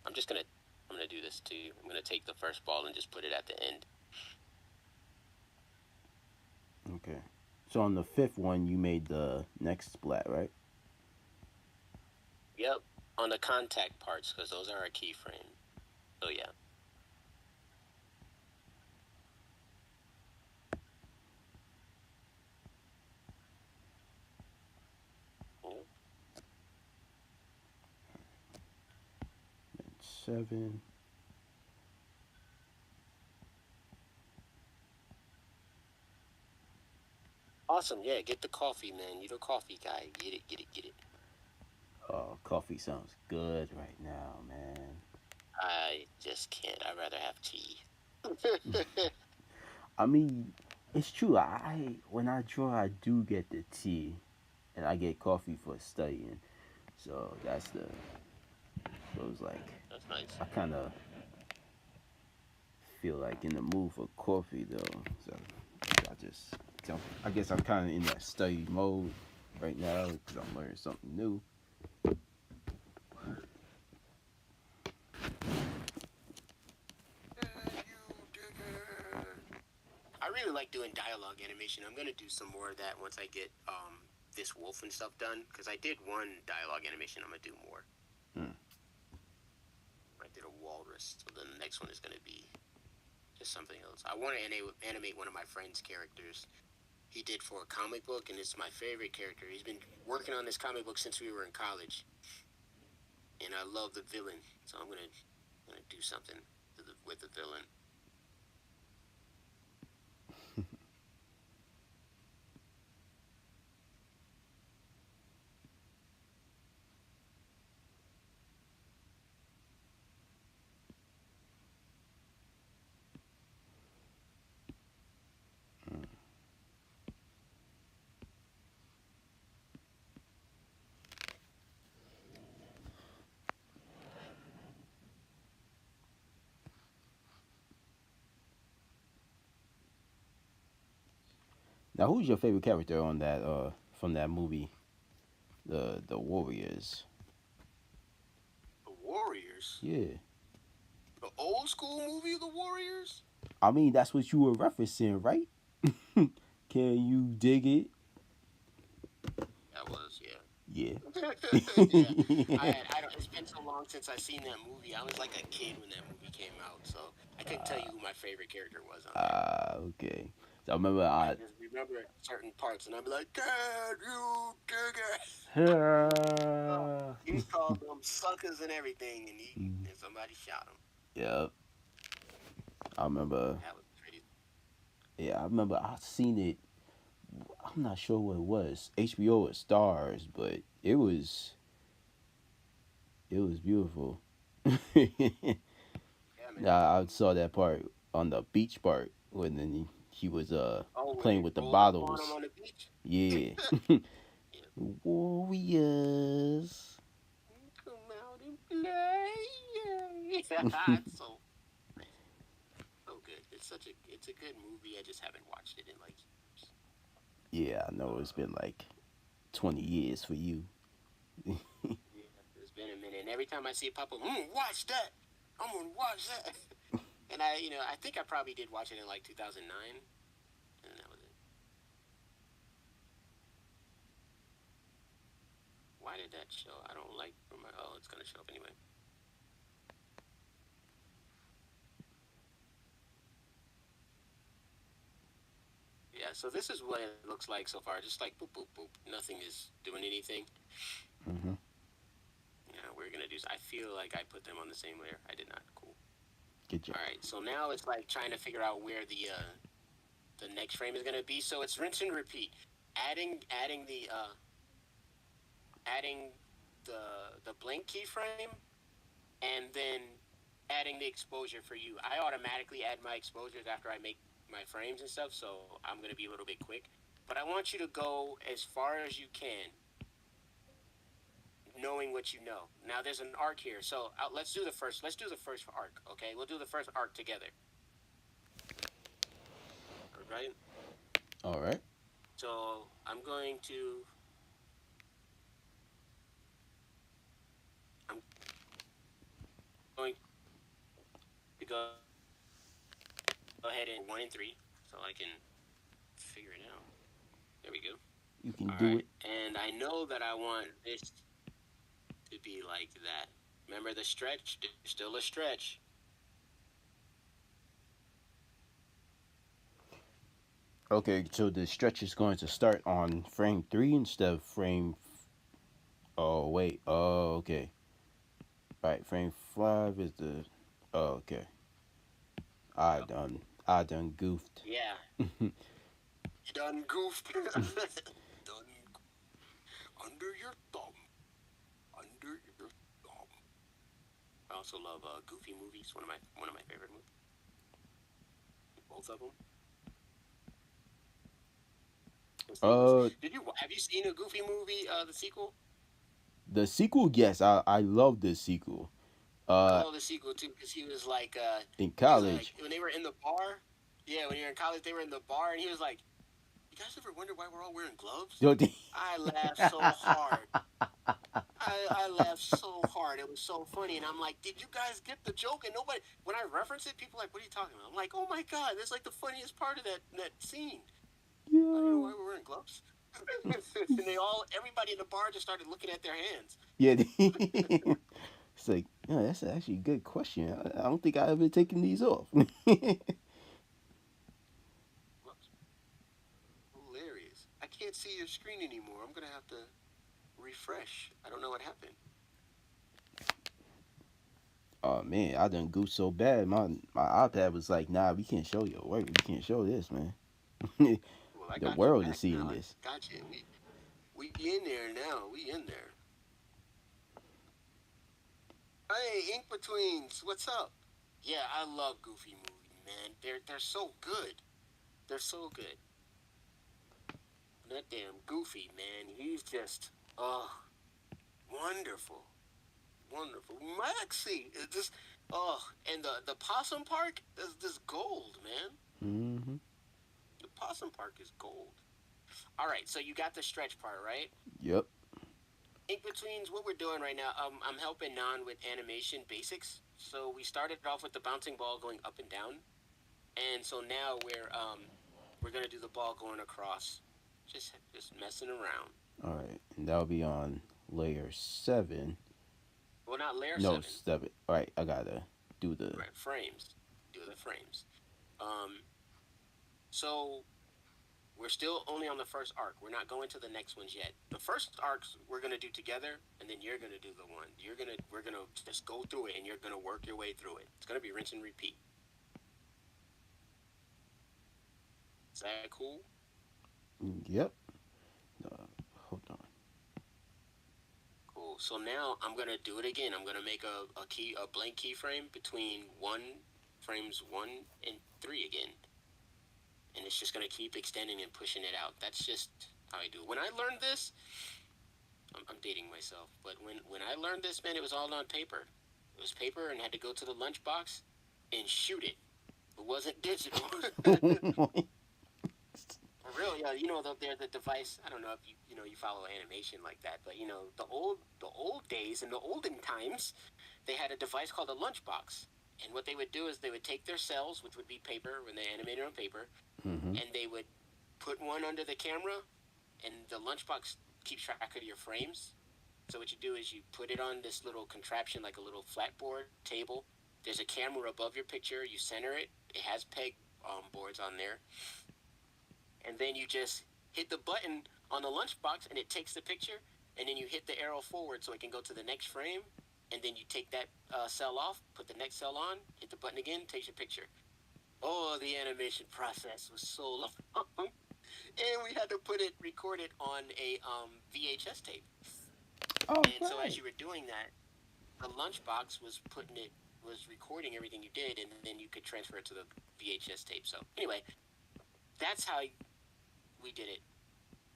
I'm gonna do this too. I'm gonna take the first ball and just put it at the end. Okay. So on the fifth one, you made the next splat, right? Yep, on the contact parts because those are our keyframe. So yeah. Yep. 7. Awesome. Yeah, get the coffee, man. You're the coffee guy. Get it, get it, get it. Oh, coffee sounds good right now, man. I just can't. I'd rather have tea. I mean, it's true. I when I draw, I do get the tea, and I get coffee for studying. So that's the. So it's like That's nice. I kind of feel like in the mood for coffee though. So I just. So I guess I'm kind of in that study mode right now because I'm learning something new. I really like doing dialogue animation. I'm gonna do some more of that once I get this wolf and stuff done. Because I did one dialogue animation. I'm gonna do more. Hmm. I did a walrus, so then the next one is gonna be just something else. I want to animate one of my friend's characters. He did for a comic book, and it's my favorite character. He's been working on this comic book since we were in college, and I love the villain. So I'm gonna do something with the villain. Now, who's your favorite character on that from that movie, the Warriors? The Warriors. Yeah. The old school movie, The Warriors. I mean, that's what you were referencing, right? Can you dig it? That was, yeah. Yeah. Yeah, I don't. It's been so long since I seen that movie. I was like a kid when that movie came out, so I couldn't tell you who my favorite character was on there. Okay. So I remember I I. just remember certain parts, and I'd be like, "Can you dig it?" Oh, he called them suckers and everything, and somebody shot him. Yeah. I remember. That was crazy. Yeah, I remember I seen it. I'm not sure what it was. HBO or Stars, but it was beautiful. Yeah, man. I saw that part on the beach part when then he was Oh, when playing they with the rolled up on him bottles. on the beach. Yeah. Yeah. Warriors. Come out and play. It's so good. It's a good movie. I just haven't watched it in like years. Yeah, I know it's been like 20 years for you. Yeah, it's been a minute. And every time I see it pop up, watch that. I'm gonna watch that. And I think I probably did watch it in like 2009, and that was it. Why did that show? I don't like. Oh, it's gonna show up anyway. Yeah. So this is what it looks like so far. Just like boop boop boop. Nothing is doing anything. Hmm. Yeah, we're gonna do. I feel like I put them on the same layer. I did not. Cool. Good job. All right. So now it's like trying to figure out where the next frame is gonna be. So it's rinse and repeat. Adding adding the blink keyframe, and then adding the exposure for you. I automatically add my exposures after I make my frames and stuff, so I'm going to be a little bit quick. But I want you to go as far as you can, knowing what you know. Now there's an arc here, so let's do the first. Let's do the first arc, okay? We'll do the first arc together. Right? All right. So I'm going to. I'm going to go ahead and 1 and 3, so I can figure it out. There we go. You can All do right, it. and I know that I want this to be like that. Remember the stretch? There's still a stretch. Okay, so the stretch is going to start on frame 3 instead of frame. Oh, wait. Oh, okay. All right, frame 5 is the. Oh, okay. I Yep. done. I done goofed. Yeah, you done goofed. Done under your thumb. Under your thumb. I also love Goofy movies. One of my favorite movies. Both of them. Uh, Have you seen a Goofy movie? The sequel. the sequel, yes, I love the sequel. I Uh, love the sequel too because in he was like college. when they were in the bar. Yeah, when you were in college, they were in the bar, and he was like, "You guys ever wonder why we're all wearing gloves?" Yo, the- I laughed so hard. I laughed so hard. It was so funny, and I'm like, "Did you guys get the joke?" And nobody, when I reference it, people are like, "What are you talking about?" I'm like, "Oh my god, that's like the funniest part of that scene." I don't know yeah, why we're wearing gloves. And everybody in the bar just started looking at their hands. yeah. It's like, yeah, that's actually a good question. I don't think I ever taken these off. Gloves. Hilarious. I can't see your screen anymore. I'm gonna have to refresh. I don't know what happened. Oh man, I done goofed so bad. My iPad was like, nah, we can't show your work. We can't show this, man. Well, I The got you world is back seeing now. I this. got you. We in there now. We in there. Hey, Ink Betweens, what's up? Yeah, I love Goofy movies, man. They're so good. They're so good. That damn Goofy, man. He's just wonderful. Wonderful. Maxie is just and the Possum Park is this gold, man. Hmm. The Possum Park is gold. All right, so you got the stretch part, right? Yep. In betweens, what we're doing right now, I'm helping Non with animation basics. So we started off with the bouncing ball going up and down, and so now we're gonna do the ball going across, just messing around. All right, and that'll be on layer 7. Well, not layer No, seven, 7. All right, I gotta do the. right? Frames, do the frames. Um, so we're still only on the first arc. We're not going to the next ones yet. The first arcs we're gonna do together, and then you're gonna do the one. We're gonna just go through it, and you're gonna work your way through it. It's gonna be rinse and repeat. Is that cool? Yep. Hold on. Cool. So now I'm gonna do it again. I'm gonna make a blank keyframe between frames 1 and 3 again, and it's just gonna keep extending and pushing it out. That's just how I do. When I learned this, I'm dating myself, but when I learned this, man, it was all on paper. It was paper, and had to go to the lunchbox and shoot it. It wasn't digital. For real, yeah. They're the device. I don't know if you follow animation like that, but the old days in the olden times, they had a device called a lunchbox. And what they would do is they would take their cells, which would be paper when they animated on paper, Mm-hmm. and they would put one under the camera, and the lunchbox keeps track of your frames. So what you do is you put it on this little contraption, like a little flat board table. There's a camera above your picture. You center it. It has peg boards on there, and then you just hit the button on the lunchbox, and it takes the picture, and then you hit the arrow forward so it can go to the next frame, and then you take that cell off, put the next cell on, hit the button again, takes your picture. Oh, the animation process was so long. And we had to record it on a VHS tape. Oh, And so as you were doing that, the lunchbox was recording everything you did, and then you could transfer it to the VHS tape. So anyway, that's how we did it.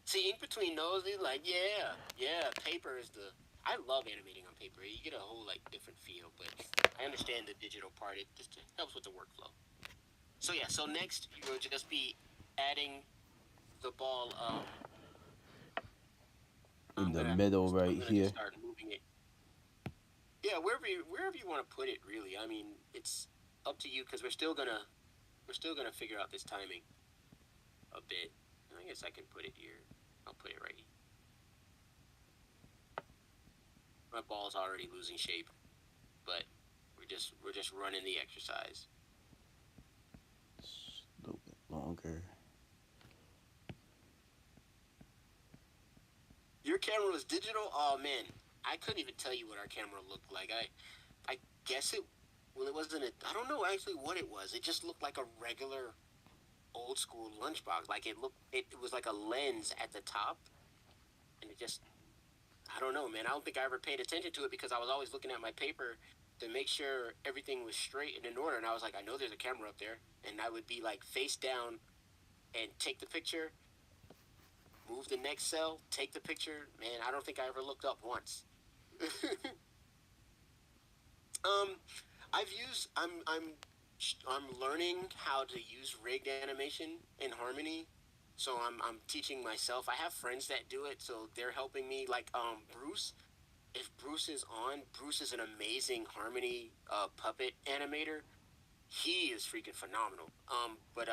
See, in between those, it's like, yeah, paper is the. I love animating on paper. You get a whole different feel, but I understand the digital part. It just helps with the workflow. So yeah, so next you will just be adding the ball. in the I'm middle right gonna here. just start moving it. Yeah, wherever you want to put it, really. I mean, it's up to you because we're still gonna figure out this timing a bit. I guess I can put it here. I'll put it right here. My ball's already losing shape, but we're just running the exercise. It's a little bit longer. Your camera was digital? Oh man, I couldn't even tell you what our camera looked like. I guess it. Well, it wasn't. I don't know actually what it was. It just looked like a regular old school lunchbox. Like it looked. It was like a lens at the top, and it just. I don't know, man. I don't think I ever paid attention to it because I was always looking at my paper to make sure everything was straight and in order. And I was like, I know there's a camera up there, and I would be like face down and take the picture, move the next cell, take the picture. Man, I don't think I ever looked up once. um, I've used. I'm learning how to use rigged animation in Harmony. So I'm teaching myself. I have friends that do it, so they're helping me. Like Bruce. If Bruce is on, Bruce is an amazing Harmony puppet animator. He is freaking phenomenal. But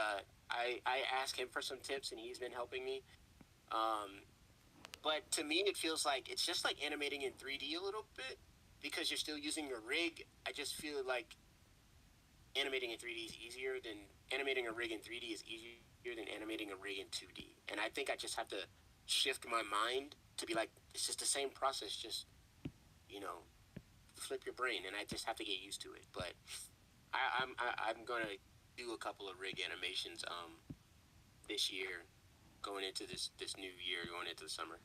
I asked him for some tips, and he's been helping me. Um, but to me, it feels like it's just like animating in 3D a little bit because you're still using your rig. I just feel like animating in 3D is easier than animating a rig in 3D is easier than animating a rig in 2D. And I think I just have to shift my mind to be like, it's just the same process, just, you know, flip your brain. And I just have to get used to it. But I'm going to do a couple of rig animations this year, going into this new year, going into the summer.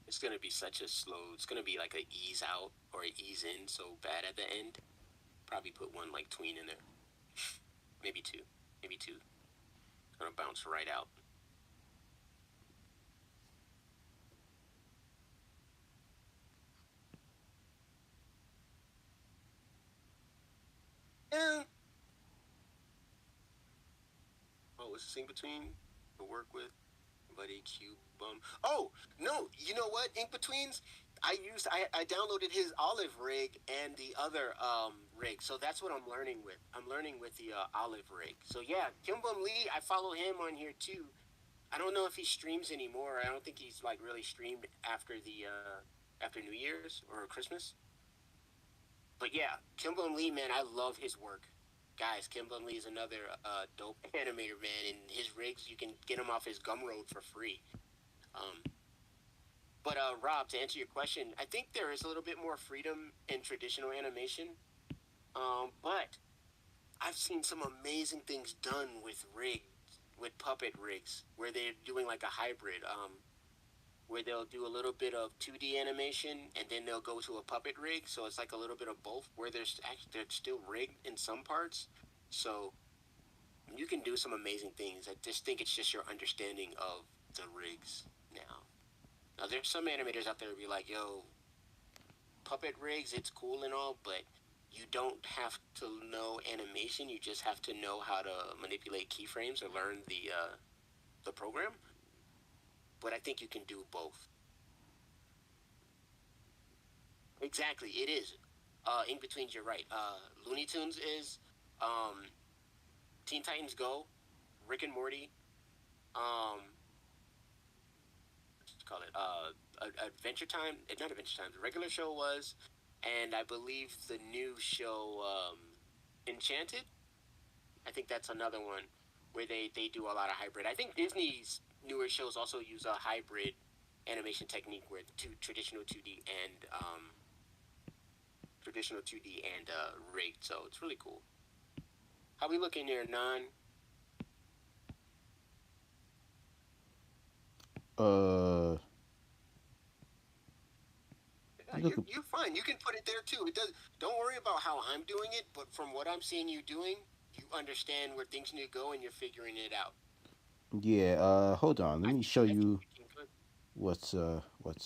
It's gonna be such a slow. It's gonna be like a ease out or a ease in so bad at the end. Probably put one like tween in there, maybe two, maybe two. Gonna bounce right out. what's this Ink Between to work with? Buddy Q Bum. Oh no, you know what? Ink Betweens. I downloaded his Olive rig and the other rig, so that's what I'm learning with. I'm learning with the Olive rig. So yeah, Kim Bum Lee. I follow him on here too. I don't know if he streams anymore. I don't think he's like really streamed after the after New Year's or Christmas. But yeah, Kim Bum Lee, man, I love his work. Guys, Kim Bum Lee is another dope animator, man. And his rigs, you can get them off his Gumroad for free. Um, but Rob, to answer your question, I think there is a little bit more freedom in traditional animation. But I've seen some amazing things done with rigs, with puppet rigs, where they're doing like a hybrid. Where they'll do a little bit of 2D animation and then they'll go to a puppet rig. So it's like a little bit of both, where they're still rigged in some parts. So you can do some amazing things. I just think it's just your understanding of the rigs now. Now there's some animators out there who be like, "Yo, puppet rigs, it's cool and all, but you don't have to know animation. You just have to know how to manipulate keyframes or learn the program." But I think you can do both. Exactly, it is. In between, you're right. Looney Tunes is, um, Teen Titans Go, Rick and Morty, um, what's it call it? Adventure Time. Not Adventure Time. The regular show was, and I believe the new show, Enchanted. I think that's another one where they do a lot of hybrid. I think Disney's newer shows also use a hybrid animation technique where traditional 2D and rigged. So it's really cool. How we looking there, Non? Uh, Yeah, you're fine. You can put it there too. It does. Don't worry about how I'm doing it, but from what I'm seeing you doing, you understand where things need to go, and you're figuring it out. yeah. Hold on. Let me show I think you you can put. what's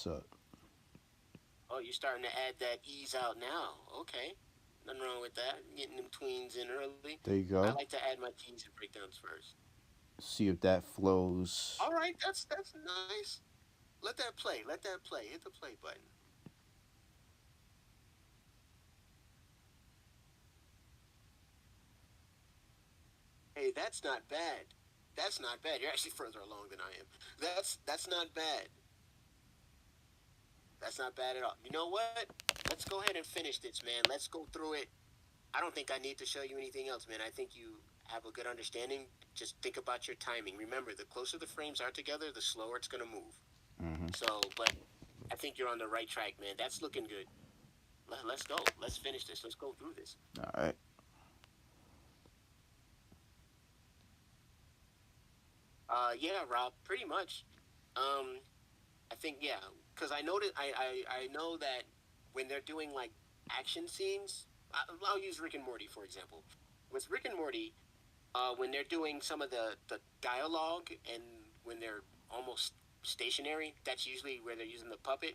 up. Oh, you're starting to add that ease out now. Okay, nothing wrong with that. Getting them tweens in early. There you I go. like to add my teens and breakdowns first. See if that flows. All right, that's nice. Let that play. Let that play. Hit the play button. Hey, that's not bad. That's not bad. You're actually further along than I am. That's not bad. That's not bad at all. You know what? Let's go ahead and finish this, man. Let's go through it. I don't think I need to show you anything else, man. I think you have a good understanding. Just think about your timing. Remember, the closer the frames are together, the slower it's going to move. Mm-hmm. So, but I think you're on the right track, man. That's looking good. Let's go. Let's finish this. Let's go through this. All right. Yeah, Rob. Pretty much. I think yeah, because I know that when they're doing like action scenes, I'll use Rick and Morty for example. With Rick and Morty, when they're doing some of the dialogue and when they're almost stationary, that's usually where they're using the puppet.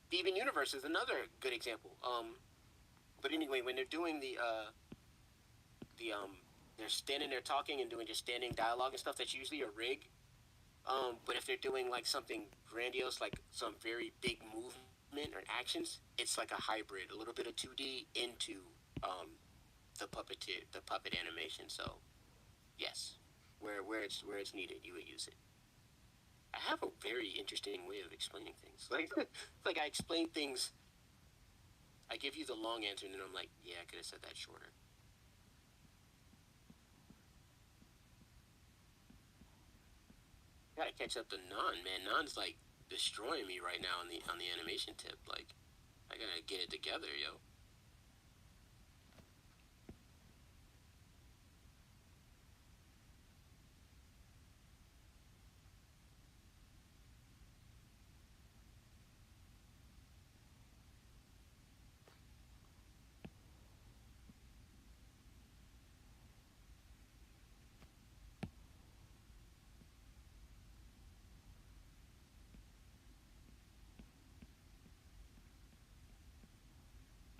Steven Universe is another good example. But anyway, when they're doing the they're standing there talking and doing just standing dialogue and stuff, that's usually a rig. But if they're doing like something grandiose, like some very big movement or actions, it's like a hybrid, a little bit of 2D into the puppet animation. So yes, where it's needed, you would use it. I have a very interesting way of explaining things. Like I explain things, I give you the long answer, and then I'm like, yeah, I could have said that shorter. Gotta catch up to Non, man. Non's like destroying me right now on the animation tip. Like, I gotta get it together, yo.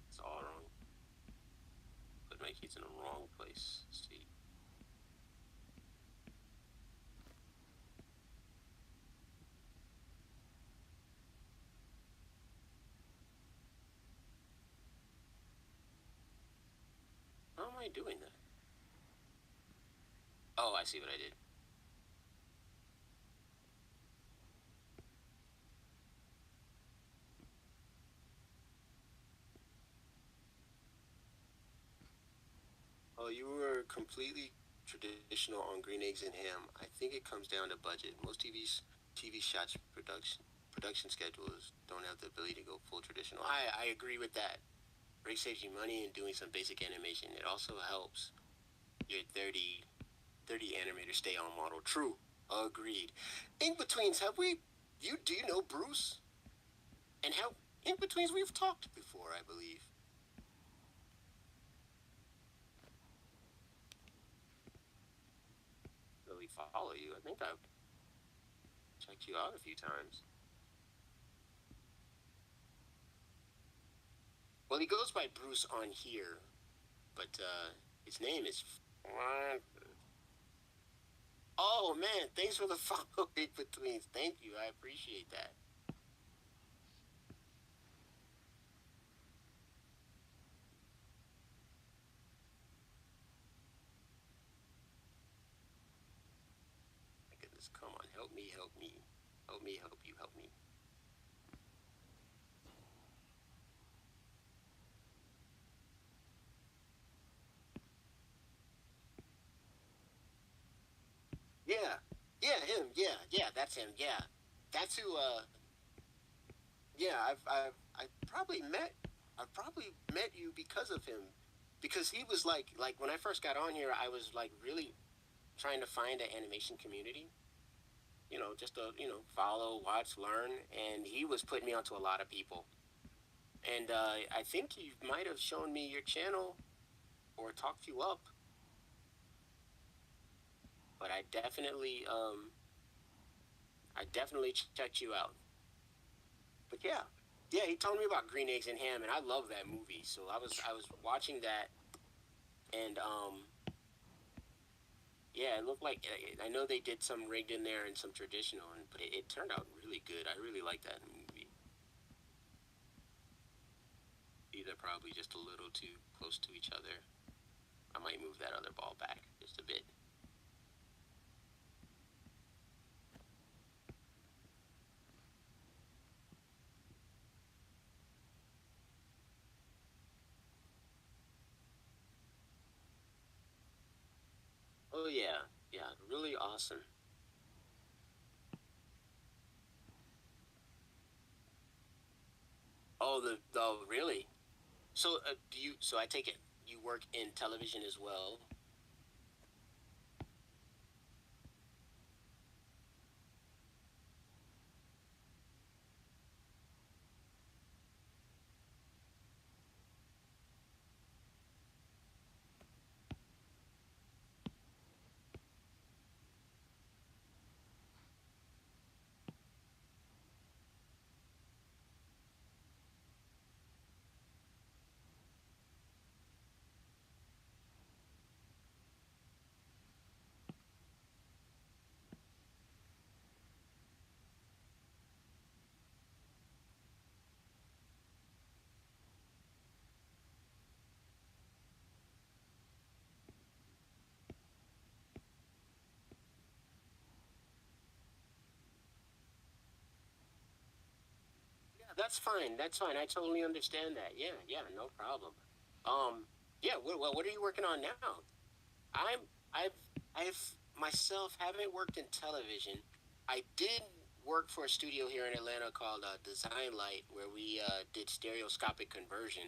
It's all wrong. Put my keys in the wrong place. Let's see. I doing that? Oh, I see what I did. Oh, you were completely traditional on green eggs and ham. I think it comes down to budget. Most TV shots production schedules don't have the ability to go full traditional. I agree with that. Ray saves you money in doing some basic animation. It also helps your 30 animators stay on model. True. Agreed. In betweens, have we? You do you know Bruce? And how in betweens we've talked before, I believe. Really follow you. I think I've checked you out a few times. Well, he goes by Bruce on here, but his name is. Oh man, thanks for the follow in betweens. Thank you, I appreciate that. My goodness, come on, help me, help me, help me, help you, help me. Yeah, yeah, him. Yeah, yeah, that's him. Yeah, that's who. Yeah, I've probably met you because of him, because he was like when I first got on here, I was like really trying to find an animation community. Just to follow, watch, learn, and he was putting me onto a lot of people. And I think you might have shown me your channel or talked you up, but I definitely checked you out. But yeah, yeah, he told me about Green Eggs and Ham, and I love that movie. So I was watching that, and yeah, it looked like I know they did some rigged in there and some traditional, but it turned out really good. I really like that movie. These are probably just a little too close to each other. I might move that other ball back just a bit. Oh yeah, yeah, really awesome. Oh really? So do you? So I take it you work in television as well. Yeah, that's fine. That's fine. I totally understand that. Yeah, yeah, no problem. Yeah. What are you working on now? I'm I've I've myself haven't worked in television. I did work for a studio here in Atlanta called Design Light, where we did stereoscopic conversion.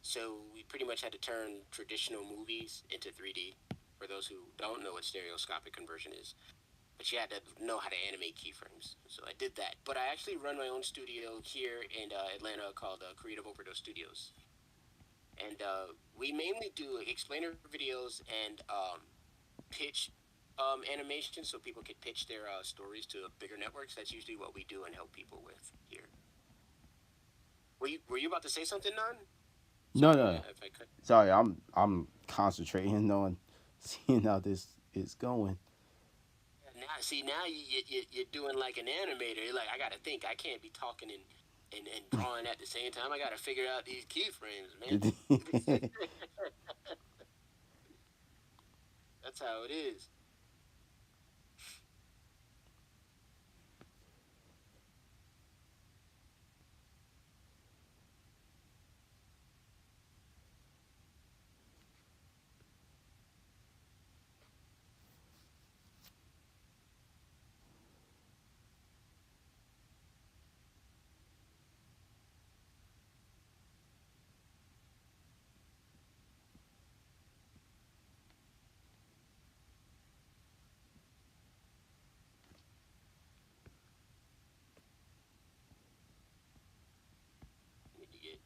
So we pretty much had to turn traditional movies into 3D. For those who don't know what stereoscopic conversion is, but you had to know how to animate keyframes. So I did that. But I actually run my own studio here in Atlanta called Creative Overdose Studios, and we mainly do explainer videos and pitch animation so people can pitch their stories to bigger networks. That's usually what we do and help people with here. Were you about to say something, Nan? No, Sorry no. if I cut. Sorry, I'm concentrating on seeing how this is going. Now, see, now you're doing like an animator. You're like, I gotta think. I can't be talking and drawing at the same time. I gotta figure out these keyframes, man. That's how it is. Need to get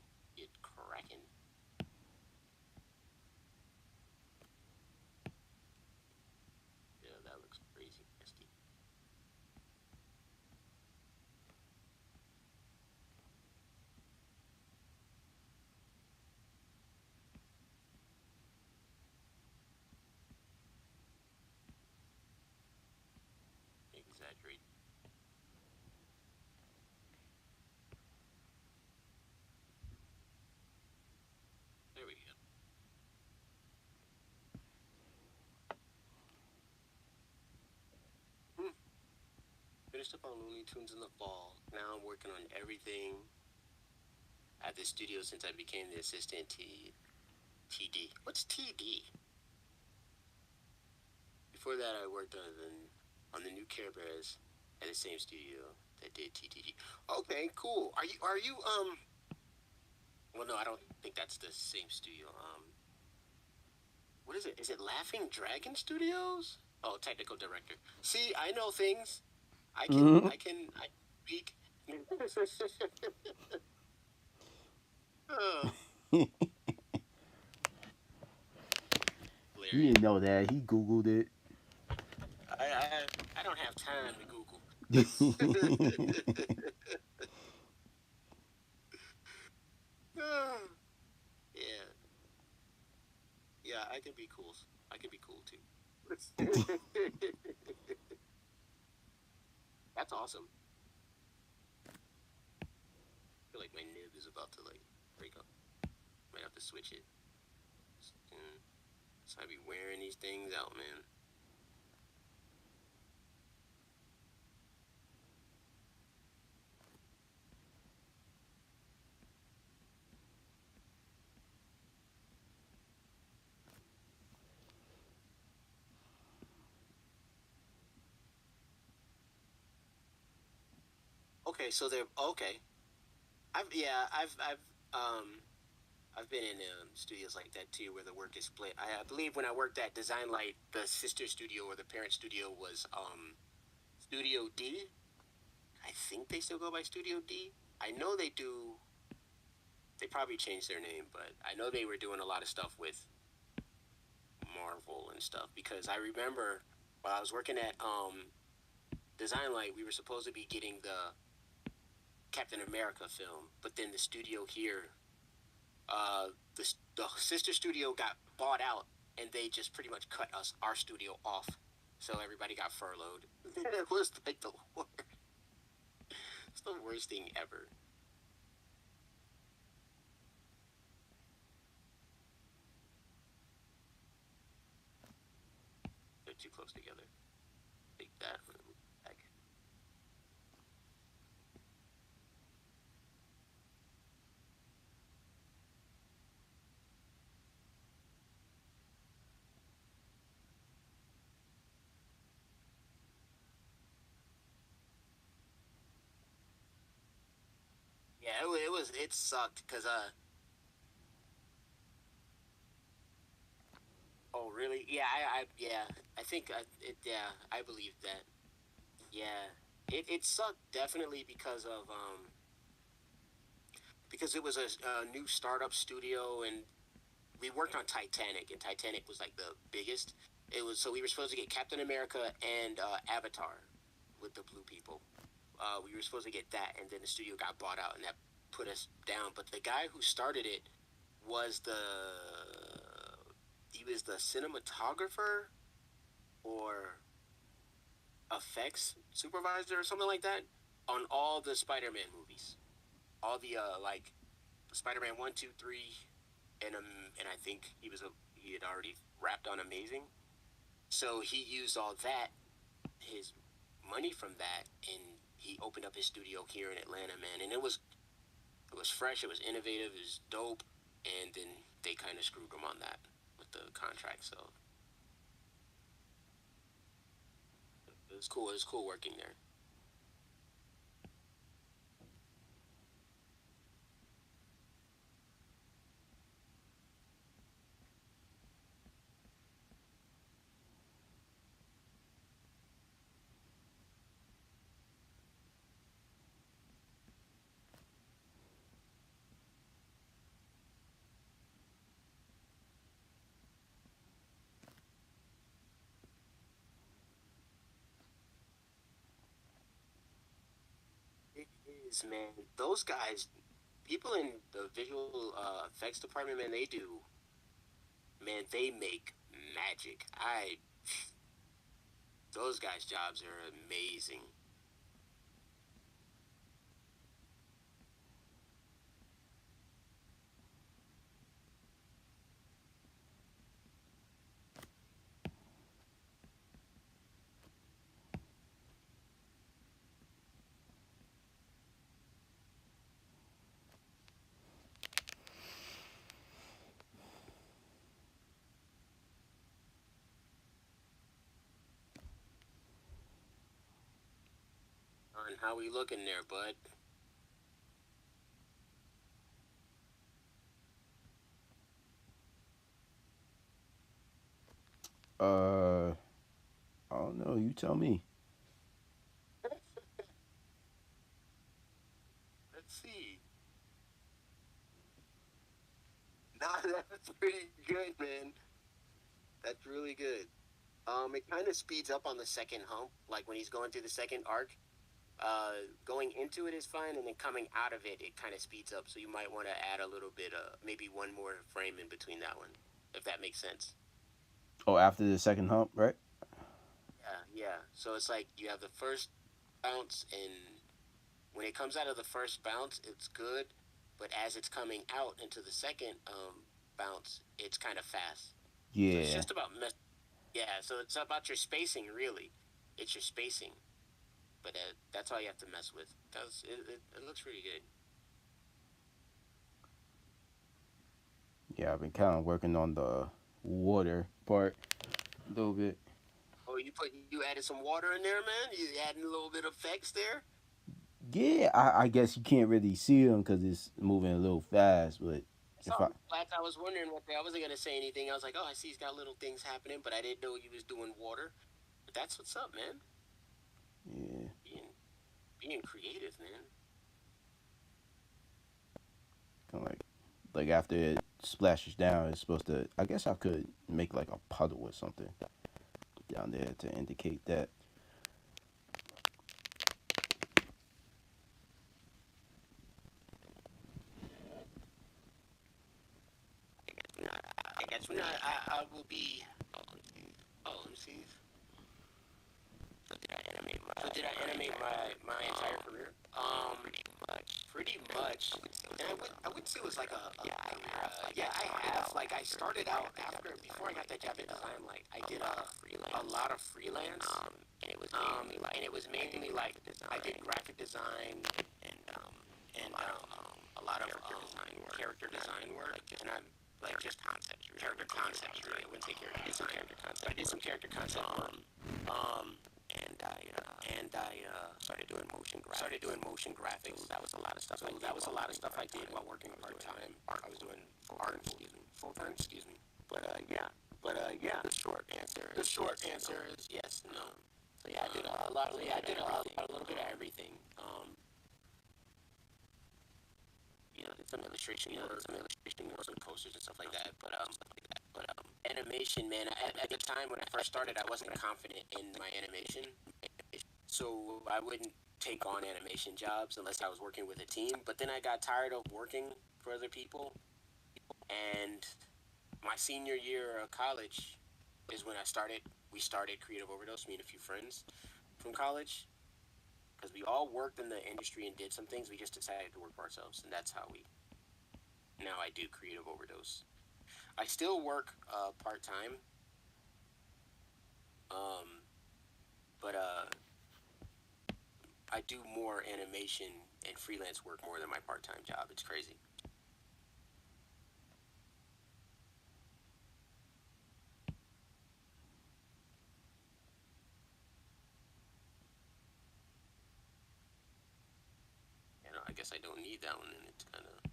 cracking. Yeah, that looks crazy nasty. Exaggerate. There we go. Hmm. Finished up on Looney Tunes in the fall. Now I'm working on everything at the studio since I became the assistant TD. What's TD? Before that, I worked on the new Care Bears at the same studio that did TTD. Okay, cool. Are you? Well, no, I don't think that's the same studio. What is it? Is it Laughing Dragon Studios? Oh, technical director. See, I know things. Mhm. I speak. Oh, You hilarious. didn't know that. He Googled it. I don't have time to Google. Yeah, yeah, I can be cool. I can be cool too. That's awesome. I feel like my nib is about to like break up. Might have to switch it. Mm. So I be wearing these things out, man. Okay, so they're okay. Um I've been in studios like that too, where the work is split. I believe when I worked at Design Light, the sister studio or the parent studio was Studio D. I think they still go by Studio D. I know they do. They probably changed their name, but I know they were doing a lot of stuff with Marvel and stuff because I remember while I was working at Design Light, we were supposed to be getting the Captain America film, but then the studio here, uh, the sister studio got bought out, and they just pretty much cut our studio off, so everybody got furloughed. It was like the worst. It's the worst thing ever. They're too close together. Take that. Back. Yeah, it sucked because oh really? Yeah, I think yeah, I believe that. Yeah, it sucked definitely because it was a new startup studio, and we worked on Titanic, and Titanic was like the biggest. It was so we were supposed to get Captain America and Avatar with the blue people. We were supposed to get that, and then the studio got bought out, and that put us down. But the guy who started it was he was the cinematographer or effects supervisor or something like that on all the Spider-Man movies, all the like Spider-Man 1, 2, 3, and I think he had already wrapped on Amazing. So he used all that, his money from that, and he opened up his studio here in Atlanta, man. And it was fresh, it was innovative, it was dope, and then they kind of screwed him on that with the contract. So it was cool. It was cool working there. It is, man. Those guys, people in the visual effects department, man, they make magic. Those guys' jobs are amazing. And how we looking there, bud? Uh, I don't know. You tell me. Let's see. Nah, that's pretty good, man. That's really good. It kind of speeds up on the second hump, like when he's going through the second arc. Going into it is fine, and then coming out of it, it kind of speeds up. So you might want to add a little bit, maybe one more frame in between that one, if that makes sense. Oh, after the second hump, right? Yeah, yeah. So it's like you have the first bounce, and when it comes out of the first bounce, it's good, but as it's coming out into the second bounce, it's kind of fast. So it's Yeah. just about yeah. So it's about your spacing, really. It's your spacing, but that's all you have to mess with. It looks pretty good. Yeah, I've been kind of working on the water part a little bit. Oh, you added some water in there, man. You adding a little bit of effects there. Yeah, I guess you can't really see them because it's moving a little fast. But I if saw I, him flat. I was wondering what I wasn't gonna say anything. I was like, oh, I see he's got little things happening, but I didn't know he was doing water. But that's what's up, man. yeah, Being being creative, man. kind of like after it splashes down, it's supposed to. I guess I could make like a puddle or something down there to indicate that. I guess when I will be. Oh, let me see. So did I animate my entire career? Pretty much. And I wouldn't say it was like yeah, I have. Like, I started out before I got that job in design, like, I did a lot of freelance. And it was mainly like, I did graphic design and a lot of character design work. And I'm like just character concepts, really. I wouldn't say character design. But I did some character concept work. And I started doing motion graphics. So that was a lot of stuff. I did while working part time. I was doing full time. Excuse me. But yeah. Yeah. The short answer is yes, no. So yeah, I did a lot. Yeah, I did a little bit of everything. Did some illustration work, some posters and stuff like that. But animation, man. At the time when I first started, I wasn't confident in my animation, so I wouldn't take on animation jobs unless I was working with a team. But then I got tired of working for other people, and my senior year of college is when we started Creative Overdose, me and a few friends from college, because we all worked in the industry and did some things. We just decided to work for ourselves, and that's how we now I do Creative Overdose. I still work part time, Um, but I do more animation and freelance work more than my part-time job. It's crazy. I guess I don't need that one, and it's kind of.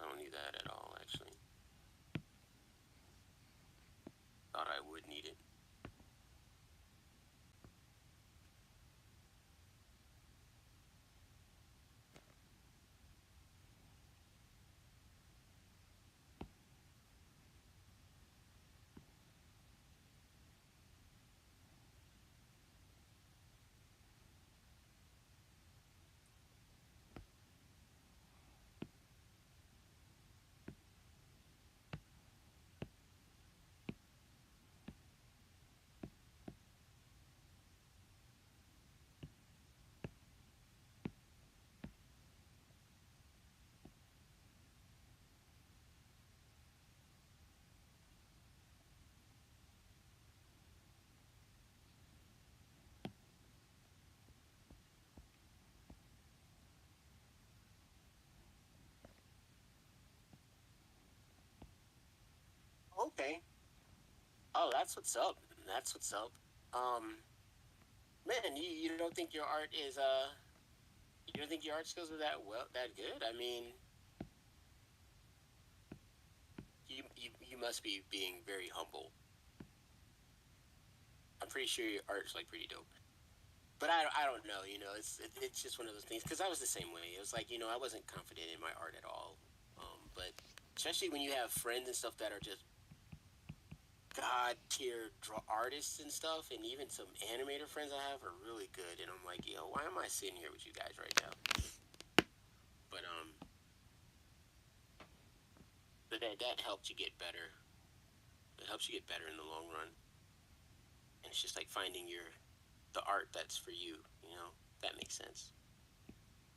I don't need that at all, actually. Thought I would need it. Okay. Oh, that's what's up. That's what's up. Um, Man, you don't think your art is you don't think your art skills are that good? I mean, you must be being very humble. I'm pretty sure your art's like pretty dope. But I don't know. It's just one of those things. Because I was the same way. It was like I wasn't confident in my art at all. But especially when you have friends and stuff that are just god tier artists and stuff, and even some animator friends I have are really good. And I'm like, why am I sitting here with you guys right now? But that helped you get better. It helps you get better in the long run. And it's just like finding the art that's for you. That makes sense.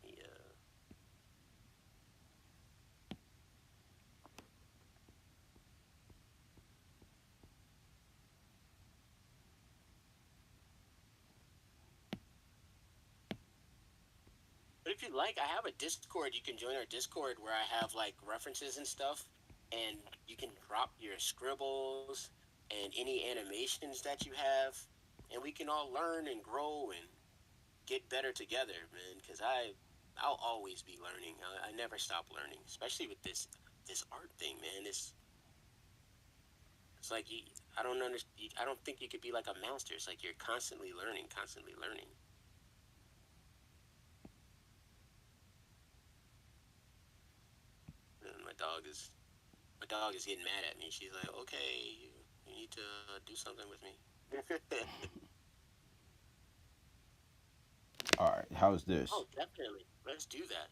Yeah. But if you like, I have a Discord. You can join our Discord where I have like references and stuff, and you can drop your scribbles and any animations that you have, and we can all learn and grow and get better together, man. Because I'll always be learning. I never stop learning, especially with this art thing, man. It's like I don't understand. I don't think you could be like a master. It's like you're constantly learning, constantly learning. And my dog is getting mad at me. She's like, "Okay, you need to do something with me." All right, how's this? Oh, definitely. Let's do that.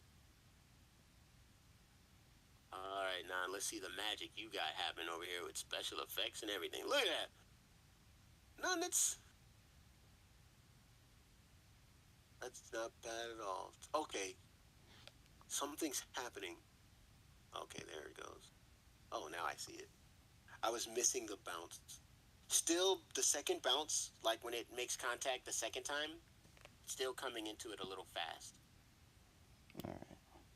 All right, now let's see the magic you got happening over here with special effects and everything. Look at that. No, that's not bad at all. Okay, something's happening. Okay, there it goes. Oh, now I see it. I was missing the bounce. Still, the second bounce, like when it makes contact the second time, still coming into it a little fast. All right.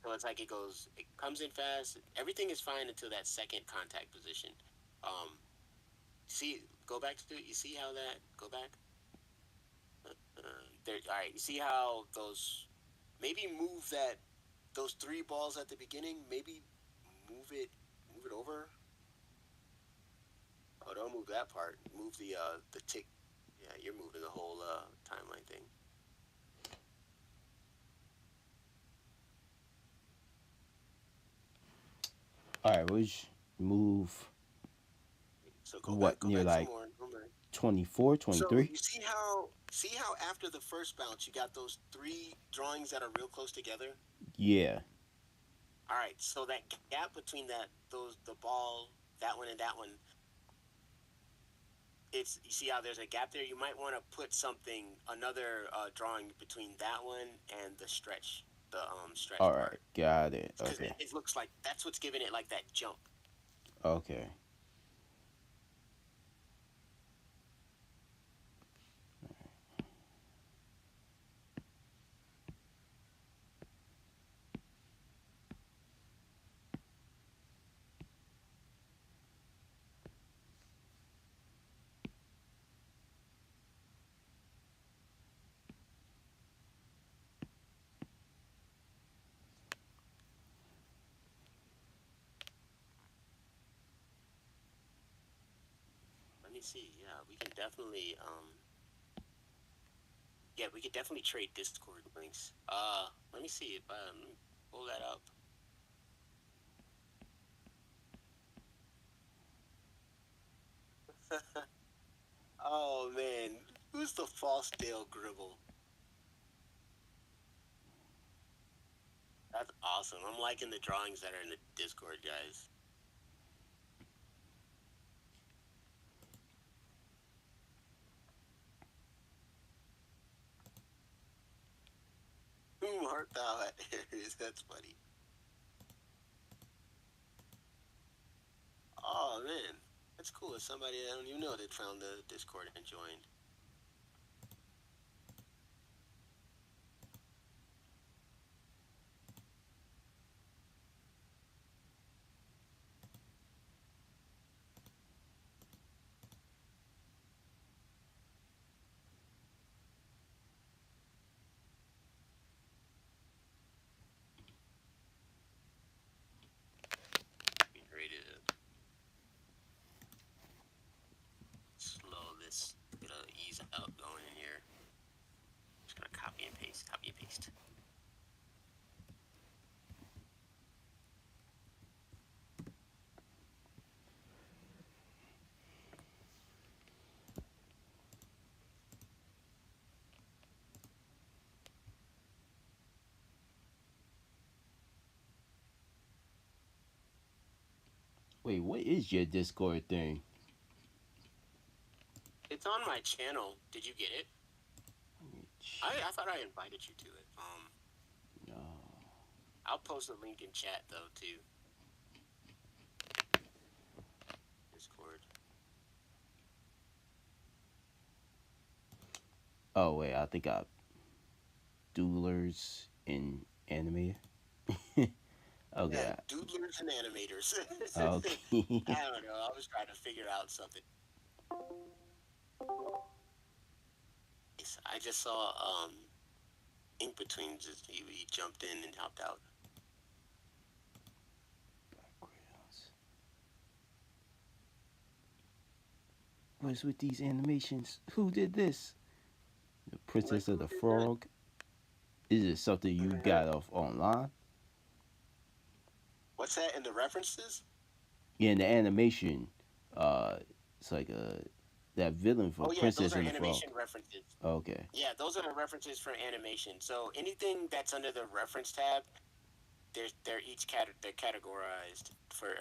So it's like it comes in fast. Everything is fine until that second contact position. Um, go back to it. You see how that? Go back. There. All right. You see how maybe move those three balls at the beginning. Maybe move it over. Oh, don't move that part. Move the tick. Yeah, you're moving the whole timeline thing. All right, which move So what go near back some like more. Go back. 24, So 23? you see how after the first bounce you got those three drawings that are real close together. Yeah. All right, so that gap between the ball, that one and that one, it's you see how there's a gap there. You might want to put another drawing between that one and the stretch All right, part, got it. because Okay. it looks like that's what's giving it like that jump. Okay. me see. Yeah, we can definitely yeah, we could definitely trade Discord links. Let me see if pull that up. Oh man, who's the false Dale Gribble? That's awesome. I'm liking the drawings that are in the Discord, guys. Whom art thou at Aries? That's funny. Oh man, that's cool. It's somebody I don't even know that found the Discord and joined. Be ready to slow this, get a ease out going in here. Just gonna copy and paste, copy and paste. Wait, what is your Discord thing? It's on my channel. Did you get it? I thought I invited you to it. No. I'll post a link in chat though too. Discord. Oh wait, I think I doodlers in anime. Okay. Yeah, doodlers and animators. Okay. I don't know. I was trying to figure out something. I just saw Ink Between. Just he jumped in and hopped out. What is with these animations? Who did this? The Princess of the Frog. Is it something you got off online? What's that in the references? Yeah, in the animation, it's like that villain for Oh yeah, Princess those are and the Frog. animation references. Okay. Yeah, those are the references for animation. So anything that's under the reference tab, they're they're categorized for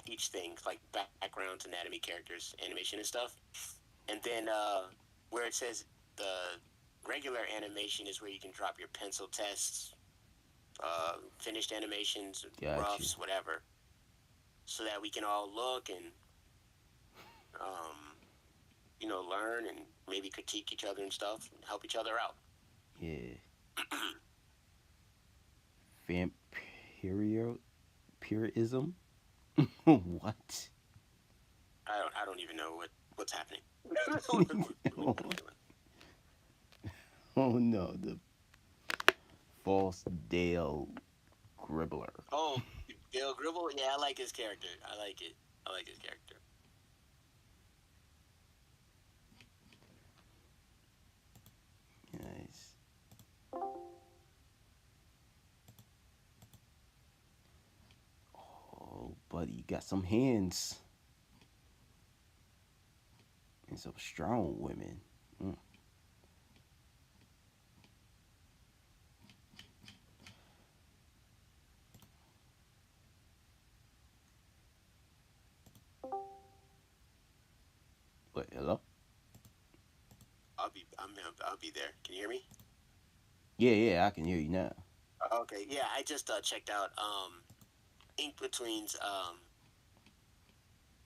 each thing, like backgrounds, anatomy, characters, animation, and stuff. And then where it says the regular animation is where you can drop your pencil tests, finished animations, Gotcha. roughs, whatever, so that we can all look and learn and maybe critique each other and stuff, and help each other out. Yeah. Vampirism? What? I don't even know what's happening. Oh no, the false Dale Gribbler. Oh, Dale Gribble? Yeah, I like his character. I like it. I like his character. Nice. Oh, buddy, you got some hands. And some strong women. Mm. Wait, hello? I'll be there. Can you hear me? Yeah, I can hear you now. Okay. Yeah, I just checked out Ink Between's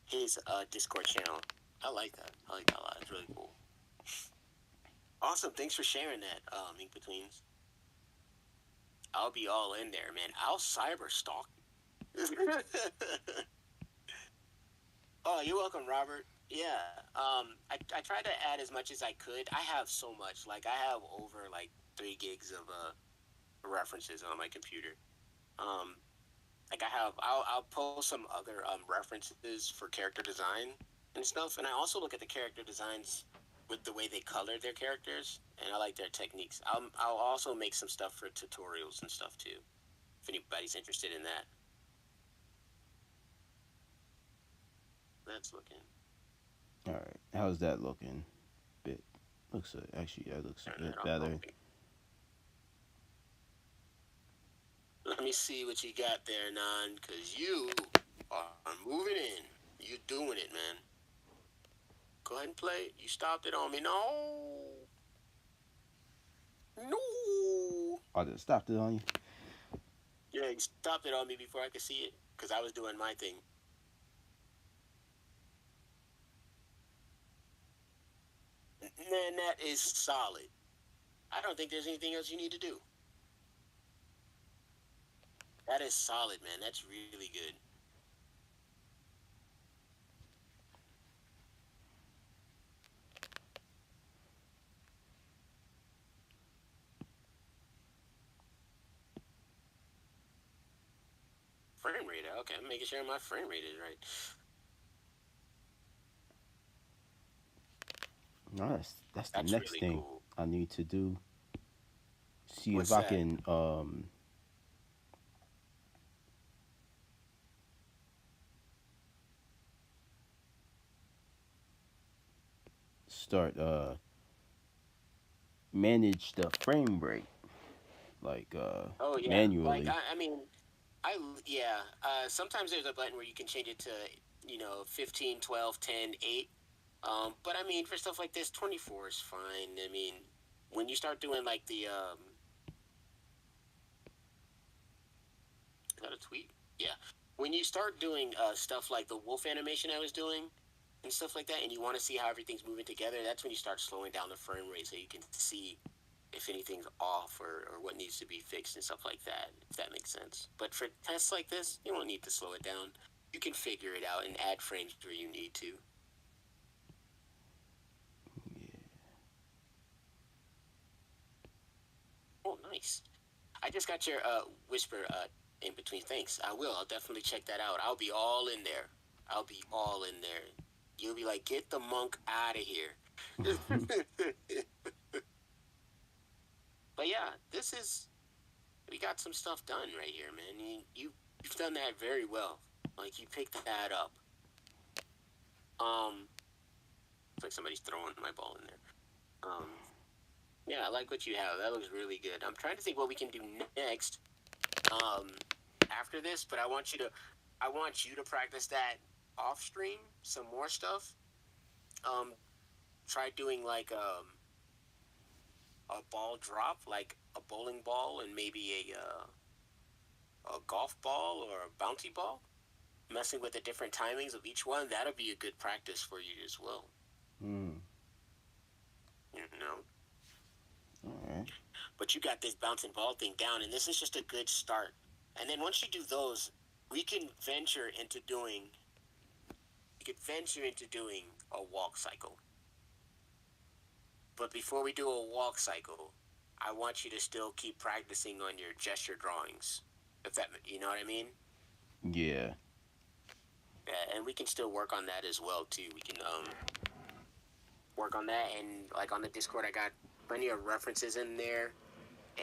his Discord channel. I like that. I like that a lot. It's really cool. Awesome. Thanks for sharing that, Ink Betweens. I'll be all in there, man. I'll cyber stalk. Oh, you're welcome, Robert. Yeah. I tried to add as much as I could. I have so much. Like I have over like 3 gigs of references on my computer. Like I'll post some other references for character design and stuff. And I also look at the character designs with the way they color their characters, and I like their techniques. I'll also make some stuff for tutorials and stuff too, if anybody's interested in that. That's looking. All right, how's that looking? Bit looks actually that looks a Turn bit that off. better. Let me see what you got there, Nan, because you are moving in. You're doing it, man. Go ahead and play. You stopped it on me. No. No. I just stopped it on you. Yeah, you stopped it on me before I could see it because I was doing my thing. Man, that is solid. I don't think there's anything else you need to do. That is solid, man. That's really good. Frame rate. Okay, I'm making sure my frame rate is right. No, that's the That's next really thing cool. I need to do. See What's if I that? can start manage the frame rate like Oh yeah, like manually. I mean, I yeah. Sometimes there's a button where you can change it to 15, 12, 10, 8. But I mean, for stuff like this, 24 is fine. I mean, when you start doing like the is that a tweet? Yeah. When you start doing stuff like the wolf animation I was doing and stuff like that, and you want to see how everything's moving together, that's when you start slowing down the frame rate so you can see if anything's off or what needs to be fixed and stuff like that, if that makes sense. But for tests like this, you don't need to slow it down. You can figure it out and add frames where you need to. Yeah. Oh, nice. I just got your whisper in between. Thanks. I will. I'll definitely check that out. I'll be all in there. I'll be all in there. You'll be like, get the monk out of here. But yeah, this is we got some stuff done right here, man. You've done that very well. Like you picked that up. It's like somebody's throwing my ball in there. Yeah, I like what you have. That looks really good. I'm trying to think what we can do next. Um, after this, but I want you to practice that off stream some more stuff. Um, try doing like a ball drop, like a bowling ball, and maybe a golf ball or a bouncy ball. Messing with the different timings of each one, that'll be a good practice for you as well. Mm. You know, All right. but you got this bouncing ball thing down, and this is just a good start. And then once you do those, we can venture into doing. You could venture into doing a walk cycle. But before we do a walk cycle, I want you to still keep practicing on your gesture drawings. If that, you know what I mean? Yeah. Yeah, and we can still work on that as well too. We can work on that, and like on the Discord, I got plenty of references in there.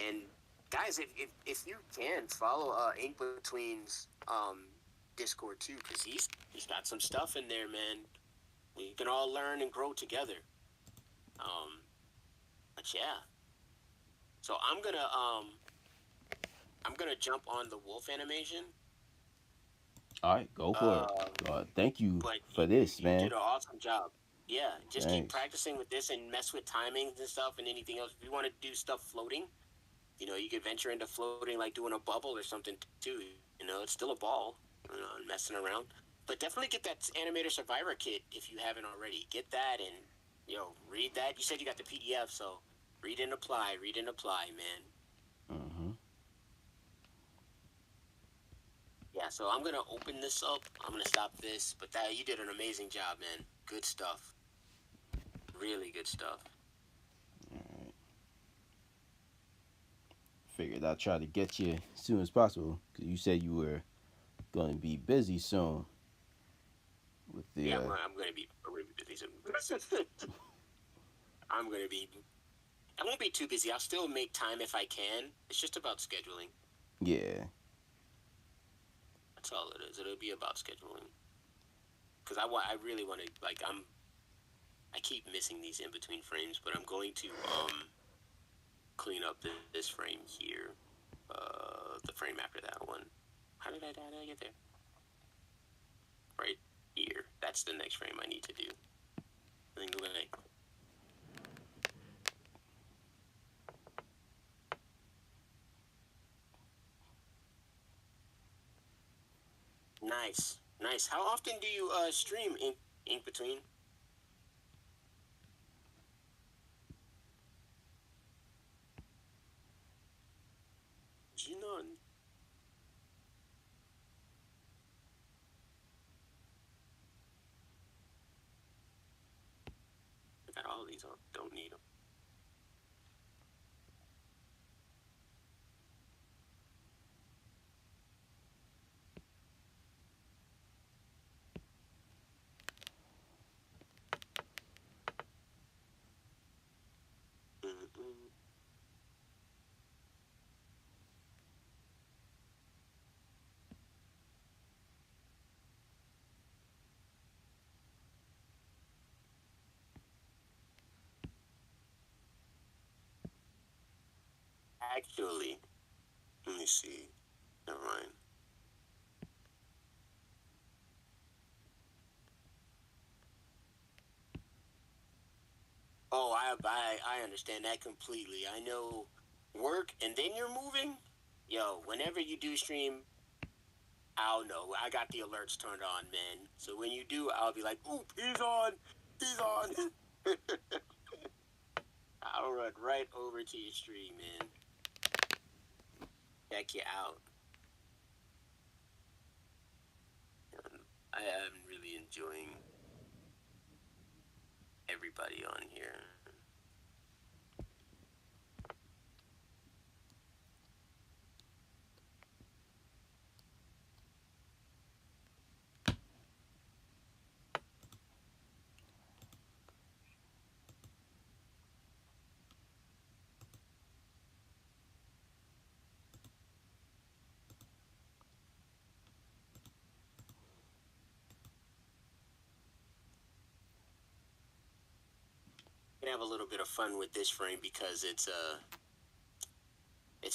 And guys, if you can follow Ink Between's Discord too, because he's got some stuff in there, man. We can all learn and grow together. But yeah, so I'm gonna jump on the wolf animation. All right, go for it. Uh, Thank you but for this, you did man. an awesome job. Yeah, just keep Thanks. practicing with this and mess with timings and stuff and anything else. If you want to do stuff floating, you could venture into floating, like doing a bubble or something too. It's still a ball, and messing around. But definitely get that Animator Survivor kit if you haven't already. Get that and read that. You said you got the PDF, so read and apply. Read and apply, man. Mm-hmm. Yeah, so I'm gonna open this up. I'm gonna stop this. But that you did an amazing job, man. Good stuff. Really good stuff. All right. Figured I'd try to get you as soon as possible because you said you were going to be busy soon with the. Yeah, I'm gonna be busy. I'm gonna be. I won't be too busy. I'll still make time if I can. It's just about scheduling. Yeah. That's all it is. It'll be about scheduling. Because I really want to like I keep missing these in between frames, but I'm going to clean up this frame here. The frame after that one. How did I get there? Right here. That's the next frame I need to do. Then go back. Nice, nice. How often do you stream Ink Between? Do you know? I got all these on. Don't need them. Mm-mm. Actually, let me see. Never mind. Oh, I understand that completely. I know work and then you're moving. Yo, whenever you do stream, I'll know. I got the alerts turned on, man. So when you do, I'll be like, oop, he's on. He's on. I'll run right over to your stream, man. Check you out. I am really enjoying everybody on here. Can have a little bit of fun with this frame because it's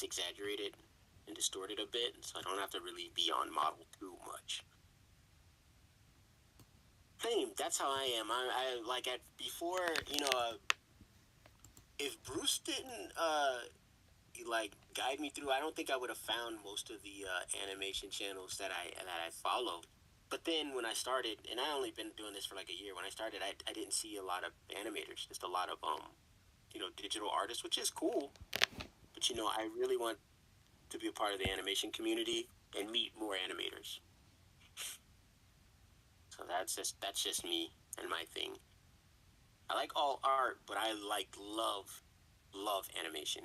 exaggerated and distorted a bit, so I don't have to really be on model too much. Same, that's how I am. I like at before, if Bruce didn't like guide me through, I don't think I would have found most of the animation channels that I follow. But then when I started, and I only been doing this for like a year, when I started, I didn't see a lot of animators, just a lot of digital artists, which is cool. But I really want to be a part of the animation community and meet more animators. So that's just me and my thing. I like all art, but I love animation.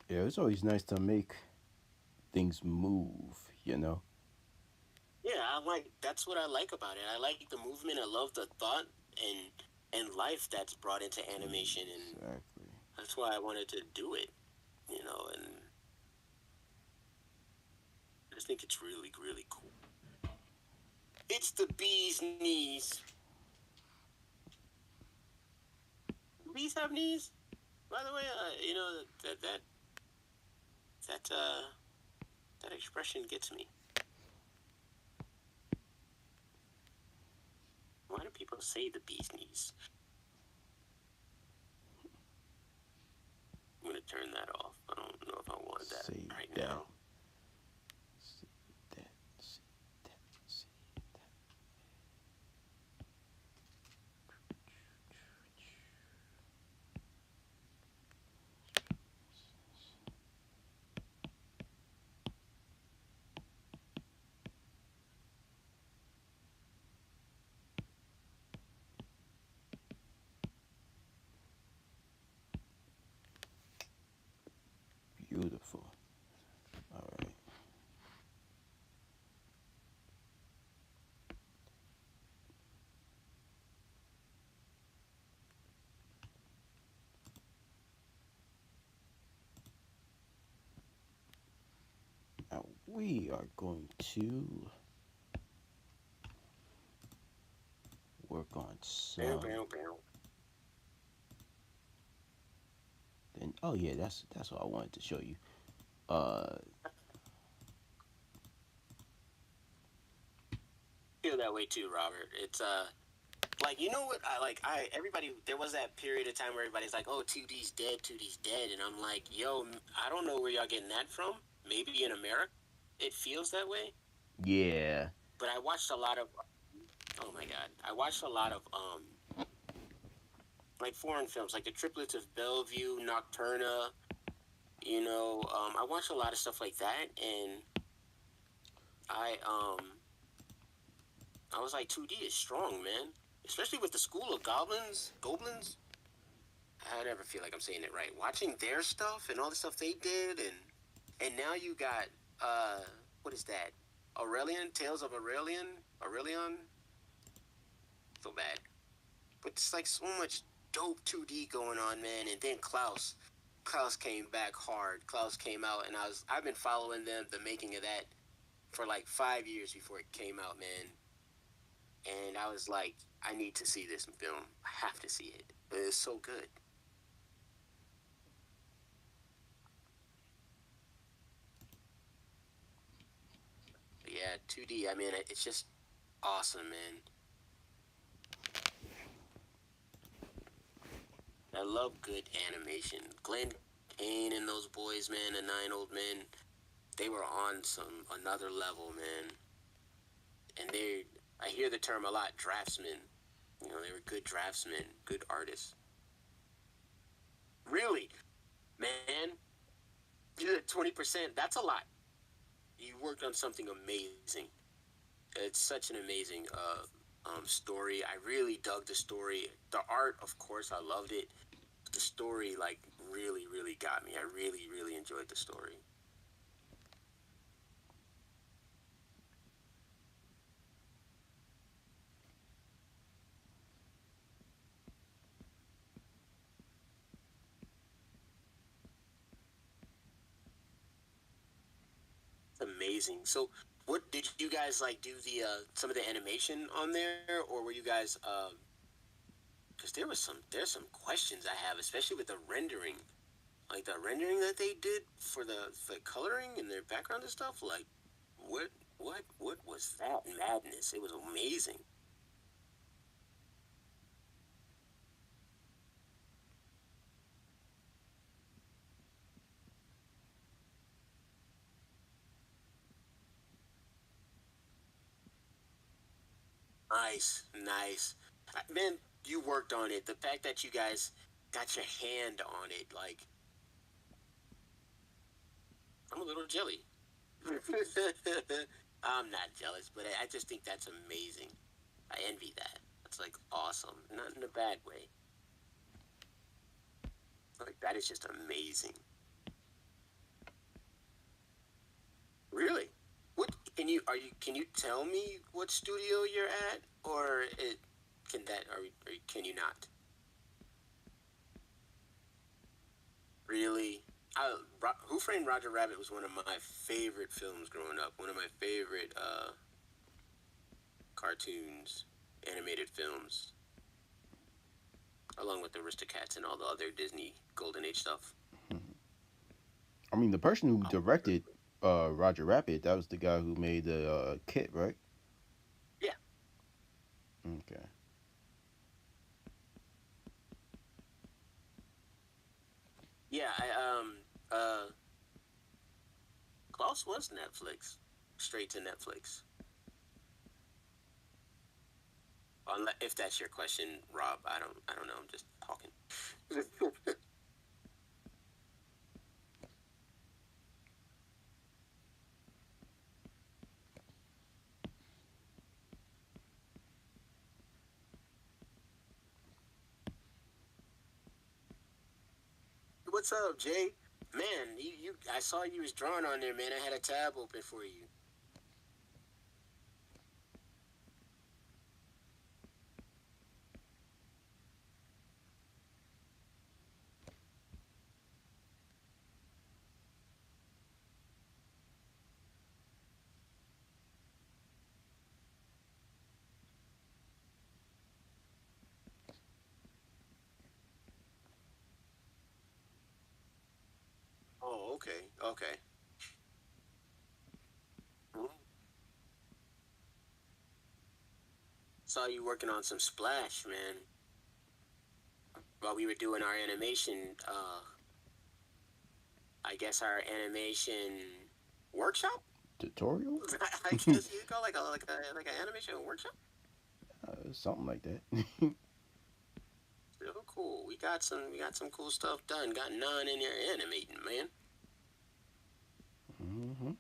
Yeah, it's always nice to make things move, you know? Yeah, that's what I like about it. I like the movement. I love the thought and life that's brought into animation, and Exactly. that's why I wanted to do it. And I just think it's really really cool. It's the bee's knees. Bees have knees, by the way. That that expression gets me. Why do people say the bee's knees? I'm gonna turn that off. I don't know if I want that Say right that. now. Say that. Say that. Say that. Beautiful. Now we are going to work on Bam, some. bam, bam. Then oh yeah, that's what I wanted to show you. Uh, Feel that way too, Robert. It's like you know what I like. I everybody there was that period of time where everybody's like, "Oh, 2D's dead, 2D's dead," and I'm like, "Yo, I don't know where y'all getting that from. Maybe in America, it feels that way." yeah, But I watched a lot of. Oh my god, I watched a lot of like foreign films, like the Triplets of Bellevue, Nocturna. I watched a lot of stuff like that, and I um I was like, 2D is strong, man. Especially with the School of Goblins. I never feel like I'm saying it right. Watching their stuff and all the stuff they did, and now you got uh, what is that? Aurelian Tales of Aurelion. So bad, but it's like so much dope 2D going on, man. And then Klaus came back hard. Klaus came out, and I've been following the making of that for like 5 years before it came out, man. And I was like, I need to see this film. I have to see it. It's so good. But yeah, 2D. I mean, it's just awesome, man. I love good animation. Glenn Kane and those boys, man, the Nine Old Men, they were on some another level, man. And I hear the term a lot, draftsmen. They were good draftsmen, good artists. Really, man, you did 20%. That's a lot. You worked on something amazing. It's such an amazing story. I really dug the story. The art, of course, I loved it. The story, like, really, really got me. I really, really enjoyed the story. It's amazing. So, what did you guys like? Do the some of the animation on there, or were you guys? Because there's some questions I have, especially with the rendering, like the rendering that they did for the coloring and their background and stuff. Like, what was that madness? It was amazing. Nice, nice. Man, you worked on it. The fact that you guys got your hand on it, like, I'm a little jelly. I'm not jealous, but I just think that's amazing. I envy that. That's like awesome. Not in a bad way. Like that is just amazing. Really? What can you tell me what studio you're at or it can that or can you not? Really? Who Framed Roger Rabbit was one of my favorite films growing up. One of my favorite cartoons, animated films, along with the Aristocats and all the other Disney Golden Age stuff. I mean the person who Oh, directed Roger Rabbit, that was the guy who made the Kit, right? yeah, Okay. yeah. Klaus was Netflix, straight to Netflix. If that's your question, Rob, I don't know. I'm just talking. What's up, Jay? Man, I saw you was drawing on there, man. I had a tab open for you. okay, okay. Mm. Saw you working on some splash, man. While we were doing our animation, I guess our animation workshop. Tutorial, I guess you call like an animation workshop. something like that. Still cool. We got some cool stuff done. Got none in there animating, man. Hmm.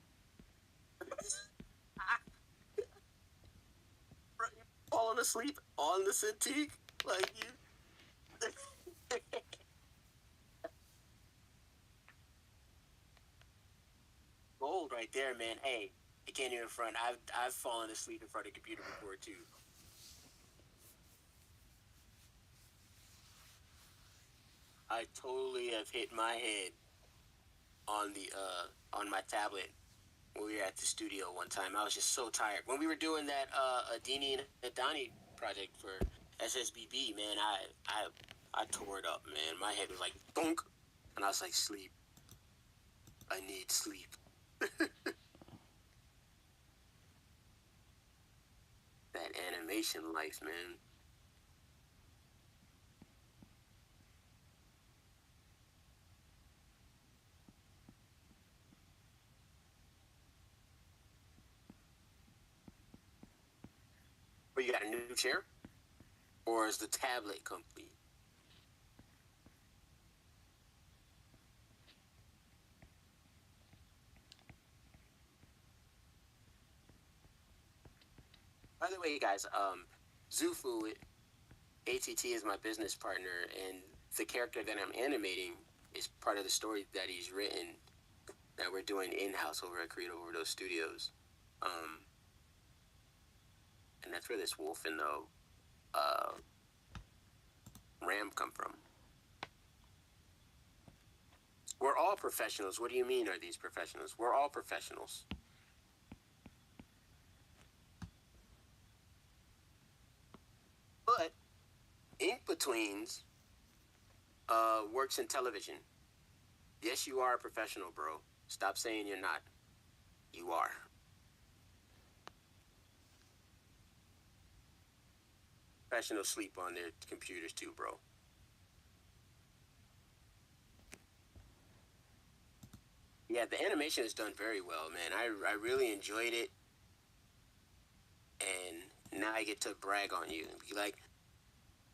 Falling asleep on the Cintiq, like you. Gold right there, man. Hey, I can't even front. I've fallen asleep in front of a computer before too. I totally have hit my head on my tablet when we were at the studio one time. I was just so tired when we were doing that Adini and Adani project for SSBB. Man, I tore it up, man. My head was like thunk, and I was like, sleep. I need sleep. That animation life, man. Or you got a new chair, or is the tablet complete? By the way, guys, Zufu ATT is my business partner, and the character that I'm animating is part of the story that he's written that we're doing in house over at Creative Overdose Studios. Um, and that's where this wolf and the uh, ram come from. We're all professionals. What do you mean, are these professionals? We're all professionals. But Ink Betweens works in television. Yes, you are a professional, bro. Stop saying you're not. You are. Professionals sleep on their computers too, bro. Yeah, the animation is done very well, man. I really enjoyed it, and now I get to brag on you and be like,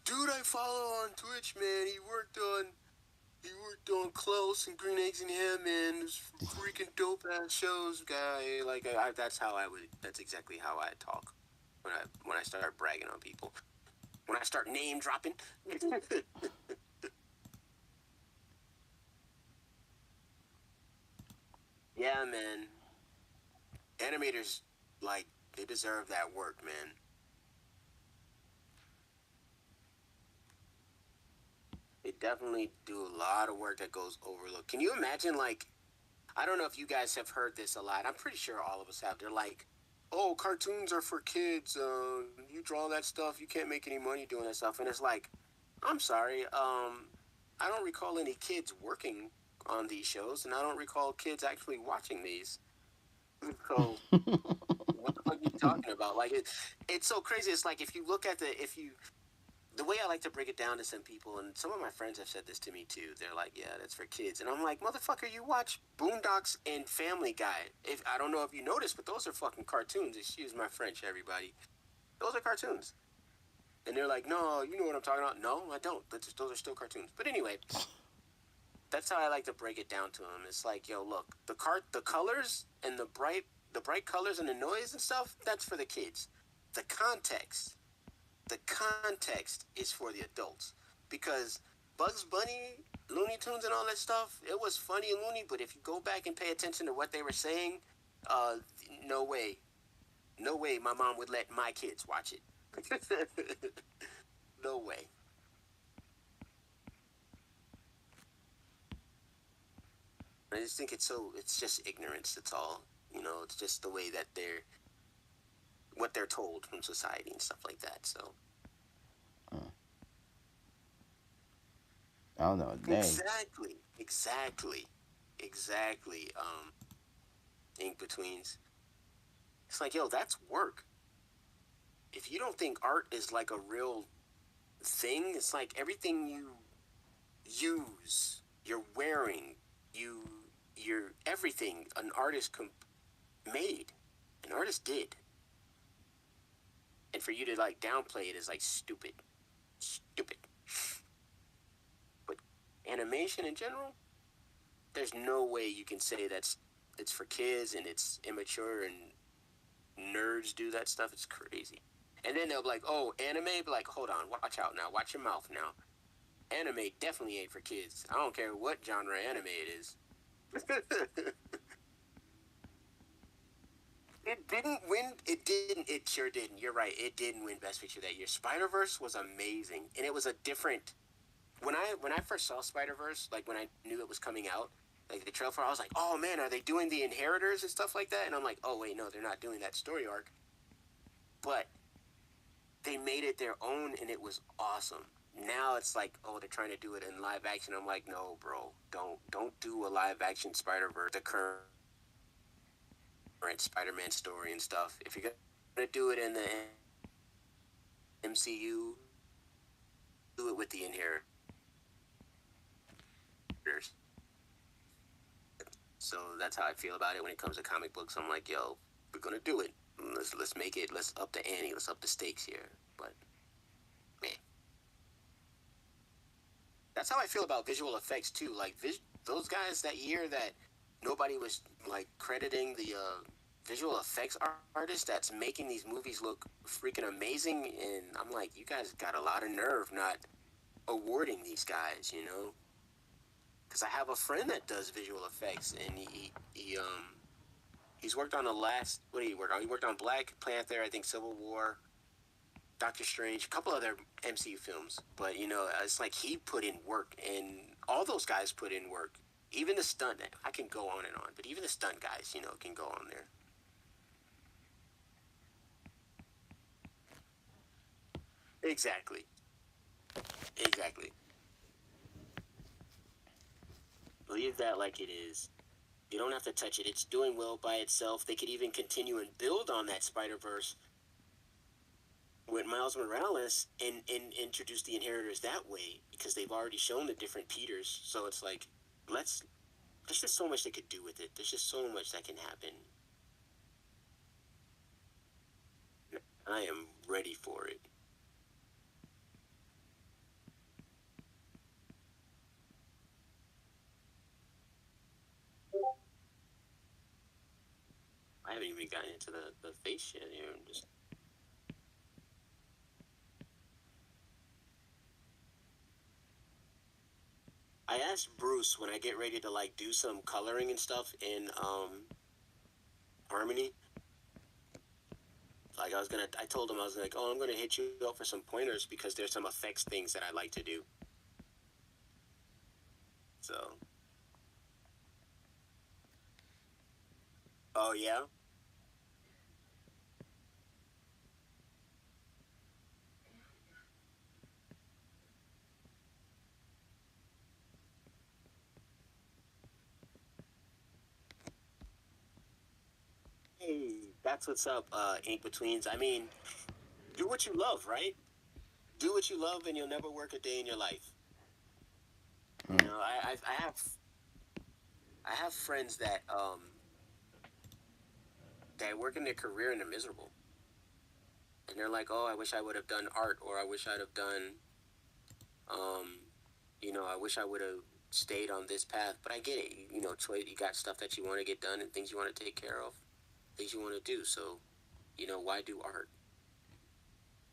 dude, I follow on Twitch, man. He worked on Close and Green Eggs and Ham, man. Those freaking dope ass shows, guy. Like that's how I would. That's exactly how I talk when I start bragging on people. When I start name dropping. Yeah, man. Animators, like, they deserve that work, man. They definitely do a lot of work that goes overlooked. Can you imagine, like, I don't know if you guys have heard this a lot. I'm pretty sure all of us have. They're like, oh, cartoons are for kids. You draw that stuff, you can't make any money doing that stuff. And it's like, I'm sorry. I don't recall any kids working on these shows, and I don't recall kids actually watching these. So what the fuck are you talking about? Like it's so crazy. It's like if you look at the way I like to break it down to some people, and some of my friends have said this to me too. They're like, "Yeah, that's for kids," and I'm like, "Motherfucker, you watch Boondocks and Family Guy. If I don't know if you noticed, but those are fucking cartoons. Excuse my French, everybody. Those are cartoons." And they're like, "No, you know what I'm talking about." No, I don't. Those are still cartoons. But anyway, that's how I like to break it down to them. It's like, yo, look, the colors and the bright colors and the noise and stuff. That's for the kids. The context the context is for the adults because Bugs Bunny, Looney Tunes, and all that stuff, it was funny and loony. But if you go back and pay attention to what they were saying, uh, no way, no way, my mom would let my kids watch it. No way. I just think it's just ignorance. That's all. It's just the way that what they're told from society and stuff like that. So I don't know. Dang. exactly, exactly, exactly. Ink Betweens. It's like, yo, that's work. If you don't think art is like a real thing, it's like everything you use, you're wearing, you, you're everything an artist made, an artist did, and for you to like downplay it is like stupid, stupid. But animation in general, there's no way you can say that's it's for kids and it's immature and nerds do that stuff. It's crazy. And then they'll be like, "Oh, anime." Be like, "Hold on, watch out now, watch your mouth now. Anime definitely ain't for kids. I don't care what genre anime it is." It didn't win. It didn't. It sure didn't. You're right. It didn't win Best Picture that year. Spider Verse was amazing, and it was a different. When I first saw Spider Verse, like when I knew it was coming out, like the trailer for, it, I was like, "Oh man, are they doing the Inheritors and stuff like that?" And I'm like, "Oh wait, no, they're not doing that story arc." But they made it their own, and it was awesome. Now it's like, oh, they're trying to do it in live action. I'm like, no, bro, don't do a live action Spider Verse, the current Spider-Man story and stuff. If you're gonna do it in the MCU, do it with the Inheritors. So that's how I feel about it when it comes to comic books. I'm like, yo, we're gonna do it. Let's make it. Let's up the ante. Let's up the stakes here. But man, that's how I feel about visual effects too. Like those guys that year that nobody was like crediting the visual effects artist that's making these movies look freaking amazing, and I'm like, you guys got a lot of nerve not awarding these guys, you know? Because I have a friend that does visual effects, and he's worked on the last, what did he work on? He worked on Black Panther, I think Civil War, Doctor Strange, a couple other MCU films. But you know, it's like he put in work, and all those guys put in work. Even the stunt, I can go on and on, but even the stunt guys, you know, can go on there. Exactly. Exactly. Leave that like it is. You don't have to touch it. It's doing well by itself. They could even continue and build on that Spider Verse with Miles Morales and introduce the Inheritors that way because they've already shown the different Peters. So it's like, let's. There's just so much they could do with it. There's just so much that can happen. I am ready for it. I haven't even gotten into the face yet here. I'm just. I asked Bruce when I get ready to like do some coloring and stuff in Harmony. Like I told him I was like, oh, I'm gonna hit you up for some pointers because there's some effects things that I like to do. So, oh yeah, hey, that's what's up, Ink Betweens. I mean, do what you love, right? Do what you love, and you'll never work a day in your life. You know, I have friends that work in their career and they're miserable, and they're like, oh, I wish I would have done art, or I wish I'd have done, um, you know, I wish I would have stayed on this path. But I get it. You know, Troy, you got stuff that you want to get done and things you want to take care of, things you want to do. So, you know, why do art?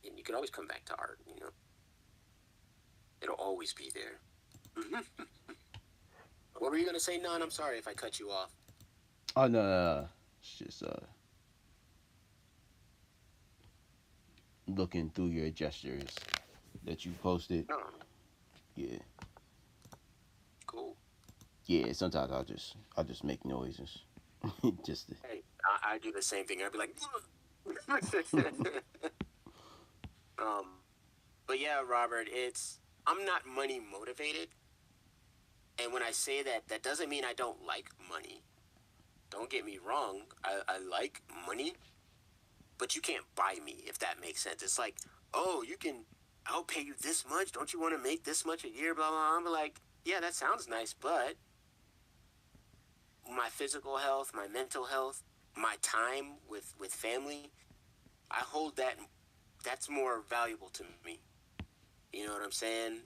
And you can always come back to art. You know, it'll always be there. What were you gonna say, Non? I'm sorry if I cut you off. Oh no. It's just looking through your gestures that you posted. No, Yeah. cool. Yeah, sometimes I'll just make noises. just to, Hey, I do the same thing. I'd be like, um, but yeah, Robert, it's I'm not money motivated. And when I say that, that doesn't mean I don't like money. Don't get me wrong. I like money, but you can't buy me, if that makes sense. It's like, oh, I'll pay you this much. Don't you want to make this much a year? Blah, blah, blah. I'm like, yeah, that sounds nice, but my physical health, my mental health, my time with family, I hold that's more valuable to me. You know what I'm saying?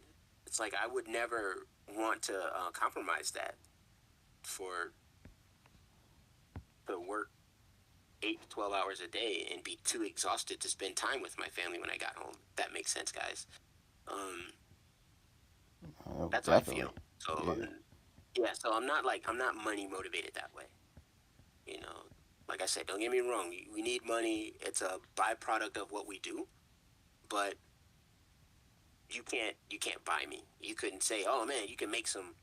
It's like I would never want to compromise that for to work 8 to 12 hours a day and be too exhausted to spend time with my family when I got home. That makes sense, guys. Um, that's how I Definitely. feel. So Yeah. yeah, so I'm not money motivated that way. You know, like I said, don't get me wrong. We need money. It's a byproduct of what we do, but you can't buy me. You couldn't say, oh man, you can make some.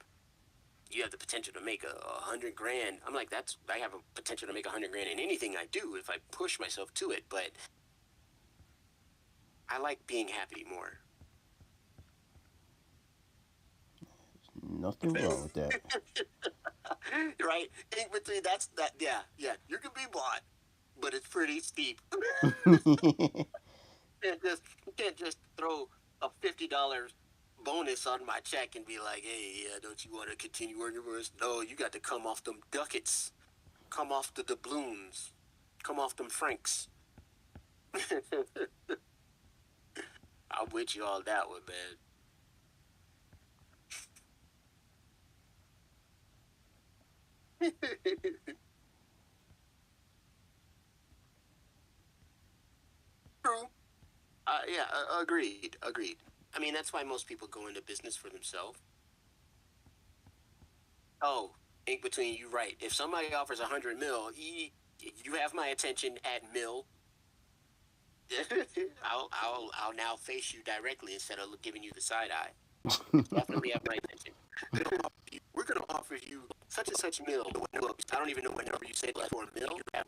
You have the potential to make 100 grand. I'm like, I have a potential to make 100 grand in anything I do if I push myself to it. But I like being happy more. Nothing wrong with that. Right? In between, that's that. Yeah, yeah. You can be bought, but it's pretty steep. You can't just throw a $50 bonus on my check and be like, hey, yeah, don't you want to continue working for us? No, you got to come off them ducats, come off the doubloons, come off them francs. I'm with you all that one, man. True. Yeah, agreed, agreed. I mean, that's why most people go into business for themselves. Oh, ink between you, right. If somebody offers 100 mil, you have my attention at mil. I'll now face you directly instead of giving you the side eye. Definitely have my attention. We're gonna offer you such and such meal. I don't even know what number you said for a meal. You have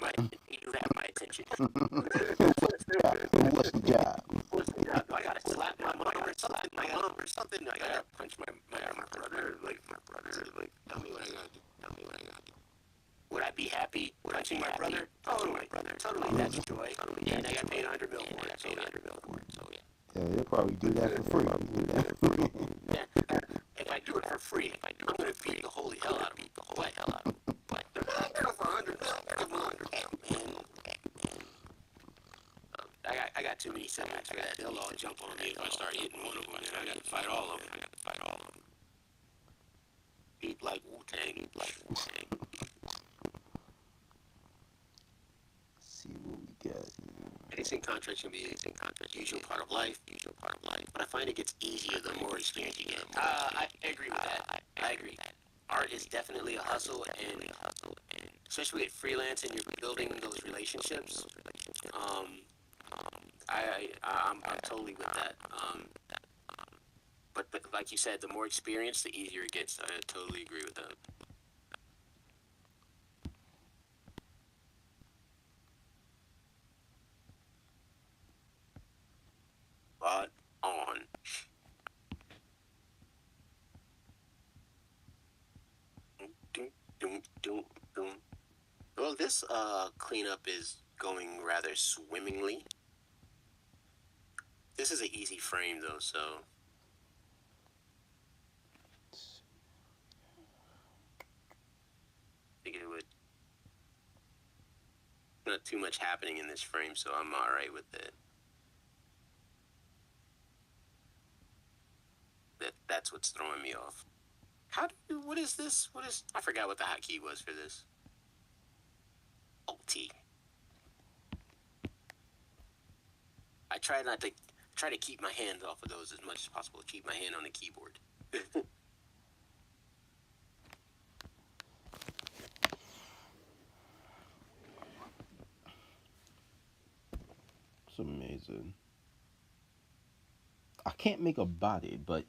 my attention. What's the job? What's the job? Do I gotta slap my mom or something? My mom or something? I gotta punch my brother. Like my brother. Like tell me what I gotta do. Tell me what I gotta do. Would I be happy punching my brother? Totally, brother. Totally, that's joy. Totally, and I got paid 100 mil for it. So yeah. Yeah, they'll probably do that for free. Yeah. If I do it for free, I'm gonna beat the holy hell out of me. The holy hell out of me. But for 100, come on, man. I got too many seconds. They'll all jump on me if I start hitting one of them. I got to fight all of them. Eat like Wu-Tang. See what we got. Facing contracts can be usual part of life. But I find it gets easier the more experience you get. I agree with that. I agree. Art is definitely a hustle, and especially with freelance and you're building those relationships. I'm totally with that. But like you said, the more experience, the easier it gets. I totally agree with that. But on. Doom, doom, doom, doom. Well, this cleanup is going rather swimmingly. This is an easy frame though, so I think it would not too much happening in this frame, so I'm all right with it. That's what's throwing me off. What is this? I forgot what the hotkey was for this. Alt. I try to keep my hands off of those as much as possible. Keep my hand on the keyboard. It's amazing. I can't make a body, but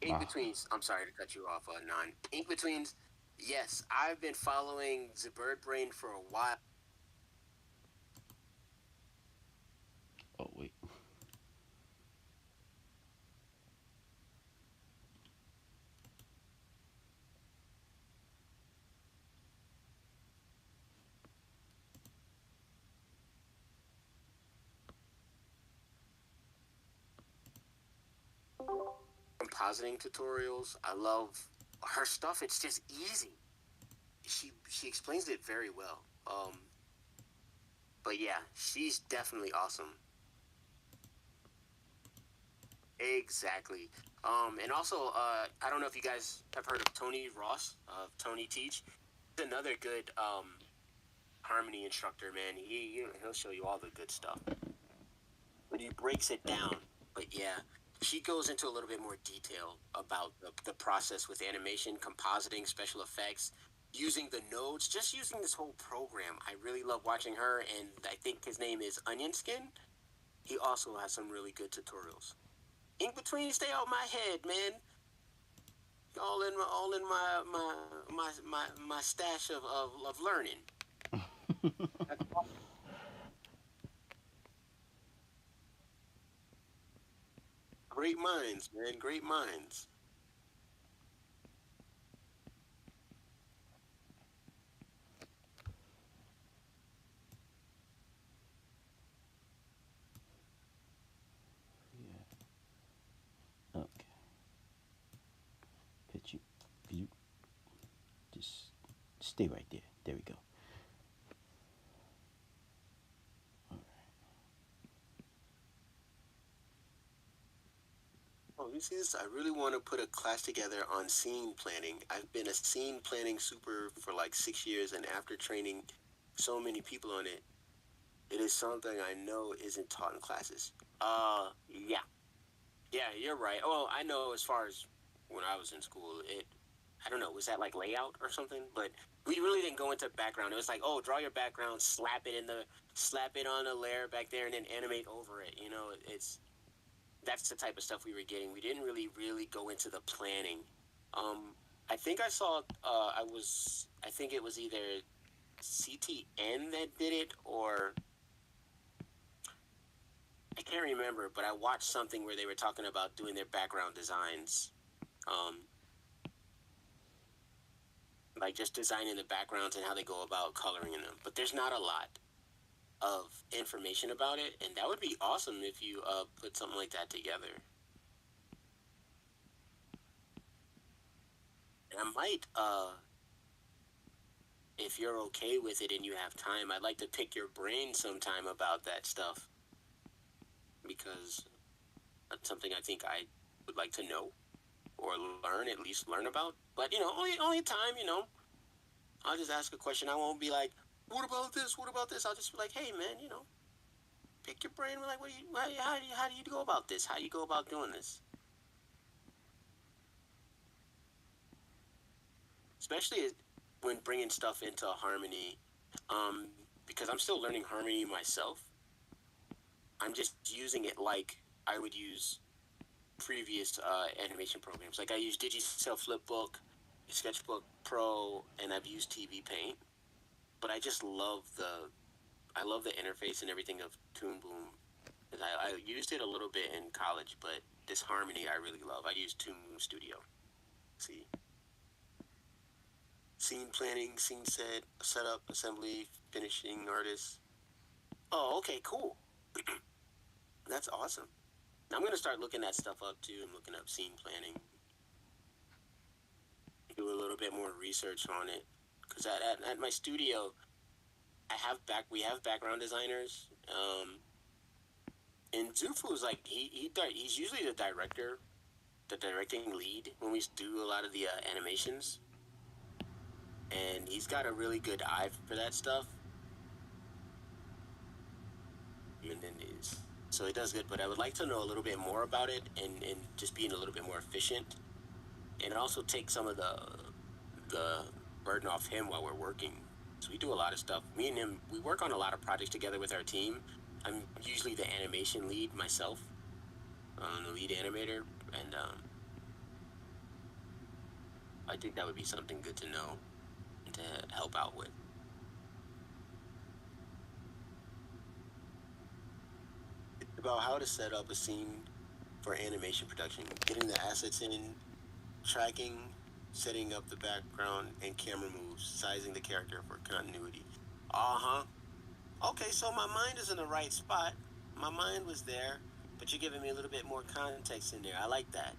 Ink Betweens. I'm sorry to cut you off, Non. Ink Betweens. Yes, I've been following the Bird Brain for a while. oh wait. compositing tutorials. I love her stuff. It's just easy. She explains it very well. But yeah, she's definitely awesome. Exactly. And also, I don't know if you guys have heard of Tony Ross of Tony Teach. He's another good harmony instructor, man. He'll show you all the good stuff, but he breaks it down. But yeah, she goes into a little bit more detail about the process with animation, compositing, special effects, using the nodes, just using this whole program. I really love watching her, and I think his name is Onion Skin. He also has some really good tutorials. Ink Between, stay out my head, man. All in my stash of learning. Great minds, man. Great minds. Yeah. Okay. Could you just stay right there? There we go. Oh, you see this? I really want to put a class together on scene planning. I've been a scene planning super for like 6 years, and after training so many people on it, it is something I know isn't taught in classes. Yeah. Yeah, you're right. Oh, I know as far as when I was in school, I don't know, was that like layout or something? But we really didn't go into background. It was like, oh, draw your background, slap it on a layer back there, and then animate over it. That's the type of stuff we were getting. We didn't really go into the planning. I think I saw, I think it was either CTN that did it, or I can't remember, but I watched something where they were talking about doing their background designs. Um, like just designing the backgrounds and how they go about coloring in them. But there's not a lot of information about it, and that would be awesome if you put something like that together. And I might, if you're okay with it and you have time, I'd like to pick your brain sometime about that stuff, because that's something I think I would like to know or learn, at least learn about. But only time. I'll just ask a question. I won't be like, "What about this? What about this?" I'll just be like, "Hey, man, pick your brain. Like, how do you go about this? How do you go about doing this?" Especially when bringing stuff into harmony, because I'm still learning harmony myself. I'm just using it like I would use previous animation programs. Like I use Digicel Flipbook, Sketchbook Pro, and I've used TV Paint. But I just I love the interface and everything of Toon Boom. I used it a little bit in college, but this harmony I really love. I use Toon Boom Studio. See, scene planning, scene setup, assembly, finishing artist. Oh, okay, cool. That's awesome. I'm gonna start looking that stuff up too. I'm looking up scene planning, do a little bit more research on it, because at my studio, we have background designers. And Zufu's like he's usually the director, the directing lead when we do a lot of the animations, and he's got a really good eye for that stuff. And then so he does good. But I would like to know a little bit more about it, and just being a little bit more efficient, and also take some of the burden off him while we're working. So we do a lot of stuff. Me and him, we work on a lot of projects together with our team. I'm usually the animation lead myself, the lead animator, and I think that would be something good to know and to help out with. It's about how to set up a scene for animation production, getting the assets in, tracking, setting up the background and camera moves, sizing the character for continuity. Uh-huh. Okay, so my mind is in the right spot. My mind was there, but you're giving me a little bit more context in there. I like that.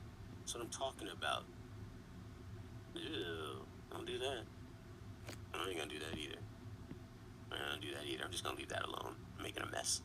That's what I'm talking about. Ew, don't do that. I ain't gonna do that either. I'm not gonna do that either. I'm just gonna leave that alone. I'm making a mess.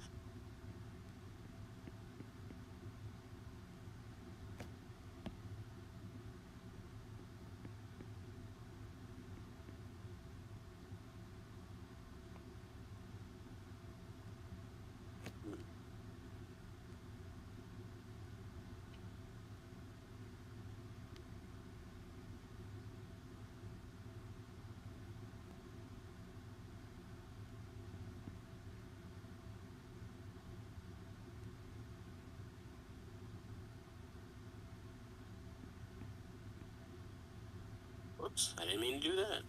Whoops, I didn't mean to do that.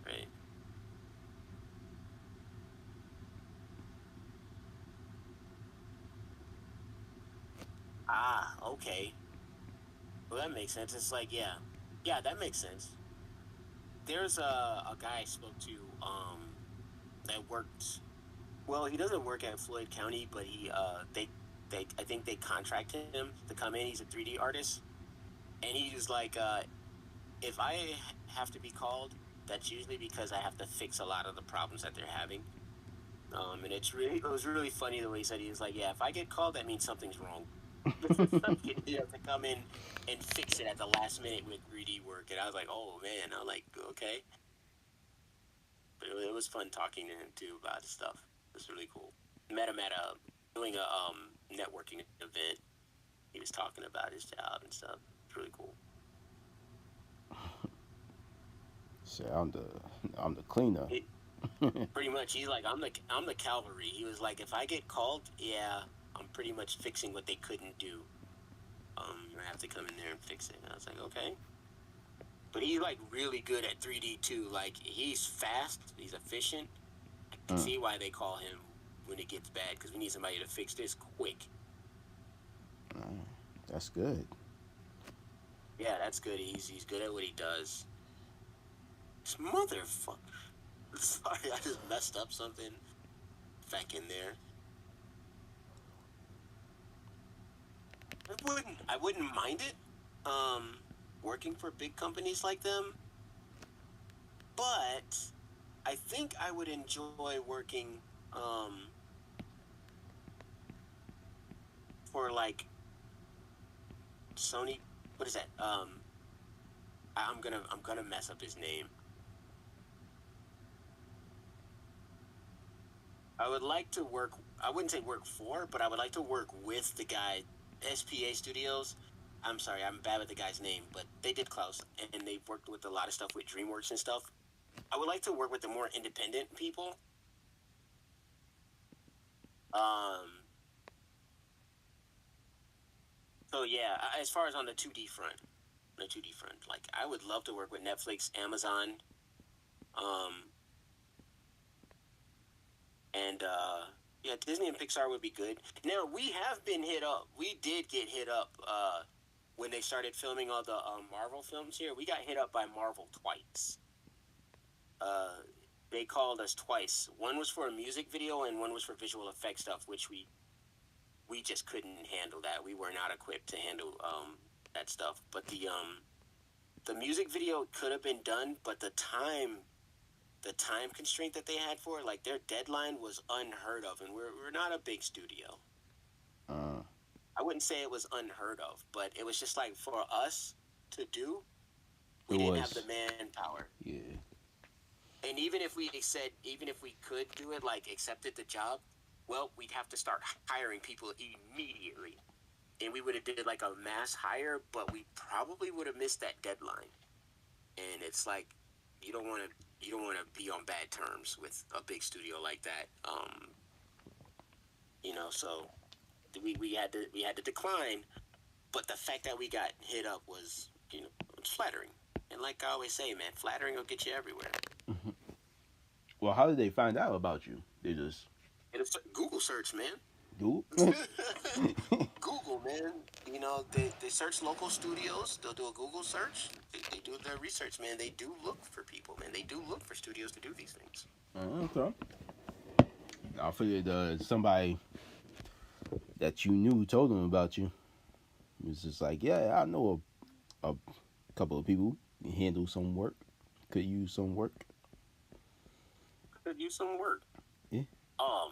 Right. Ah, okay. Well, that makes sense. It's like, yeah, that makes sense. There's a guy I spoke to that worked. Well, he doesn't work at Floyd County, but they I think they contracted him to come in. He's a 3D artist, and he's like, if I have to be called, that's usually because I have to fix a lot of the problems that they're having. And it was really funny the way he said he was like, yeah, if I get called, that means something's wrong. You have to come in and fix it at the last minute with 3D work, and I was like, oh man, I'm like, okay. But it was fun talking to him too about stuff. It was really cool. Met him at doing a networking event. He was talking about his job and stuff. It's really cool. Say I'm the cleaner. Pretty much, he's like, I'm the cavalry. He was like, if I get called, yeah, I'm pretty much fixing what they couldn't do. I have to come in there and fix it. And I was like, okay. But he's like really good at 3D too. Like he's fast, he's efficient. I can see why they call him when it gets bad, because we need somebody to fix this quick. That's good. Yeah, that's good. He's good at what he does. This motherfucker. Sorry, I just messed up something back in there. I wouldn't mind it. Working for big companies like them, but I think I would enjoy working for like Sony. What is that? I'm gonna mess up his name. I would like to work. I wouldn't say work for, but I would like to work with the guy, SPA Studios. I'm sorry, I'm bad with the guy's name, but they did Klaus, and they've worked with a lot of stuff with DreamWorks and stuff. I would like to work with the more independent people. So yeah, as far as on the 2D front, like I would love to work with Netflix, Amazon, um, and yeah, Disney and Pixar would be good. Now we have been hit up. We did get hit up when they started filming all the Marvel films here. We got hit up by Marvel twice. They called us twice. One was for a music video, and one was for visual effects stuff, which we just couldn't handle that. We were not equipped to handle that stuff. But the music video could have been done, but the time constraint that they had for it, like their deadline was unheard of, and we're not a big studio. I wouldn't say it was unheard of, but it was just like for us to do, we didn't have the manpower. Yeah. And even if we could do it, like accepted the job, well, we'd have to start hiring people immediately. And we would have did like a mass hire, but we probably would have missed that deadline. And it's like you don't want to be on bad terms with a big studio like that. So we had to decline. But the fact that we got hit up was, flattering. And like I always say, man, flattering will get you everywhere. Well, how did they find out about you? They just It's a Google search, man. Google. Google, man. They search local studios. They'll do a Google search. They do their research, man. They do look for people, man. They do look for studios to do these things. Okay. I figured somebody that you knew told them about you. It was just like, yeah, I know a couple of people can handle some work, could use some work. Could use some work. Yeah. Um,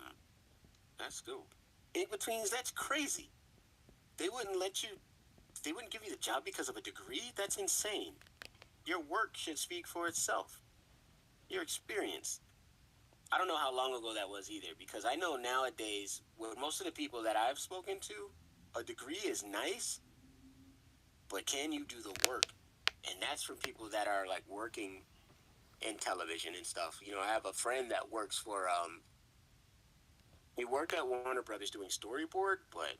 that's dope. In betweens, that's crazy. They wouldn't let you. They wouldn't give you the job because of a degree. That's insane. Your work should speak for itself. Your experience. I don't know how long ago that was either, because I know nowadays, with most of the people that I've spoken to, a degree is nice, but can you do the work? And that's from people that are like working in television and stuff. You know, I have a friend that works for he worked at Warner Brothers doing storyboard, but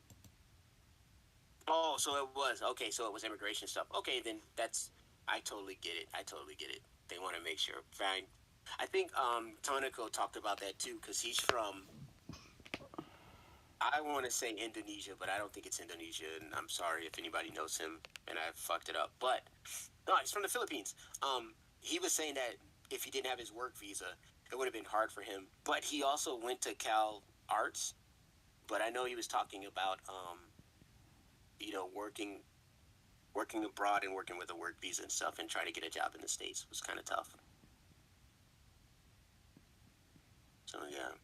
oh, so it was okay. So it was immigration stuff. Okay, then that's I totally get it. I totally get it. They want to make sure. Fine. I think Tonico talked about that too because he's from. I want to say Indonesia, but I don't think it's Indonesia. And I'm sorry if anybody knows him and I fucked it up. But no, he's from the Philippines. He was saying that if he didn't have his work visa, it would have been hard for him. But he also went to Cal Arts. But I know he was talking about you know, working abroad and working with a work visa and stuff and trying to get a job in the States was kind of tough. So yeah.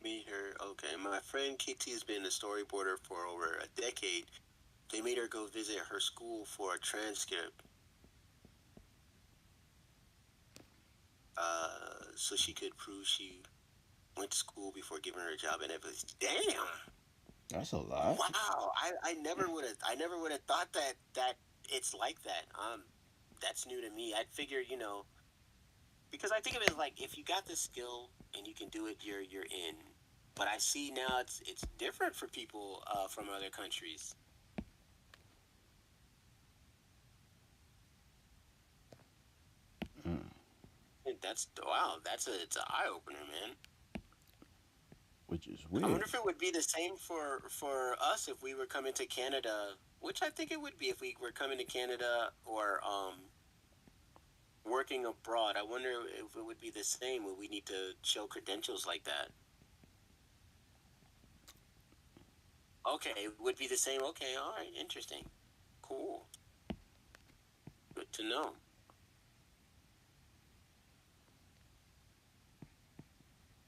Meet her. Okay, my friend KT has been a storyboarder for over a decade. They made her go visit her school for a transcript, so she could prove she went to school before giving her a job. And it was damn. That's a lot. Wow, I never would have thought that it's like that. That's new to me. I'd figure, you know, because I think of it like if you got the skill and you can do it, you're in. But I see now it's different for people from other countries. Mm. That's wow. It's an eye opener, man. Which is I weird. wonder if it would be the same for us if we were coming to Canada, which I think it would be if we were coming to Canada or working abroad. I wonder if it would be the same. Would we need to show credentials like that? Okay, it would be the same. Okay, all right, interesting, cool, good to know.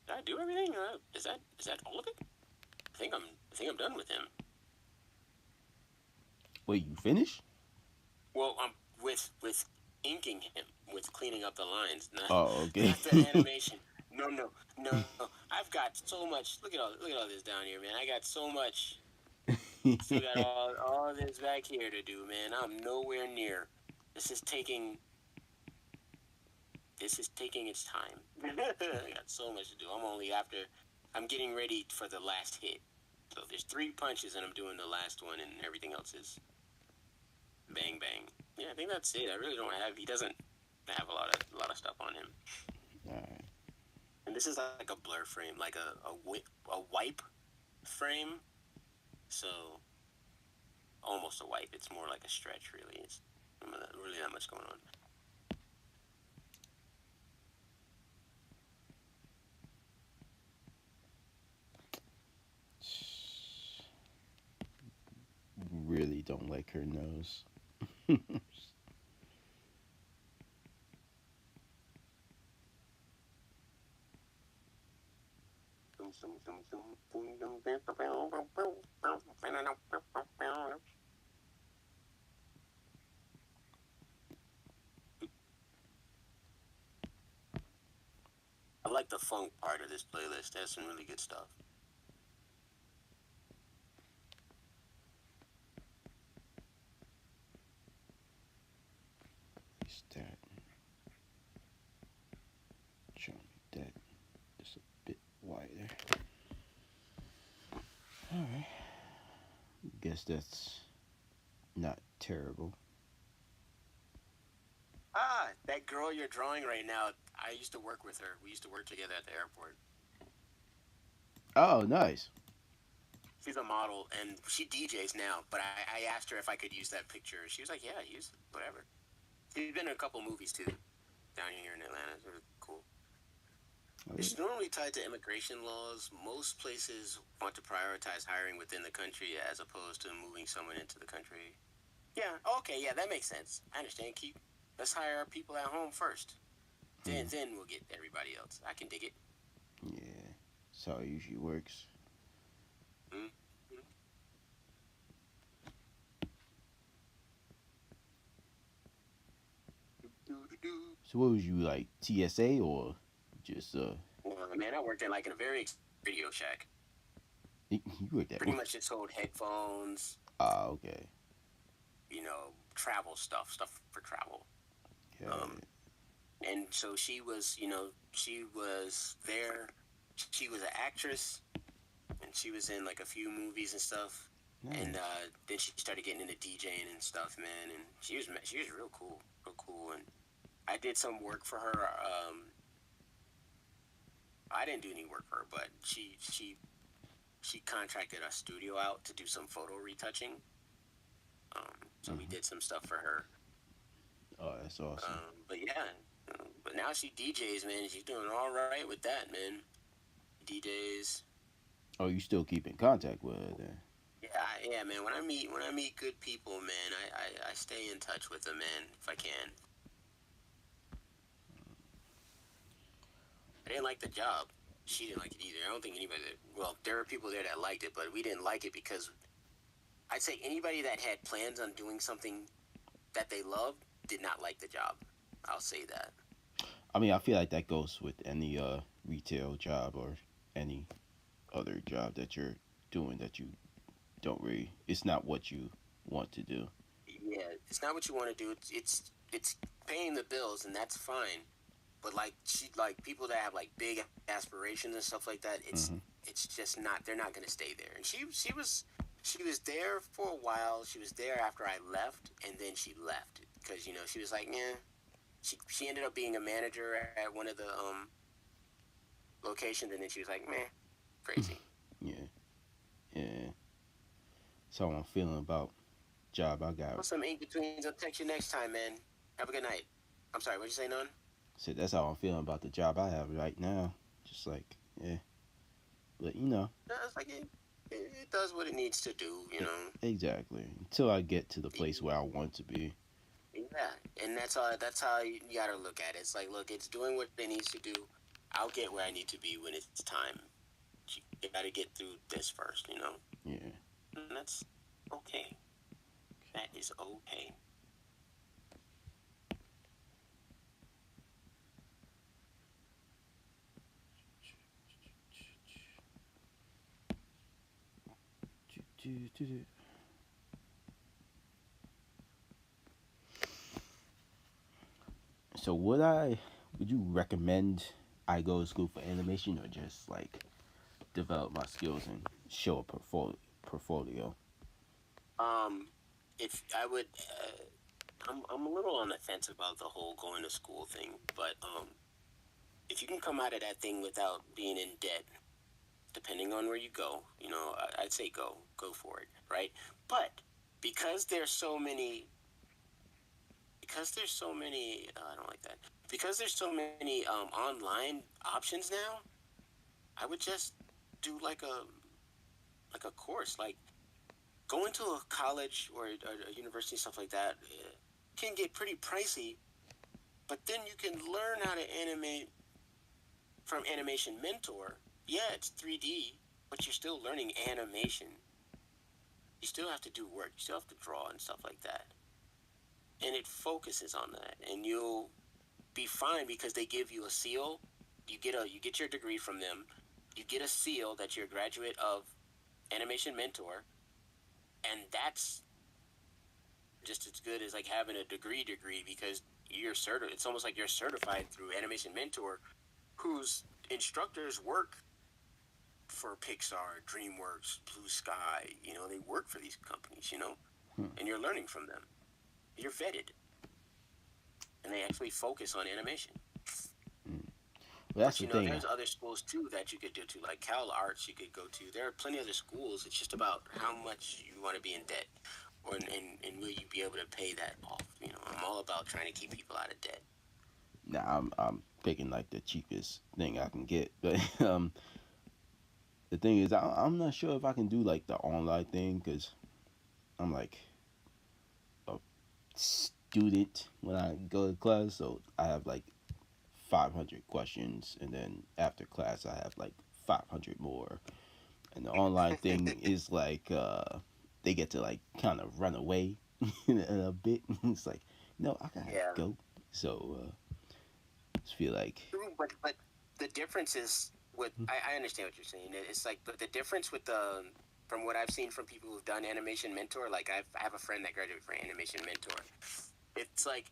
Did I do everything? Is that all of it? I think I'm done with him. Wait, you finished? Well, with inking him, with cleaning up the lines, not Oh, okay. not the animation. No, no, no, no. I've got so much. Look at all this down here, man. I got so much. Still got all this back here to do, man. I'm nowhere near. This is taking this is taking its time. I got so much to do. I'm getting ready for the last hit. So there's 3 punches and I'm doing the last one and everything else is bang bang. Yeah, I think that's it. I really don't have. He doesn't have a lot of stuff on him. All right. And this is like a blur frame, like a wipe frame. So almost a wipe. It's more like a stretch, really. It's really not much going on. don't like her nose. I like the funk part of this playlist. There's some really good stuff. Is that? Show me that just a bit wider. All right. Guess that's not terrible. Ah, that girl you're drawing right now, I used to work with her. We used to work together at the airport. Oh, nice. She's a model, and she DJs now, but I asked her if I could use that picture. She was like, yeah, use it, whatever. She's been in a couple movies, too, down here in Atlanta. It's really cool. It's normally tied to immigration laws. Most places want to prioritize hiring within the country as opposed to moving someone into the country. Yeah, okay, yeah, that makes sense. I understand. Let's hire our people at home first. Then we'll get everybody else. I can dig it. Yeah, that's how it usually works. Mm-hmm. So what was you like, TSA or just Man, I worked in like in a very Radio Shack. you worked at Pretty much just sold headphones, Ah, okay. travel stuff for travel. Got And so she was there. She was an actress, and she was in like a few movies and stuff. Nice. And then she started getting into DJing and stuff, man. And she was real cool, real cool. And I did some work for her. I didn't do any work for her, but she contracted a studio out to do some photo retouching. So we did some stuff for her. Oh, that's awesome. But yeah, but now she DJs, man. She's doing all right with that, man. DJs. Oh, you still keep in contact with her then? Yeah, man. When I meet good people, man, I stay in touch with them, man, if I can. I didn't like the job. She didn't like it either. I don't think anybody. Well, there were people there that liked it, but we didn't like it because I'd say anybody that had plans on doing something that they loved did not like the job. I'll say that. I mean, I feel like that goes with any retail job or any other job that you're doing that you don't really. It's not what you want to do. Yeah, it's not what you want to do. It's paying the bills, and that's fine. But like people that have like big aspirations and stuff like that, it's just not. They're not gonna stay there. And she was there for a while. She was there after I left, and then she left because she was like, yeah. She ended up being a manager at one of the locations, and then she was like, meh, crazy. Yeah. That's how I'm feeling about job I got. Some ink betweens. I'll text you next time, man. Have a good night. I'm sorry. What'd you say, Non? So that's how I'm feeling about the job I have right now. Just like, yeah. But No, it's like it does what it needs to do, Exactly. Until I get to the place where I want to be. Yeah, and that's how you gotta look at it. It's like, look, it's doing what it needs to do. I'll get where I need to be when it's time. You gotta get through this first, Yeah. And that's okay. That is okay. So would you recommend I go to school for animation or just like develop my skills and show a portfolio? If I would, I'm a little on the fence about the whole going to school thing, but if you can come out of that thing without being in debt, depending on where you go, I'd say go for it, right? But because there's so many, I don't like that. Because there's so many online options now, I would just do like a course, like going to a college or a university, stuff like that, can get pretty pricey. But then you can learn how to animate from Animation Mentor. Yeah, it's 3D, but you're still learning animation. You still have to do work. You still have to draw and stuff like that. And it focuses on that, and you'll be fine because they give you a seal. You get your degree from them. You get a seal that you're a graduate of Animation Mentor, and that's just as good as like having a degree because you're certified. It's almost like you're certified through Animation Mentor, whose instructors work for Pixar, DreamWorks, Blue Sky. You know, they work for these companies. You know, and you're learning from them. You're vetted, and they actually focus on animation. Well, that's But the thing. there's other schools too that you could do too, like Cal Arts. You could go to. There are plenty of other schools. It's just about how much you want to be in debt, and will you be able to pay that off? You know, I'm all about trying to keep people out of debt. Now I'm picking like the cheapest thing I can get, but the thing is, I'm not sure if I can do like the online thing because I'm like a student when I go to class, so I have like 500 questions, and then after class I have like 500 more, and the online thing is like they get to like kind of run away in a bit. It's like, no, I gotta Yeah. go. So I just feel like But the difference is with I understand what you're saying. It's like, but the difference with the from what I've seen from people who've done Animation Mentor, like I have a friend that graduated from Animation Mentor. It's like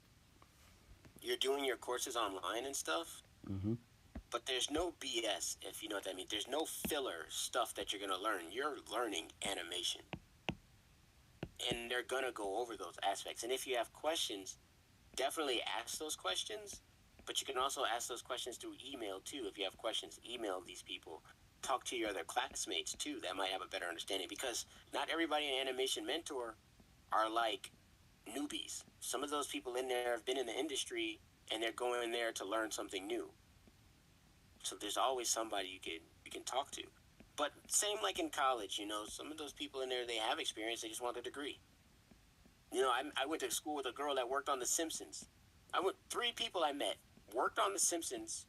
you're doing your courses online and stuff, but there's no BS, if you know what that means. There's no filler stuff that you're going to learn. You're learning animation. And they're going to go over those aspects. And if you have questions, definitely ask those questions. But you can also ask those questions through email, too. If you have questions, email these people. Talk to your other classmates, too. That might have a better understanding. Because not everybody in Animation Mentor are like newbies. Some of those people in there have been in the industry, and they're going in there to learn something new. So there's always somebody you can talk to. But same like in college, some of those people in there, they have experience. They just want a degree. I went to school with a girl that worked on The Simpsons. 3 people I met worked on The Simpsons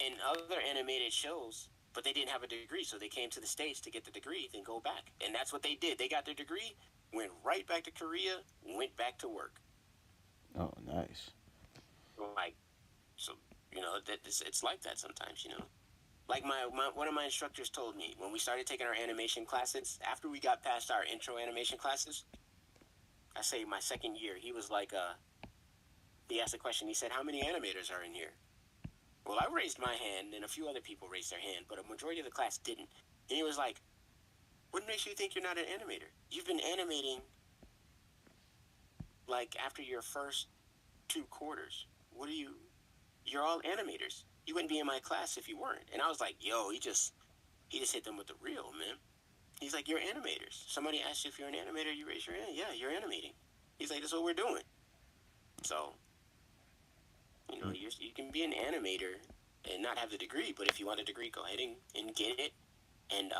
and other animated shows, but they didn't have a degree, so they came to the States to get the degree, then go back. And that's what they did. They got their degree, went right back to Korea, went back to work. oh, nice. It's like that sometimes. Like one of my instructors told me when we started taking our animation classes, after we got past our intro animation classes, I say my second year, he was like, he asked a question. He said, "How many animators are in here?" Well, I raised my hand, and a few other people raised their hand, but a majority of the class didn't. And he was like, "What makes you think you're not an animator? You've been animating like after your first 2 quarters. You're all animators. You wouldn't be in my class if you weren't." And I was like, "Yo, he just hit them with the real, man." He's like, "You're animators. Somebody asks you if you're an animator, you raise your hand. Yeah, you're animating." He's like, "That's what we're doing." So, you can be an animator and not have the degree, but if you want a degree, go ahead and get it, and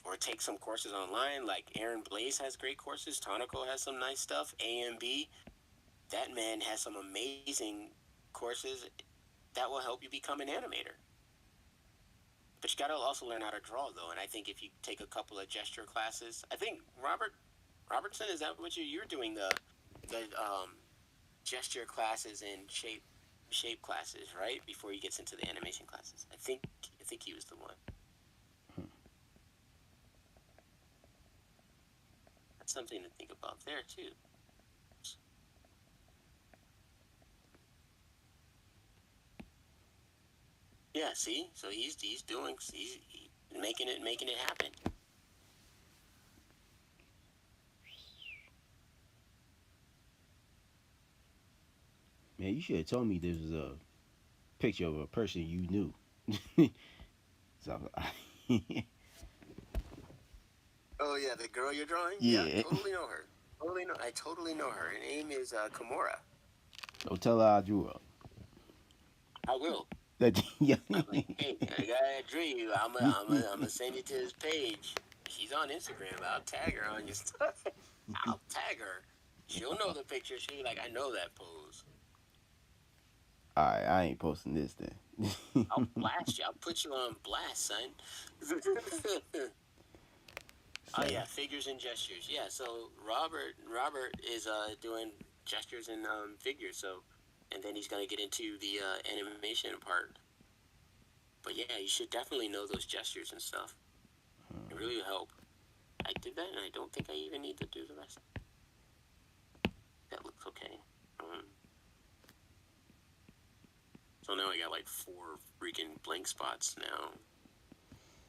or take some courses online. Like Aaron Blaze has great courses. Tonico has some nice stuff. AMB, that man has some amazing courses that will help you become an animator. But you got to also learn how to draw, though. And I think if you take a couple of gesture classes, I think Robertson, is that what you're doing, the gesture classes and shape classes, right? Before he gets into the animation classes. I think he was the one. That's something to think about there too. Yeah, see, so he's making it happen. Man, you should have told me this was a picture of a person you knew. So, Oh yeah, the girl you're drawing? Yeah. I totally know her. I totally know her. Her name is Kimura. don't tell her I drew her. I will. Yeah. I'm like, hey, I gotta dream you. I'm gonna send you to his page. She's on Instagram. I'll tag her on your stuff. I'll tag her. She'll know the picture. She'll be like, I know that pose. Alright, I ain't posting this then. I'll blast you. I'll put you on blast, son. Oh yeah, figures and gestures. Yeah, so Robert is doing gestures and figures. So, and then he's gonna get into the animation part. But yeah, you should definitely know those gestures and stuff. It really will help. I did that, and I don't think I even need to do the rest. That looks okay. So now I got like 4 freaking blank spots now.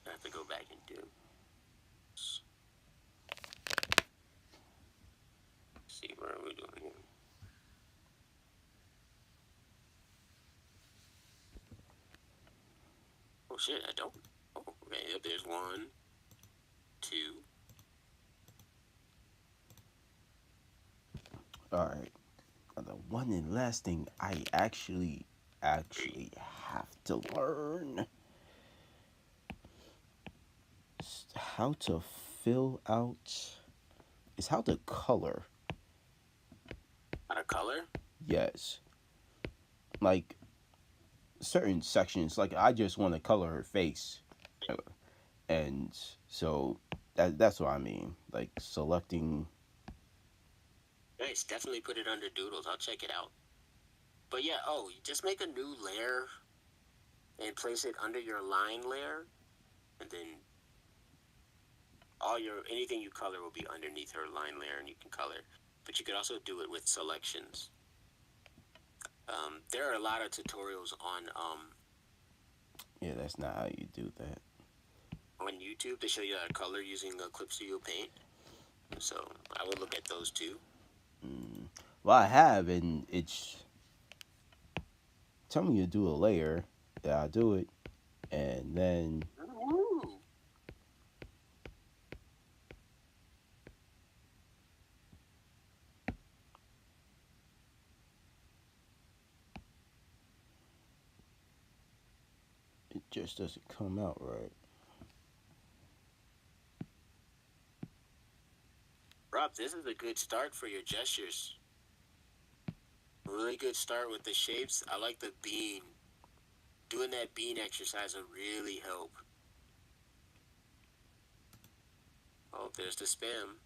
I have to go back and do. Let's see, what are we doing here? Oh shit, I don't. Oh, okay, there's 1, 2. Alright. The one and last thing I actually have to learn is how to fill out. Is how to color. How to color? Yes. Like certain sections, like I just want to color her face. And so that's what I mean. Like selecting. Nice, definitely put it under doodles. I'll check it out. But yeah, you just make a new layer and place it under your line layer, and then anything you color will be underneath her line layer, and you can color. But you could also do it with selections. There are a lot of tutorials on Yeah, that's not how you do that. on YouTube to show you how to color using Clip Studio Paint. So I would look at those too. Well, I have, and it's telling me to do a layer. Yeah, I do it, and then Ooh. it just doesn't come out right. Rob, this is a good start for your gestures. Really good start with the shapes. I like the bean. Doing that bean exercise will really help. Oh, there's the spam.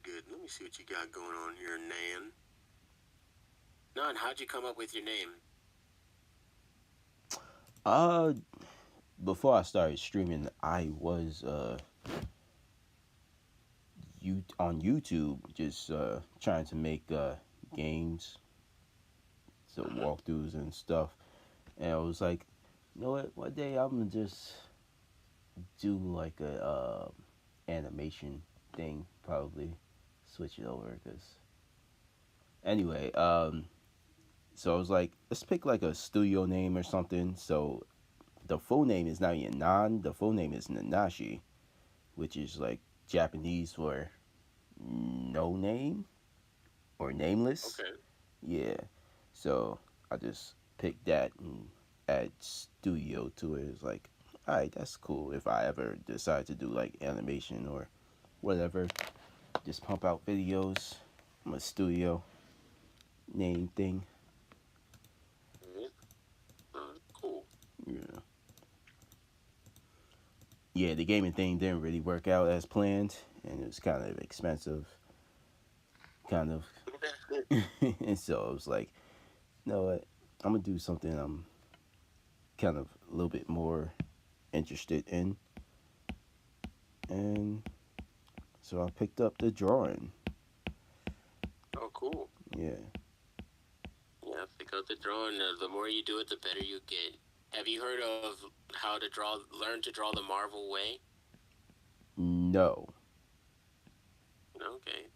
Good. Let me see what you got going on here, Nan. Nan, how'd you come up with your name? Before I started streaming, I was on YouTube just trying to make games, so walkthroughs and stuff, and I was like, you know what? One day I'm gonna just do like a animation thing, probably switch it over, because anyway, so I was like, let's pick like a studio name or something. So the full name is not even Nan, the full name is Nanashi, which is like Japanese for no name or nameless. Okay. Yeah, so I just picked that and add studio to it. It's like, alright, that's cool. If I ever decide to do like animation or whatever, just pump out videos. I'm a studio name thing. Cool. Yeah. Yeah, the gaming thing didn't really work out as planned, and it was kind of expensive. Kind of. And so I was like, you know what? I'm gonna do something I'm kind of a little bit more interested in. And so I picked up the drawing. Oh, cool. Yeah. Yeah, pick up the drawing. The more you do it, the better you get. Have you heard of how to learn to draw the Marvel way? No. Okay.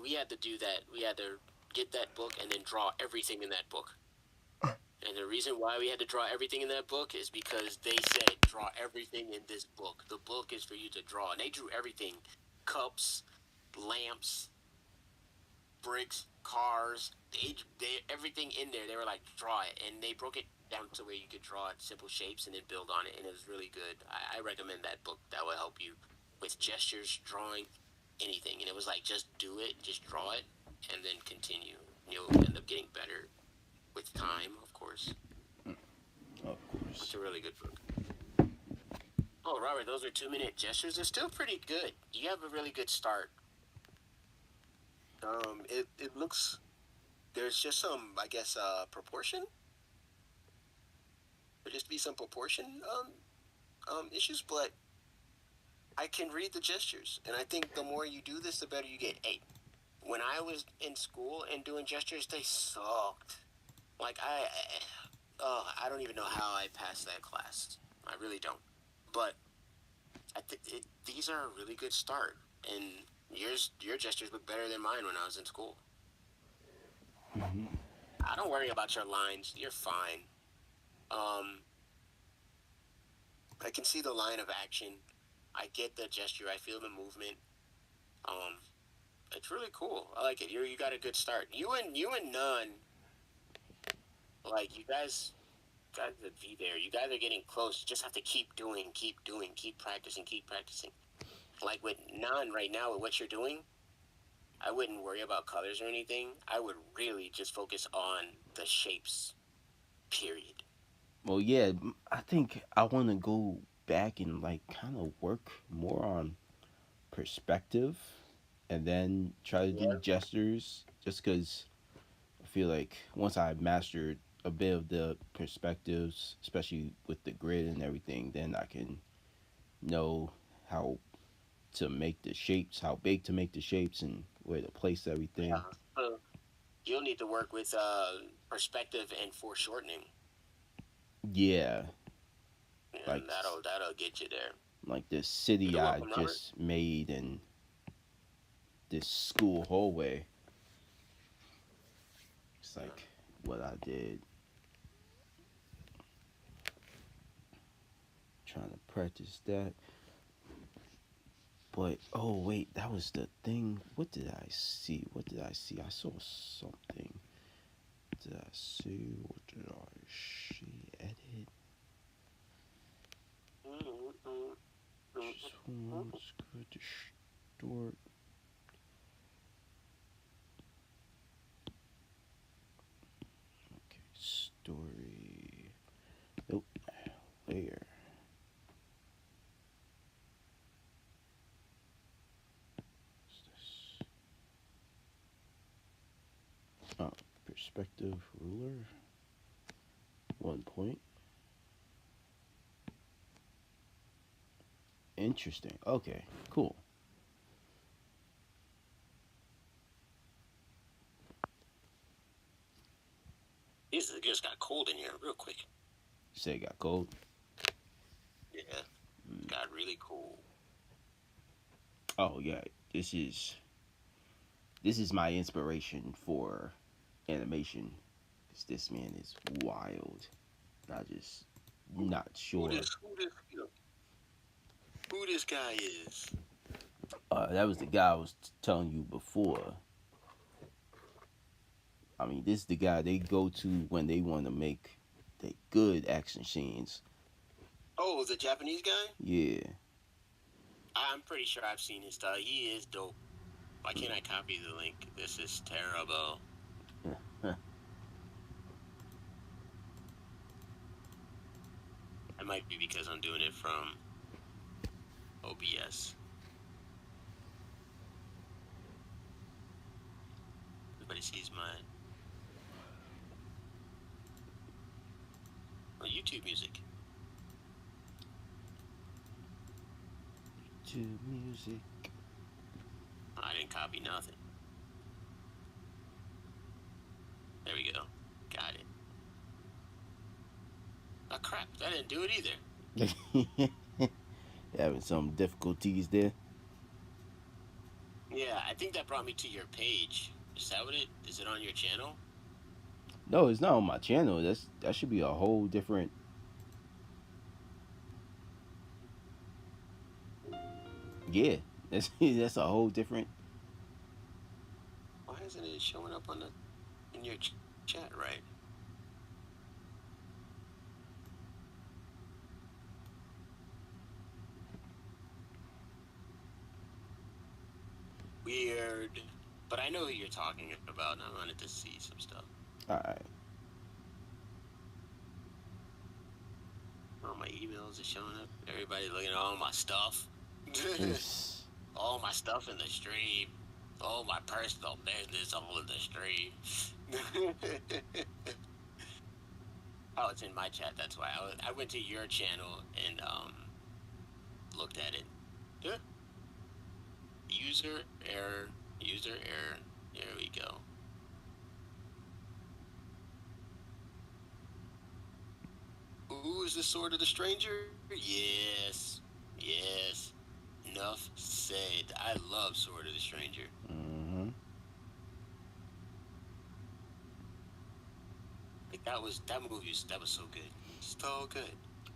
We had to do that. We had to get that book and then draw everything in that book. And the reason why we had to draw everything in that book is because they said, draw everything in this book. The book is for you to draw. And they drew everything. Cups, lamps, bricks, cars. They everything in there. They were like, draw it. And they broke it down to where you could draw it, simple shapes, and then build on it. And it was really good. I recommend that book. That will help you with gestures, drawing, anything. And it was like, just do it, just draw it, and then continue. You'll end up getting better with time, of course. Of course. It's a really good book. Oh, Robert, those are 2-minute gestures. They're still pretty good. You have a really good start. It looks, there's just some, I guess, proportion. There just be some proportion issues, but I can read the gestures, and I think the more you do this, the better you get. Hey, when I was in school and doing gestures, they sucked. Like I don't even know how I passed that class. I really don't. But these are a really good start, and your gestures look better than mine when I was in school. Mm-hmm. I don't worry about your lines. You're fine. I can see the line of action. I get the gesture. I feel the movement. It's really cool. I like it. You got a good start. You and None, like you guys to be there. You guys are getting close. You just have to keep practicing. Like with None right now, with what you're doing, I wouldn't worry about colors or anything. I would really just focus on the shapes. Period. Well, yeah, I think I want to go back and like kind of work more on perspective, and then try to do Yeah. gestures. Just because I feel like once I mastered a bit of the perspectives, especially with the grid and everything, then I can know how to make the shapes, how big to make the shapes, and where to place everything. Yeah. You'll need to work with perspective and foreshortening, Yeah, like and that'll get you there. this city You're I welcome, Robert. just made in this school hallway. It's like what I did. Trying to practice that. But oh wait, that was the thing. What did I see? I saw something. What did I see? What did I see? Edit. Just one. Let's go to store. Okay, story. Nope. Where? What's this? Oh, perspective ruler. 1 point. Interesting. Okay, cool. It just got cold in here real quick. You say it got cold? Yeah, it got really cold. Oh yeah, this is my inspiration for animation. Cause this man is wild. I just not sure. Who this guy is? That was the guy I was telling you before. I mean, this is the guy they go to when they want to make the good action scenes. Oh, the Japanese guy? Yeah. I'm pretty sure I've seen his stuff. He is dope. Why can't I copy the link? This is terrible. It might be because I'm doing it from OBS. Everybody sees mine. Oh, YouTube music. To music. I didn't copy nothing. There we go. Got it. Oh crap, that didn't do it either. Having some difficulties there. Yeah, I think that brought me to your page. Is that what it is? It on your channel? No, it's not on my channel. That should be a whole different. Yeah, that's a whole different. Why isn't it showing up on the in your chat right? Weird. But I know who you're talking about, and I wanted to see some stuff. All right. All my emails are showing up. Everybody looking at all my stuff. All my stuff in the stream. All my personal business all in the stream. Oh, it's in my chat. That's why I went to your channel and looked at it. Yeah. User error. User error. There we go. Ooh, is this Sword of the Stranger? Yes. Yes. Enough said. I love Sword of the Stranger. Mm-hmm. Like that movie that was so good. So good.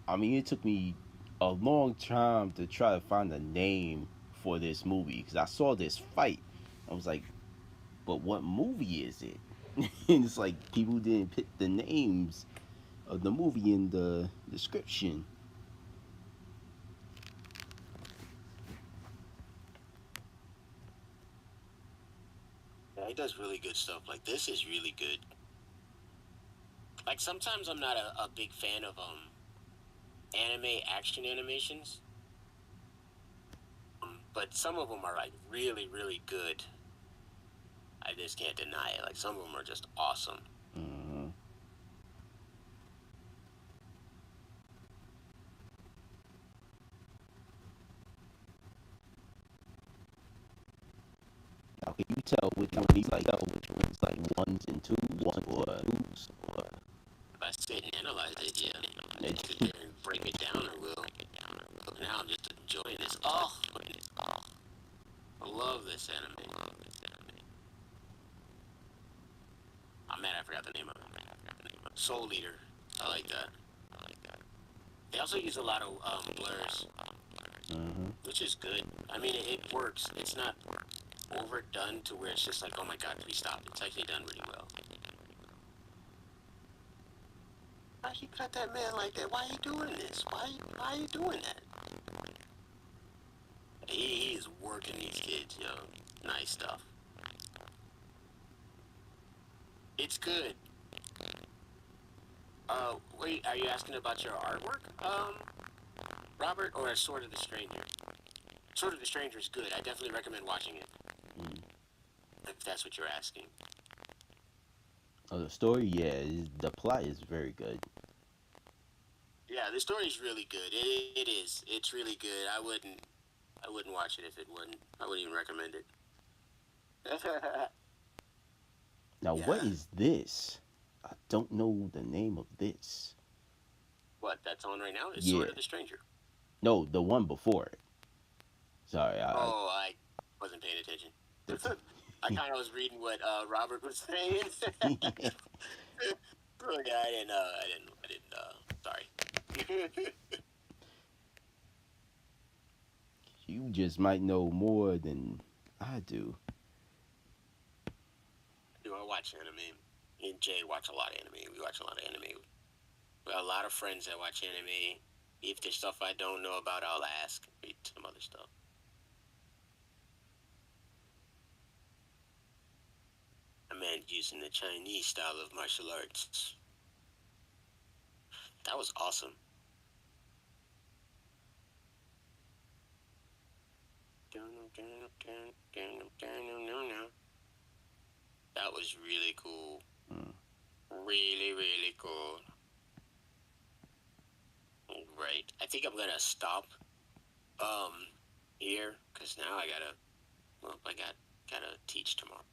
I mean, it took me a long time to try to find a name for this movie because I saw this fight. I was like, but what movie is it? And it's like people didn't put the names of the movie in the description. Yeah, he does really good stuff. Like this is really good. Like sometimes I'm not a big fan of anime action animations. But some of them are like really, really good. I just can't deny it. Like some of them are just awesome. Mm-hmm. Now, can you tell which one these like which ones like ones and twos or If I sit and analyze it, yeah, I need to sit there and break it down. I will. Now I'm just enjoying this. Oh, I love this anime. I'm mad I forgot the name of it. Soul Eater. I like that. They also use a lot of blurs, mm-hmm. which is good. I mean, it works. It's not overdone to where it's just like, oh my god, please stop. It's actually done really well. Why you cut that man like that? Why are you doing this? Why are you doing that? He's working these kids, yo. Nice stuff. It's good. Wait, are you asking about your artwork, Robert, or Sword of the Stranger? Sword of the Stranger is good. I definitely recommend watching it. Mm. If that's what you're asking. Oh, the story, yeah, the plot is very good. Yeah, the story's really good. It is. It's really good. I wouldn't watch it if it wasn't. I wouldn't even recommend it. Now, what Yeah. is this? I don't know the name of this. What? That's on right now? It's Yeah, Sword of the Stranger. no, the one before it. Sorry, Oh, I wasn't paying attention. that's I kind of was reading what Robert was saying. Oh, yeah, I didn't. Sorry. you just might know more than I do. Do I watch anime? Me and Jay watch a lot of anime. We watch a lot of anime. We got a lot of friends that watch anime. If there's stuff I don't know about, I'll ask. Read some other stuff. A man using the Chinese style of martial arts. That was awesome. That was really cool. Mm. Really, really cool. Right. I think I'm gonna stop here because now I gotta teach tomorrow.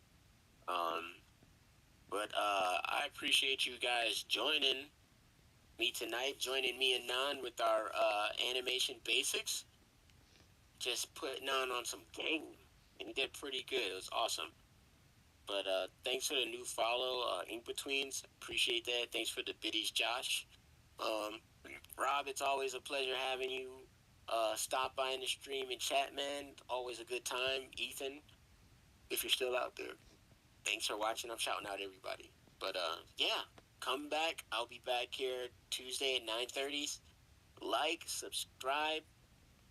But I appreciate you guys joining me tonight, joining me and Nan with our animation basics. Just putting on some game, and he did pretty good. It was awesome. But thanks for the new follow, Ink Betweens. Appreciate that. Thanks for the biddies, Josh. Um, Rob, it's always a pleasure having you stop by in the stream and chat, man. Always a good time. Ethan, if you're still out there, thanks for watching. I'm shouting out everybody. But yeah, come back. I'll be back here Tuesday at 9:30. Like, subscribe,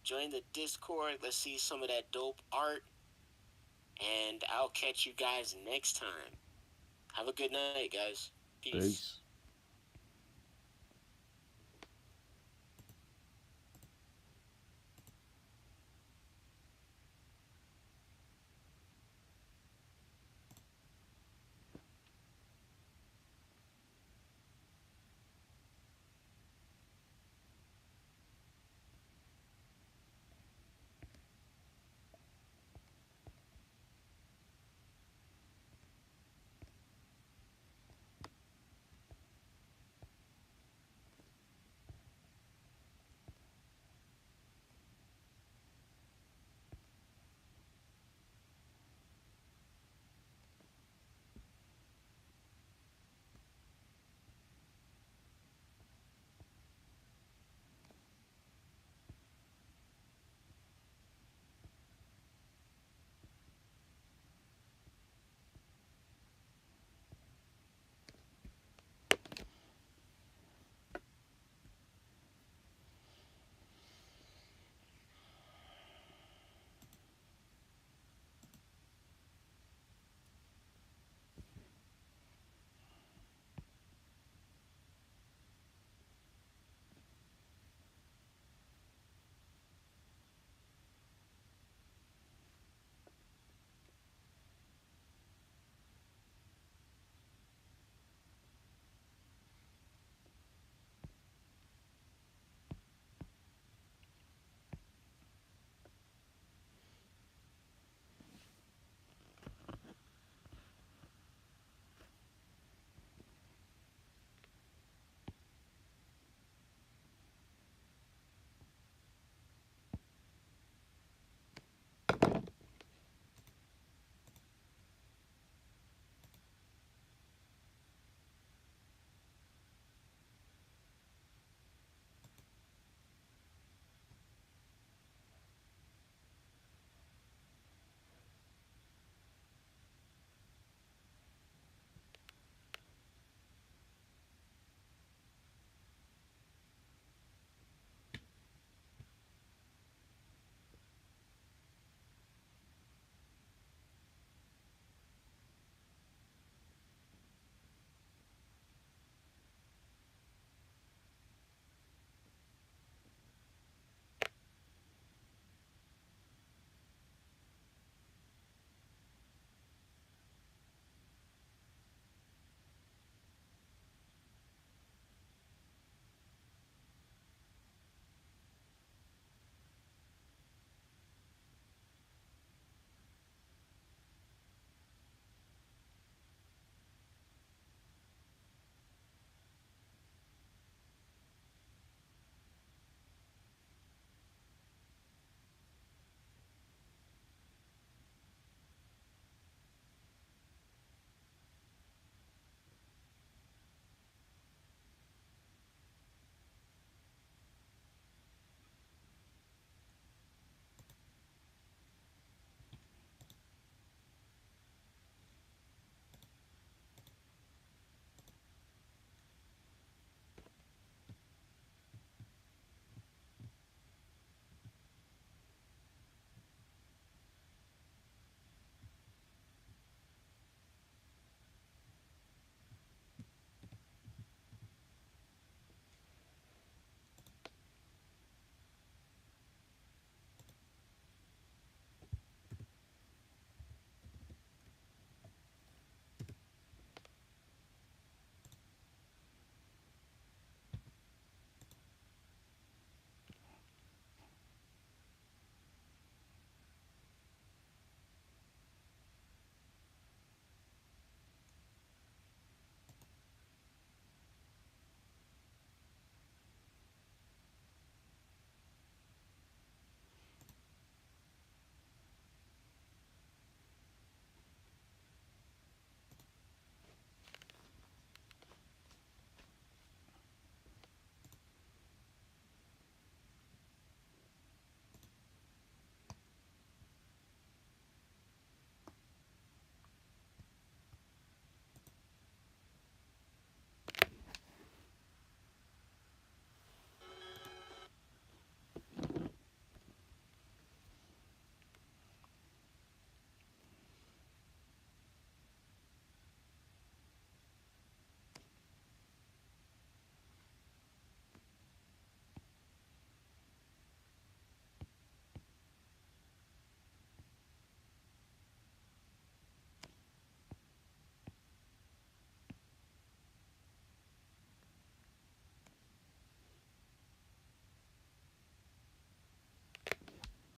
join the Discord. Let's see some of that dope art. And I'll catch you guys next time. Have a good night, guys. Peace. Peace.